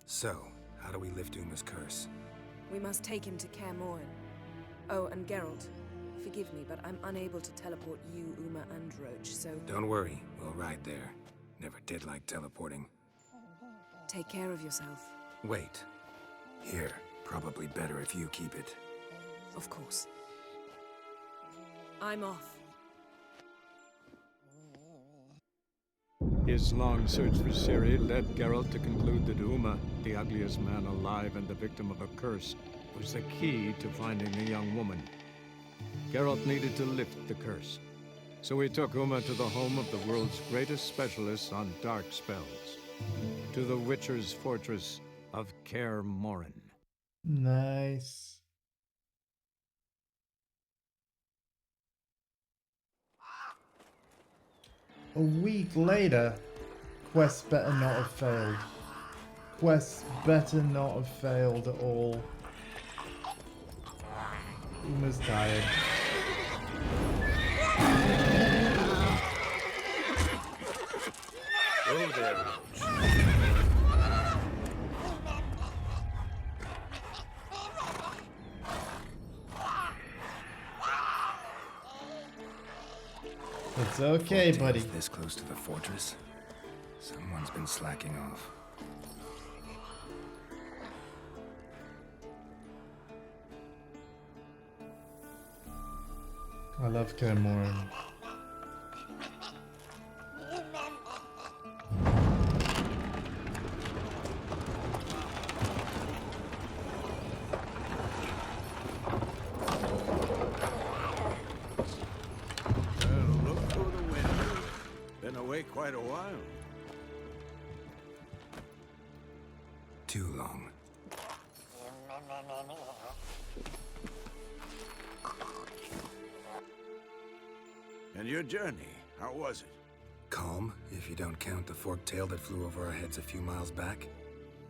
[SPEAKER 3] So, How do we lift Uma's curse?
[SPEAKER 5] We must take him to Kaer Morhen. Oh, and Geralt, forgive me, but I'm unable to teleport you, Uma, and Roach, so...
[SPEAKER 3] Don't worry, we'll ride there. Never did like teleporting.
[SPEAKER 5] Take care of yourself.
[SPEAKER 3] Wait. Here. Probably better if you keep it.
[SPEAKER 5] Of course. I'm off.
[SPEAKER 15] His long search for Ciri led Geralt to conclude that Uma, the ugliest man alive and the victim of a curse, was the key to finding the young woman. Geralt needed to lift the curse, so he took Uma to the home of the world's greatest specialists on dark spells, to the Witcher's fortress of Kaer Morhen.
[SPEAKER 1] Nice. A week later, quests better not have failed. Quests better not have failed at all. Uma's tired.
[SPEAKER 6] Oh there,
[SPEAKER 1] It's okay, buddy.
[SPEAKER 3] This close to the fortress? Someone's been slacking off.
[SPEAKER 1] I love Kaer Morhen.
[SPEAKER 8] Look through the window. Been away quite a while.
[SPEAKER 3] Too long.
[SPEAKER 8] And your journey, how was it?
[SPEAKER 3] Calm, if you don't count the forked tail that flew over our heads a few miles back.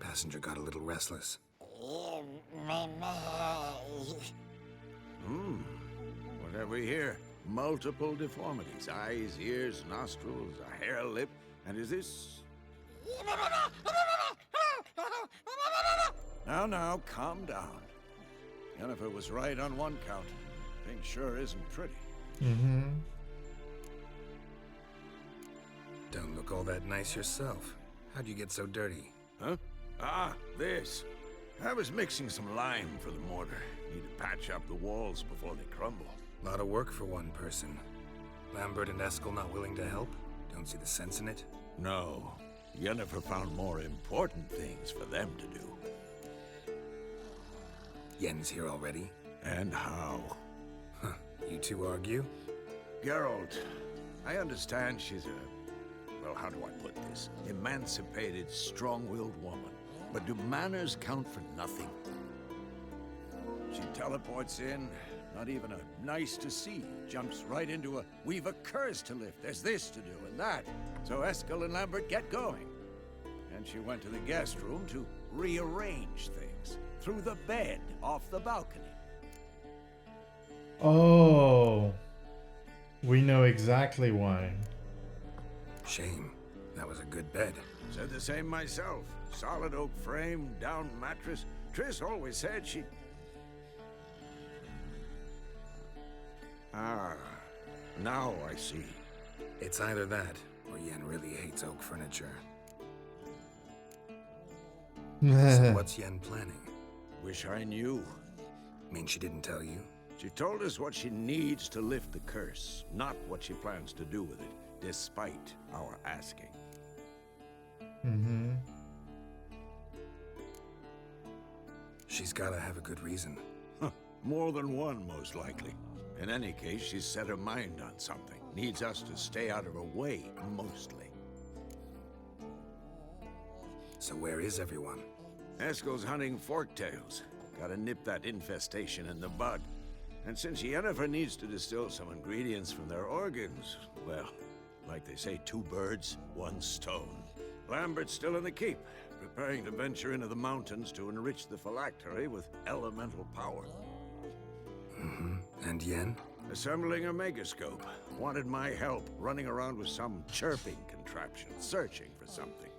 [SPEAKER 3] Passenger got a little restless.
[SPEAKER 8] What have we here? Multiple deformities. Eyes, ears, nostrils, a hair lip. And is this... Now, calm down. Yennefer was right on one count. Thing sure isn't pretty.
[SPEAKER 1] Mm-hmm.
[SPEAKER 3] Don't look all that nice yourself. How'd you get so dirty?
[SPEAKER 8] Huh? Ah, this. I was mixing some lime for the mortar. Need to patch up the walls before they crumble.
[SPEAKER 3] Lot of work for one person. Lambert and Eskel not willing to help? Don't see the sense in it?
[SPEAKER 8] No. Yennefer found more important things for them to do.
[SPEAKER 3] Yen's here already?
[SPEAKER 8] And how?
[SPEAKER 3] Huh. You two argue?
[SPEAKER 8] Geralt, I understand she's a... well, how do I put this? Emancipated, strong-willed woman. But do manners count for nothing? She teleports in, not even a nice to see, jumps right into a we've a curse to lift, there's this to do and that. So Eskel and Lambert get going. And she went to the guest room to rearrange things. Through the bed, off the balcony.
[SPEAKER 1] Oh. We know exactly why.
[SPEAKER 3] Shame. That was a good bed.
[SPEAKER 8] Said the same myself. Solid oak frame, down mattress. Triss always said she... Ah, now I see.
[SPEAKER 3] It's either that, or Yen really hates oak furniture. So what's Yen planning?
[SPEAKER 8] Wish I knew.
[SPEAKER 3] Mean she didn't tell you?
[SPEAKER 8] She told us what she needs to lift the curse, not what she plans to do with it, despite our asking.
[SPEAKER 1] Mm-hmm.
[SPEAKER 3] She's gotta have a good reason.
[SPEAKER 8] Huh. More than one, most likely. In any case, she's set her mind on something. Needs us to stay out of her way, mostly.
[SPEAKER 3] So where is everyone?
[SPEAKER 8] Eskel's hunting forktails. Gotta nip that infestation in the bud. And since Yennefer needs to distill some ingredients from their organs, well, like they say, 2 birds, 1 stone. Lambert's still in the keep, preparing to venture into the mountains to enrich the phylactery with elemental power.
[SPEAKER 3] Mm-hmm. And Yen?
[SPEAKER 8] Assembling a megascope. Wanted my help, running around with some chirping contraption, searching for something.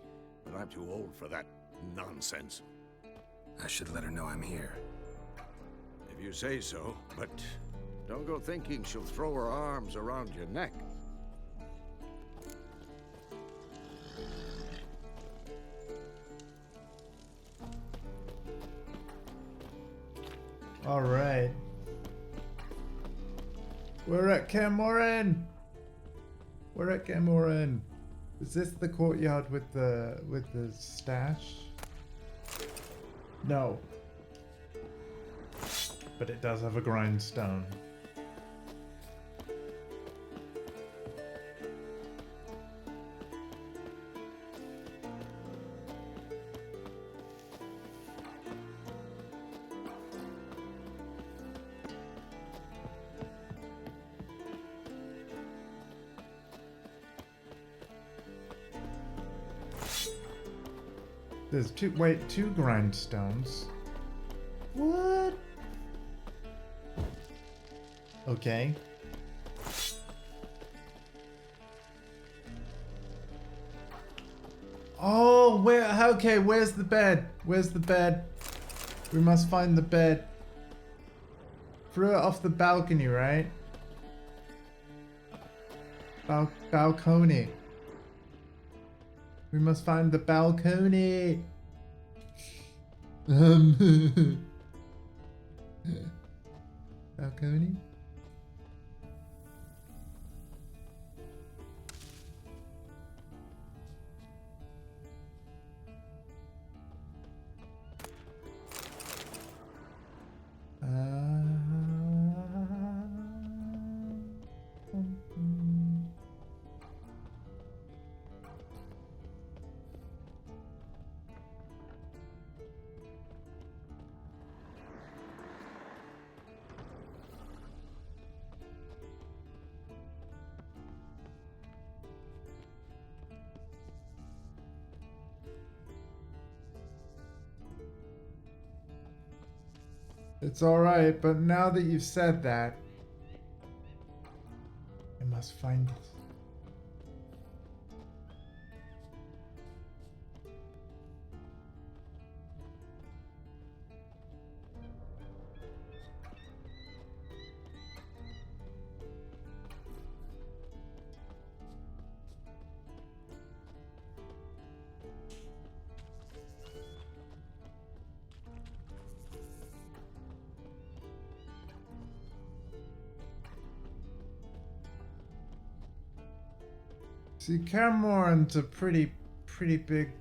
[SPEAKER 8] But I'm too old for that nonsense.
[SPEAKER 3] I should let her know I'm here.
[SPEAKER 8] If you say so, but don't go thinking she'll throw her arms around your neck.
[SPEAKER 1] All right. We're at Camoran. We're at Camoran. Is this the courtyard with the stash? No. But it does have a grindstone. There's two grindstones. What? Okay. Oh, okay, where's the bed? Where's the bed? We must find the bed. Threw it off the balcony, right? Balcony. We must find the balcony. Balcony? It's alright, but now that you've said that, I must find it. See, Cameron's a pretty big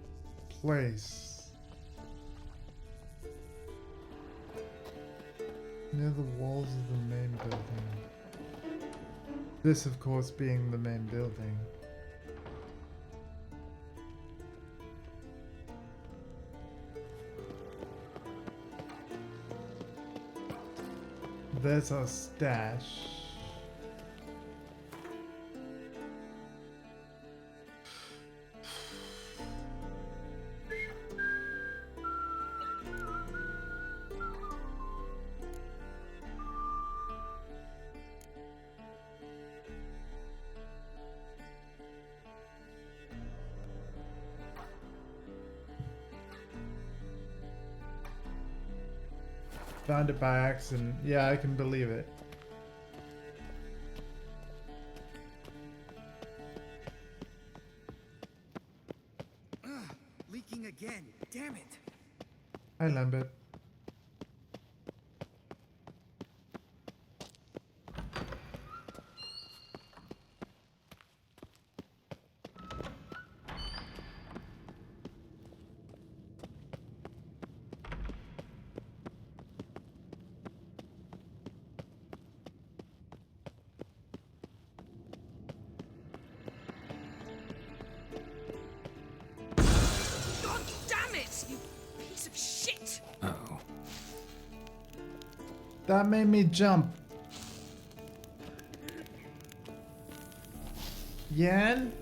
[SPEAKER 1] place. Near the walls of the main building. This, of course, being the main building. There's our stash. Found it by accident. Yeah, I can believe it.
[SPEAKER 3] Leaking again. Damn it.
[SPEAKER 1] Hi, Lambert. That made me jump. Yan?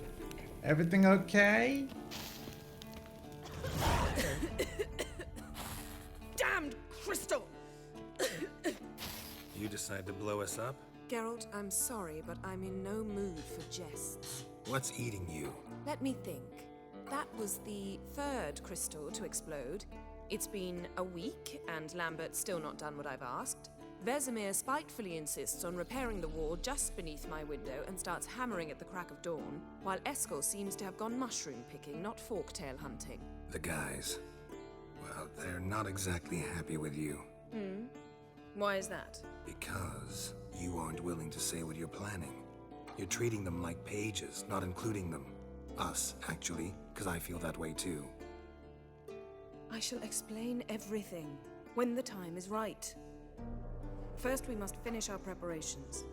[SPEAKER 1] Everything okay?
[SPEAKER 5] Damned crystal!
[SPEAKER 3] You decide to blow us up?
[SPEAKER 5] Geralt, I'm sorry, but I'm in no mood for jests.
[SPEAKER 3] What's eating you?
[SPEAKER 5] Let me think. That was the third crystal to explode. It's been a week, and Lambert's still not done what I've asked. Vesemir spitefully insists on repairing the wall just beneath my window and starts hammering at the crack of dawn, while Eskel seems to have gone mushroom picking, not forktail hunting.
[SPEAKER 3] The guys. Well, they're not exactly happy with you.
[SPEAKER 5] Why is that?
[SPEAKER 3] Because you aren't willing to say what you're planning. You're treating them like pages, not including them. Us, actually, because I feel that way too.
[SPEAKER 5] I shall explain everything when the time is right. First, we must finish our preparations.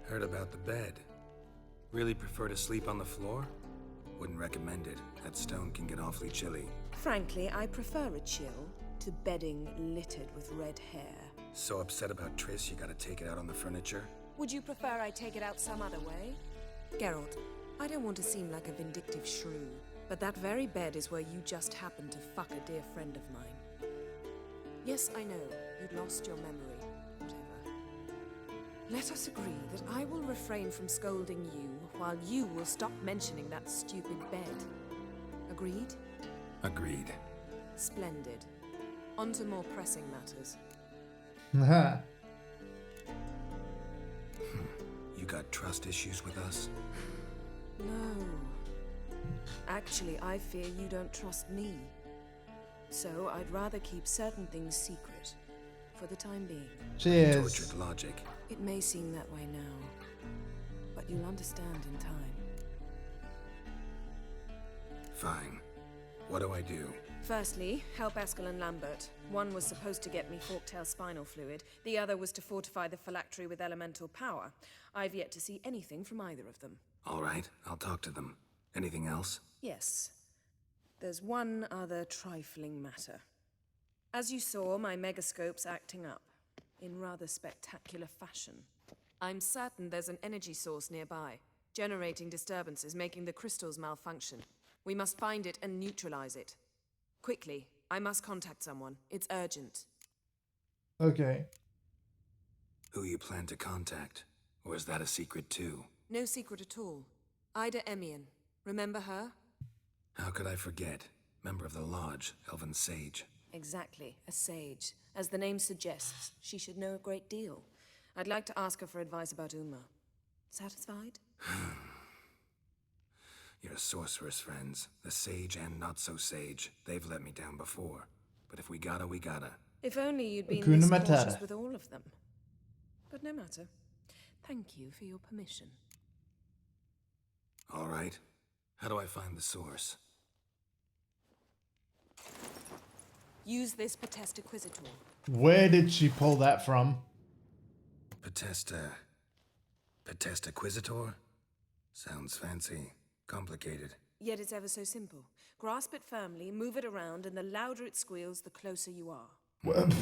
[SPEAKER 3] Heard about the bed. Really prefer to sleep on the floor? Wouldn't recommend it. That stone can get awfully chilly.
[SPEAKER 5] Frankly, I prefer a chill to bedding littered with red hair.
[SPEAKER 3] So upset about Triss, you gotta take it out on the furniture?
[SPEAKER 5] Would you prefer I take it out some other way? Geralt, I don't want to seem like a vindictive shrew, but that very bed is where you just happened to fuck a dear friend of mine. Yes, I know, you'd lost your memory. Whatever. Let us agree that I will refrain from scolding you, while you will stop mentioning that stupid bed. Agreed?
[SPEAKER 3] Agreed.
[SPEAKER 5] Splendid. On to more pressing matters.
[SPEAKER 3] You got trust issues with us?
[SPEAKER 5] No. Actually, I fear you don't trust me. So I'd rather keep certain things secret, for the time being.
[SPEAKER 1] Cheers.
[SPEAKER 3] Tortured logic.
[SPEAKER 5] It may seem that way now, but you'll understand in time.
[SPEAKER 3] Fine. What do I do?
[SPEAKER 5] Firstly, help Eskel and Lambert. One was supposed to get me forktail spinal fluid, the other was to fortify the phylactery with elemental power. I've yet to see anything from either of them.
[SPEAKER 3] All right, I'll talk to them. Anything else?
[SPEAKER 5] Yes. There's one other trifling matter. As you saw, my megascope's acting up, in rather spectacular fashion. I'm certain there's an energy source nearby, generating disturbances, making the crystals malfunction. We must find it and neutralize it. Quickly, I must contact someone. It's urgent.
[SPEAKER 1] Okay.
[SPEAKER 3] Who you plan to contact? Or is that a secret too?
[SPEAKER 5] No secret at all. Ida Emian. Remember her?
[SPEAKER 3] How could I forget? Member of the Lodge, Elven Sage.
[SPEAKER 5] Exactly, a sage. As the name suggests, she should know a great deal. I'd like to ask her for advice about Uma. Satisfied?
[SPEAKER 3] Your sorceress friends, the sage and not so sage, they've let me down before. But if we gotta, we gotta.
[SPEAKER 5] If only you'd been
[SPEAKER 1] Hakuna
[SPEAKER 5] this
[SPEAKER 1] Matata.
[SPEAKER 5] cautious with all of them. But no matter. Thank you for your permission.
[SPEAKER 3] All right. How do I find the source?
[SPEAKER 5] Use this Potesta Quisitor.
[SPEAKER 1] Where did she pull that from?
[SPEAKER 3] Potesta Quisitor? Sounds fancy. Complicated.
[SPEAKER 5] Yet it's ever so simple. Grasp it firmly, move it around, and the louder it squeals, the closer you are.
[SPEAKER 1] What?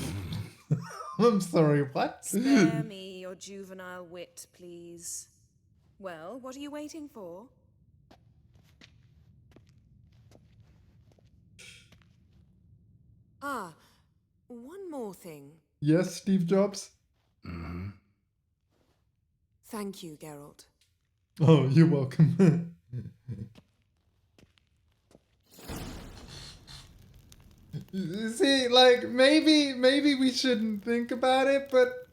[SPEAKER 1] I'm sorry, what?
[SPEAKER 5] Spare me your juvenile wit, please. Well, what are you waiting for? Ah, one more thing.
[SPEAKER 1] Yes, Steve Jobs?
[SPEAKER 3] Mm-hmm.
[SPEAKER 5] Thank you, Geralt.
[SPEAKER 1] Oh, you're welcome. See, like, maybe we shouldn't think about it, but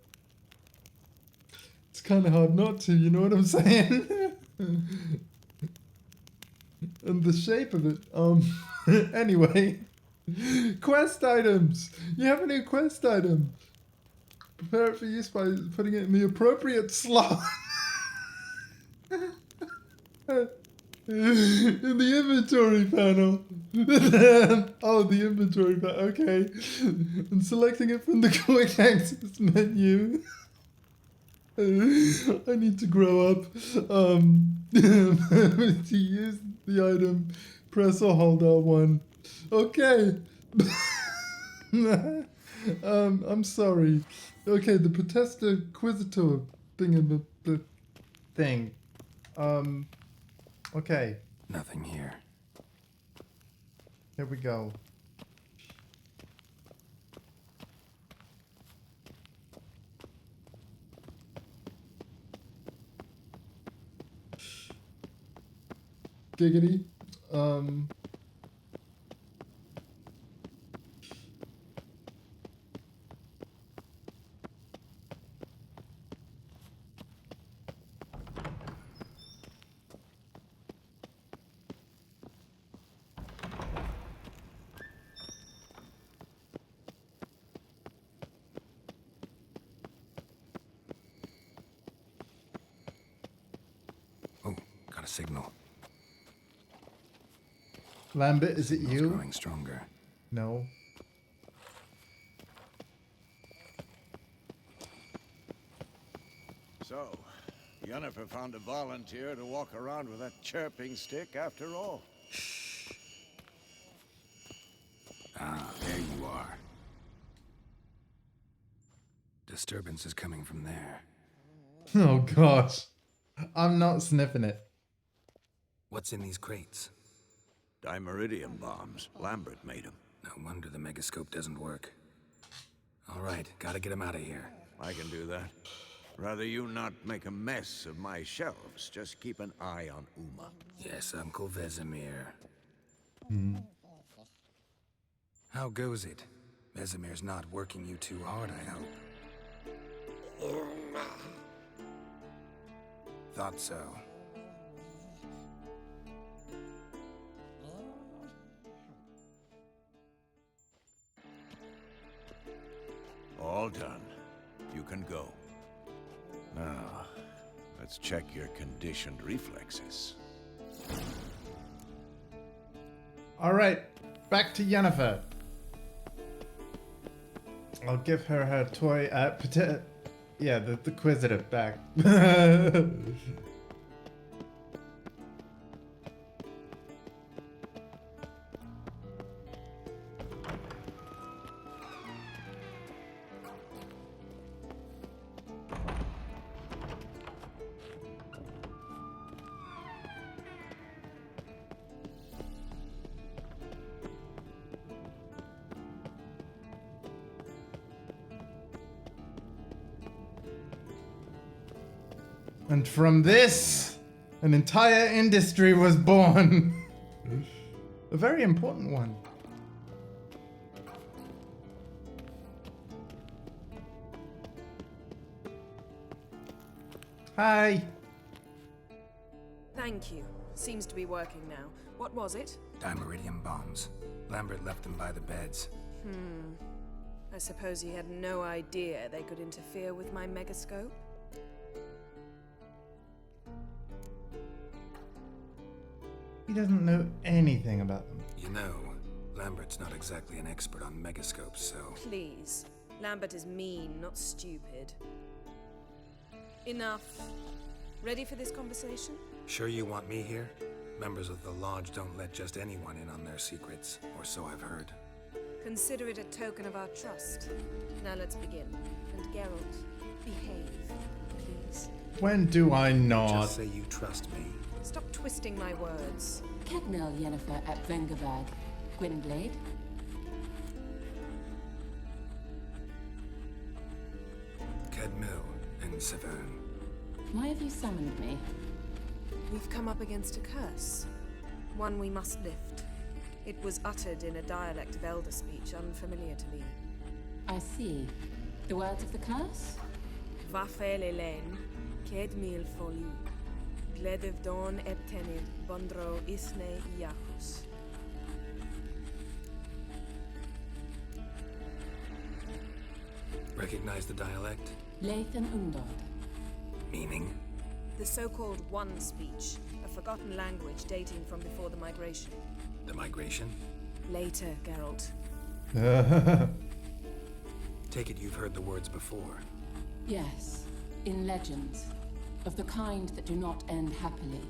[SPEAKER 1] it's kind of hard not to, you know what I'm saying? And the shape of it. Anyway. Quest items! You have a new quest item. Prepare it for use by putting it in the appropriate slot. In the inventory panel. Oh, the inventory panel. Okay. And selecting it from the quick access menu. I need to grow up. To use the item, press or hold R1. Okay. I'm sorry. Okay, the Potesta Quisitor the thing. Okay.
[SPEAKER 3] Nothing here.
[SPEAKER 1] Here we go. Giggity.
[SPEAKER 3] Oh, got a signal.
[SPEAKER 1] Lambert, is it
[SPEAKER 3] Signal's
[SPEAKER 1] you?
[SPEAKER 3] growing stronger.
[SPEAKER 1] No.
[SPEAKER 8] So, Yennefer found a volunteer to walk around with that chirping stick after all.
[SPEAKER 3] Ah, there you are. Disturbance is coming from there.
[SPEAKER 1] Oh gosh. I'm not sniffing it.
[SPEAKER 3] What's in these crates?
[SPEAKER 8] Dimeridium bombs. Lambert made them.
[SPEAKER 3] No wonder the megascope doesn't work. All right, gotta get him out of here.
[SPEAKER 8] I can do that. Rather you not make a mess of my shelves. Just keep an eye on Uma.
[SPEAKER 3] Yes, Uncle Vesemir.
[SPEAKER 1] Hmm.
[SPEAKER 3] How goes it? Vesemir's not working you too hard, I hope. Thought so.
[SPEAKER 8] All done. You can go. Now, let's check your conditioned reflexes.
[SPEAKER 1] All right, back to Yennefer. I'll give her her toy. Yeah, the Quisitive back. And from this, an entire industry was born. A very important one. Hi.
[SPEAKER 5] Thank you. Seems to be working now. What was it?
[SPEAKER 3] Dimeridium bombs. Lambert left them by the beds.
[SPEAKER 5] I suppose he had no idea they could interfere with my megascope?
[SPEAKER 1] He doesn't know anything about them.
[SPEAKER 3] You know, Lambert's not exactly an expert on megascopes, so...
[SPEAKER 5] Please. Lambert is mean, not stupid. Enough. Ready for this conversation?
[SPEAKER 3] Sure you want me here? Members of the Lodge don't let just anyone in on their secrets, or so I've heard.
[SPEAKER 5] Consider it a token of our trust. Now let's begin. And Geralt, behave, please.
[SPEAKER 1] When do I not?
[SPEAKER 3] Just say you trust me.
[SPEAKER 5] Stop twisting my words.
[SPEAKER 13] Kednel Yennefer at Vengerberg, Gwynblade.
[SPEAKER 3] Kedmil and Severn.
[SPEAKER 13] Why have you summoned me?
[SPEAKER 5] We've come up against a curse. One we must lift. It was uttered in a dialect of Elder speech unfamiliar to me.
[SPEAKER 13] I see. The words of the curse?
[SPEAKER 5] Vafel Elaine, Kedmil Foli. Gledev Dawn Eptenid, Bondro Isne Iachus.
[SPEAKER 3] Recognize the dialect?
[SPEAKER 13] Lathan Undod.
[SPEAKER 3] Meaning?
[SPEAKER 5] The so-called One speech, a forgotten language dating from before the migration.
[SPEAKER 3] The migration?
[SPEAKER 5] Later, Geralt.
[SPEAKER 3] Take it you've heard the words before.
[SPEAKER 13] Yes, in legends. Of the kind that do not end happily.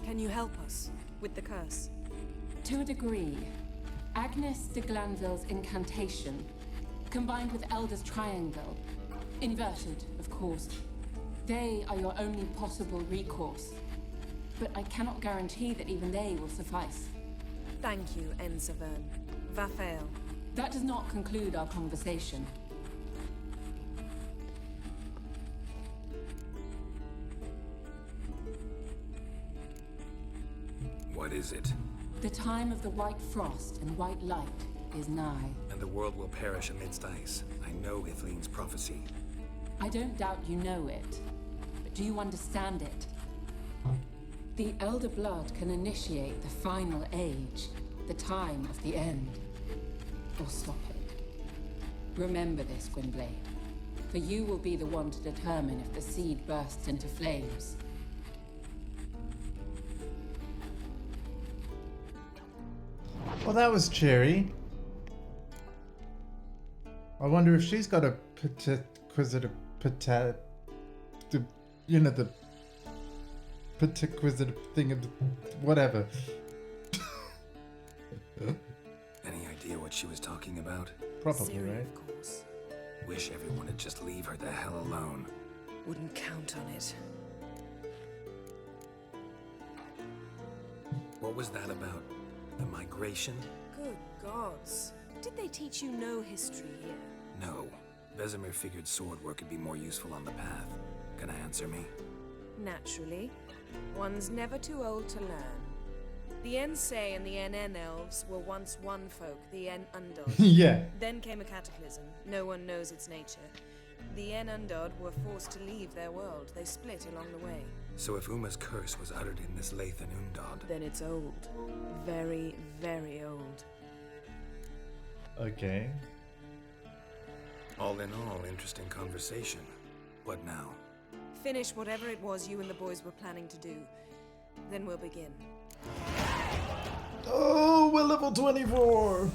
[SPEAKER 5] Can you help us with the curse?
[SPEAKER 13] To a degree. Agnes de Glanville's incantation, combined with Elder's triangle, inverted, of course. They are your only possible recourse. But I cannot guarantee that even they will suffice.
[SPEAKER 5] Thank you, Severn. Vafael.
[SPEAKER 13] That does not conclude our conversation.
[SPEAKER 3] is it?
[SPEAKER 16] The time of the white frost and white light is nigh.
[SPEAKER 3] And the world will perish amidst ice. I know Ithleen's prophecy.
[SPEAKER 16] I don't doubt you know it, but do you understand it? The Elder Blood can initiate the final age, the time of the end, or stop it. Remember this, Gwynblade, for you will be the one to determine if the seed bursts into flames.
[SPEAKER 1] Well, that was cheery. I wonder if she's got a petiquisitive you know, the petiquisitive thing of whatever.
[SPEAKER 3] Any idea what she was talking about?
[SPEAKER 1] Probably,
[SPEAKER 5] Ciri,
[SPEAKER 1] right?
[SPEAKER 5] of course.
[SPEAKER 3] Wish everyone would just leave her the hell alone.
[SPEAKER 5] Wouldn't count on it.
[SPEAKER 3] What was that about? The migration?
[SPEAKER 5] Good gods. Did they teach you no history here?
[SPEAKER 3] No. Vesemir figured sword work could be more useful on the path. Gonna answer me?
[SPEAKER 5] Naturally. One's never too old to learn. The Ensei and the NN elves were once one folk, the N Undod.
[SPEAKER 1] Yeah.
[SPEAKER 5] Then came a cataclysm. No one knows its nature. The N Undod were forced to leave their world. They split along the way.
[SPEAKER 3] So if Uma's curse was uttered in this Lathan Undod...
[SPEAKER 5] Then it's old. Very, very old.
[SPEAKER 1] Okay.
[SPEAKER 3] All in all, interesting conversation. What now?
[SPEAKER 5] Finish whatever it was you and the boys were planning to do. Then we'll begin.
[SPEAKER 1] Oh, we're level 24!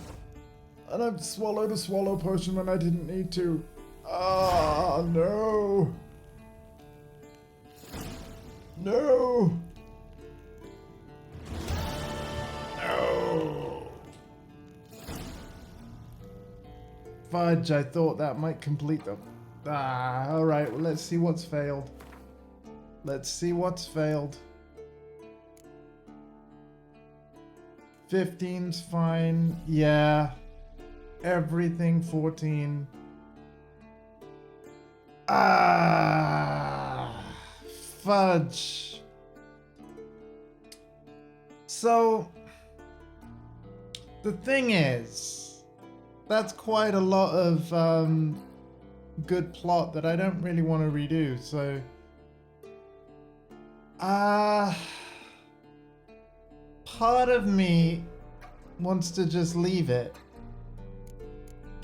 [SPEAKER 1] And I've swallowed a swallow potion when I didn't need to. Ah, no! No! No! Fudge, I thought that might complete them. Ah, alright, well, let's see what's failed. Let's see what's failed. 15's fine. Yeah. Everything 14. Ah, fudge. So, the thing is, that's quite a lot of good plot that I don't really want to redo, so... part of me wants to just leave it.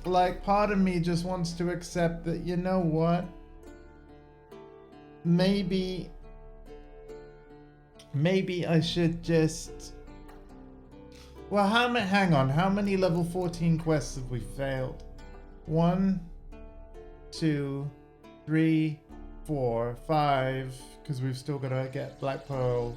[SPEAKER 1] Like, part of me just wants to accept that, you know what? Maybe I should just... Well, hang on. How many level 14 quests have we failed? 1, 2, 3, 4, 5, because we've still got to get Black Pearl.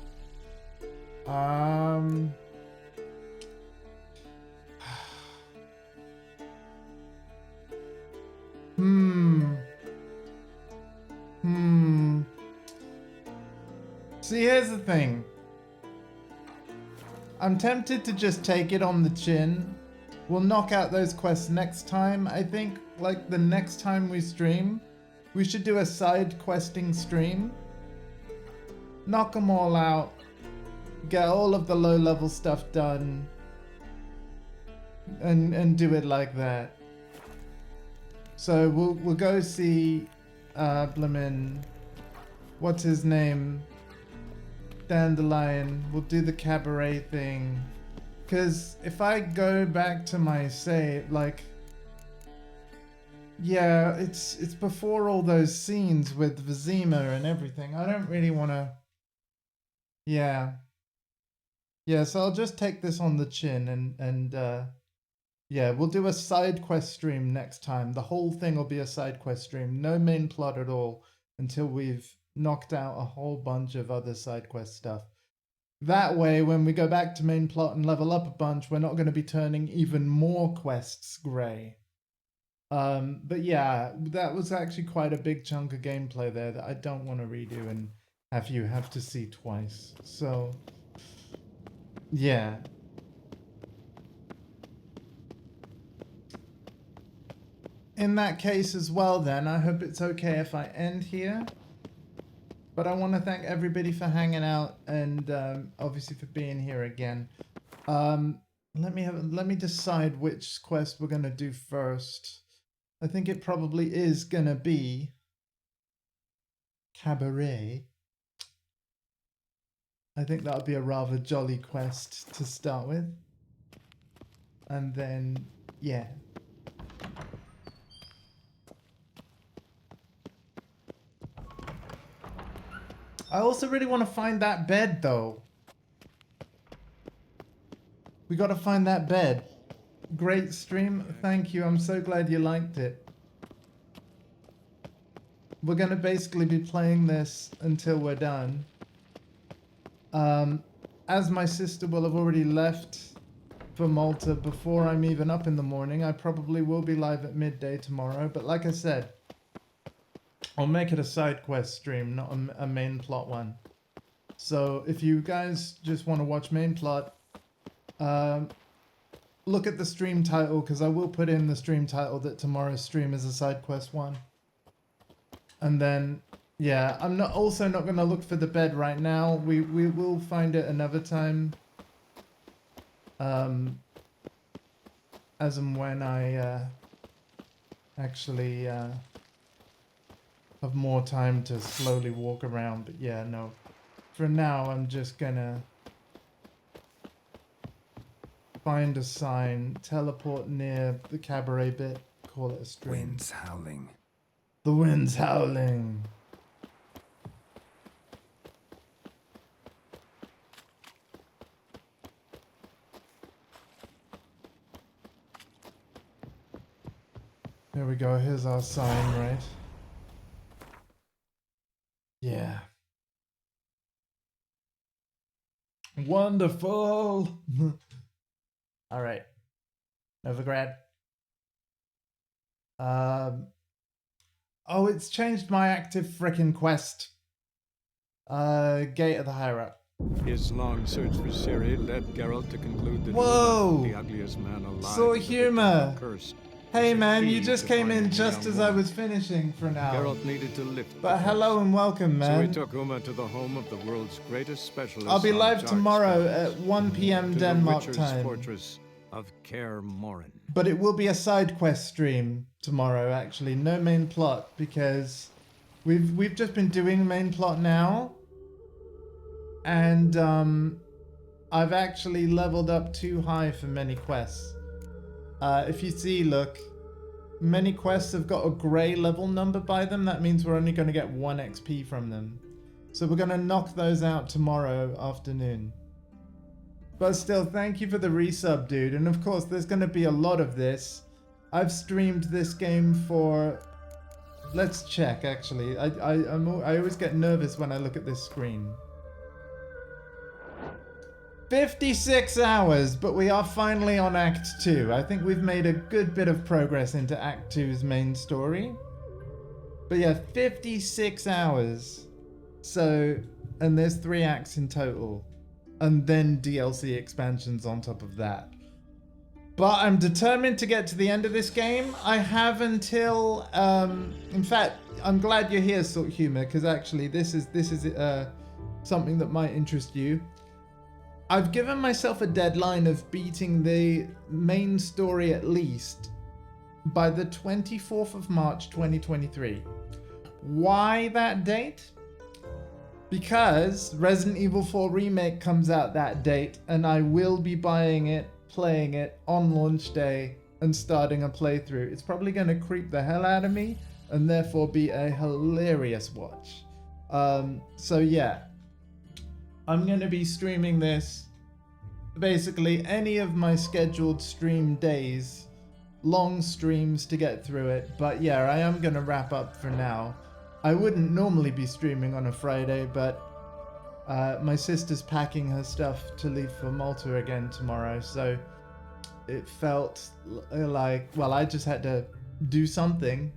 [SPEAKER 1] See, here's the thing. I'm tempted to just take it on the chin. We'll knock out those quests next time. I think, like, the next time we stream, we should do a side questing stream. Knock them all out. Get all of the low level stuff done. And do it like that. So we'll go see Blimmin. What's his name? Dandelion. We'll do the cabaret thing. Cause if I go back to my save, like, yeah, it's before all those scenes with Vizima and everything. I don't really want to. Yeah. Yeah, so I'll just take this on the chin and yeah, we'll do a side quest stream next time. The whole thing will be a side quest stream. No main plot at all until we've knocked out a whole bunch of other side quest stuff. That way, when we go back to main plot and level up a bunch, we're not going to be turning even more quests grey. But yeah, that was actually quite a big chunk of gameplay there that I don't want to redo and have to see twice. So, yeah. In that case as well then, I hope it's okay if I end here. But I want to thank everybody for hanging out and obviously for being here again. Let me decide which quest we're gonna do first. I think it probably is gonna be Cabaret. I think that would be a rather jolly quest to start with. And then, yeah. I also really want to find that bed, though. We got to find that bed. Great stream. Thank you. I'm so glad you liked it. We're going to basically be playing this until we're done. As my sister will have already left for Malta before I'm even up in the morning, I probably will be live at midday tomorrow. But like I said, I'll make it a side quest stream, not a main plot one. So if you guys just want to watch main plot, look at the stream title, because I will put in the stream title that tomorrow's stream is a side quest one. And then, yeah, I'm not going to look for the bed right now. We will find it another time. As and when I actually have more time to slowly walk around. But yeah, no. For now, I'm just gonna find a sign, teleport near the cabaret bit, call it a stream.
[SPEAKER 3] Wind's howling.
[SPEAKER 1] The wind's howling. There we go, here's our sign, right? Yeah. Wonderful! Alright. Novigrad. Oh, it's changed my active frickin' quest. Gate of the Higher Up.
[SPEAKER 15] His long search for Ciri led Geralt to conclude that
[SPEAKER 1] Whoa!
[SPEAKER 15] the ugliest man alive.
[SPEAKER 1] So humor!
[SPEAKER 15] Cursed.
[SPEAKER 1] Hey man, you just came in just as I was finishing for now.
[SPEAKER 15] Geralt needed to lift.
[SPEAKER 1] But hello and welcome, man.
[SPEAKER 15] So he took Uma to the home of the world's greatest specialist.
[SPEAKER 1] I'll be live
[SPEAKER 15] on
[SPEAKER 1] tomorrow
[SPEAKER 15] dark
[SPEAKER 1] at 1 p.m.
[SPEAKER 15] to
[SPEAKER 1] Denmark
[SPEAKER 15] the Witcher's
[SPEAKER 1] time.
[SPEAKER 15] fortress of Kaer Morhen.
[SPEAKER 1] But it will be a side quest stream tomorrow, actually. No main plot, because we've just been doing main plot now. And I've actually leveled up too high for many quests. If you see, look, many quests have got a grey level number by them. That means we're only going to get 1 XP from them. So we're going to knock those out tomorrow afternoon. But still, thank you for the resub, dude. And of course, there's going to be a lot of this. I've streamed this game for... Let's check, actually. I always get nervous when I look at this screen. 56 hours, but we are finally on Act 2. I think we've made a good bit of progress into Act 2's main story. But yeah, 56 hours. So, and there's 3 acts in total. And then DLC expansions on top of that. But I'm determined to get to the end of this game. I have until, in fact, I'm glad you're here, Salt Humor, because actually this is something that might interest you. I've given myself a deadline of beating the main story at least by the 24th of March 2023. Why that date? Because Resident Evil 4 Remake comes out that date and I will be buying it, playing it on launch day and starting a playthrough. It's probably going to creep the hell out of me and therefore be a hilarious watch. So yeah. I'm going to be streaming this basically any of my scheduled stream days, long streams to get through it. But yeah, I am going to wrap up for now. I wouldn't normally be streaming on a Friday, but my sister's packing her stuff to leave for Malta again tomorrow. So it felt like, well, I just had to do something.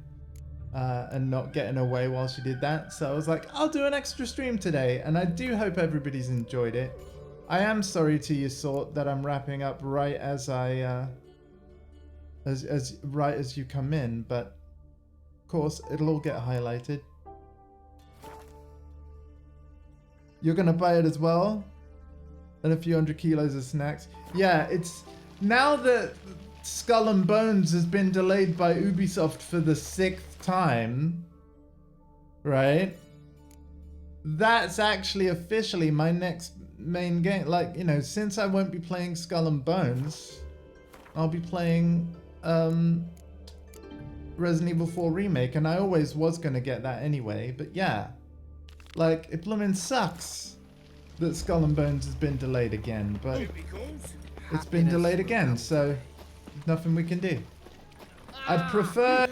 [SPEAKER 1] And not getting away while she did that. So I was like, I'll do an extra stream today. And I do hope everybody's enjoyed it. I am sorry to you, Sort, that I'm wrapping up right as I, right as you come in. But, of course, it'll all get highlighted. You're gonna buy it as well? And a few hundred kilos of snacks. Yeah, it's now that Skull and Bones has been delayed by Ubisoft for the 6th time, right? That's actually officially my next main game. Like, you know, since I won't be playing Skull and Bones, I'll be playing Resident Evil 4 Remake, and I always was gonna get that anyway, but yeah. Like, it bloomin' sucks that Skull and Bones has been delayed again, but it's been delayed again, so nothing we can do. I'd prefer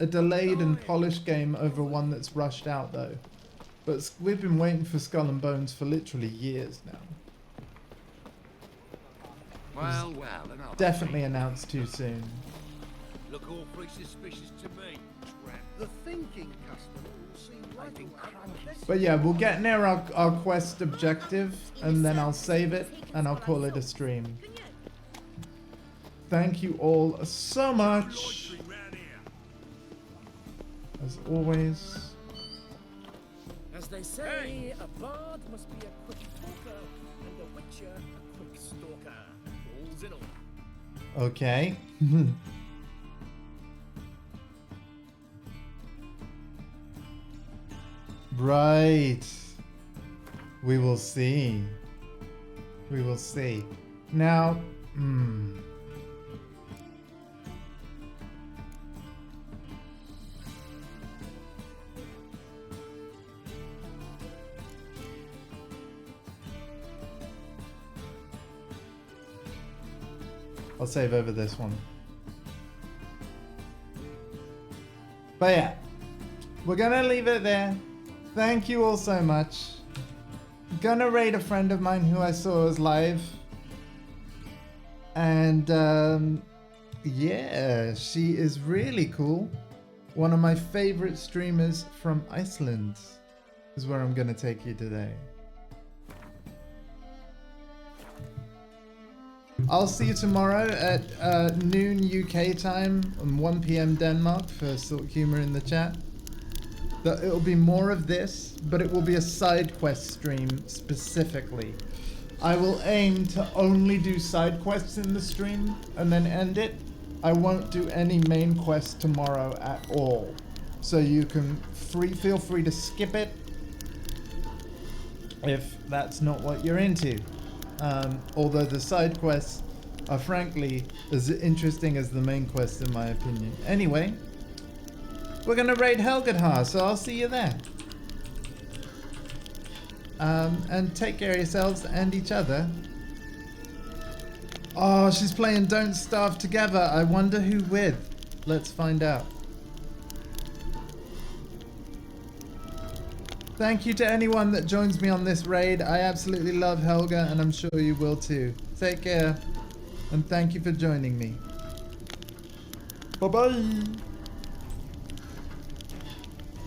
[SPEAKER 1] a delayed and polished game over one that's rushed out though. But we've been waiting for Skull and Bones for literally years now.
[SPEAKER 8] Well, and I'll
[SPEAKER 1] Definitely announced too soon.
[SPEAKER 9] Look all pretty suspicious to me.
[SPEAKER 8] The thinking customer will see right away.
[SPEAKER 1] But yeah, we'll get near our quest objective, and then I'll save it, and I'll call it a stream. Thank you all so much. As always.
[SPEAKER 17] As they say, a bard must be a quick talker, and a witcher a quick stalker. All's in all.
[SPEAKER 1] Okay. Right. We will see. We will see. Now, I'll save over this one. But yeah, we're gonna leave it there. Thank you all so much. Gonna raid a friend of mine who I saw was live. And yeah, she is really cool. One of my favorite streamers from Iceland is where I'm gonna take you today. I'll see you tomorrow at noon UK time and 1 PM Denmark for Silk Humor in the chat. It'll be more of this, but it will be a side quest stream specifically. I will aim to only do side quests in the stream and then end it. I won't do any main quests tomorrow at all. So you can feel free to skip it if that's not what you're into. Although the side quests are frankly as interesting as the main quests in my opinion. Anyway, we're gonna raid Helgadhar, so I'll see you there. And take care of yourselves and each other. Oh, she's playing Don't Starve Together. I wonder who with. Let's find out. Thank you to anyone that joins me on this raid. I absolutely love Helga, and I'm sure you will too. Take care, and thank you for joining me. Bye-bye.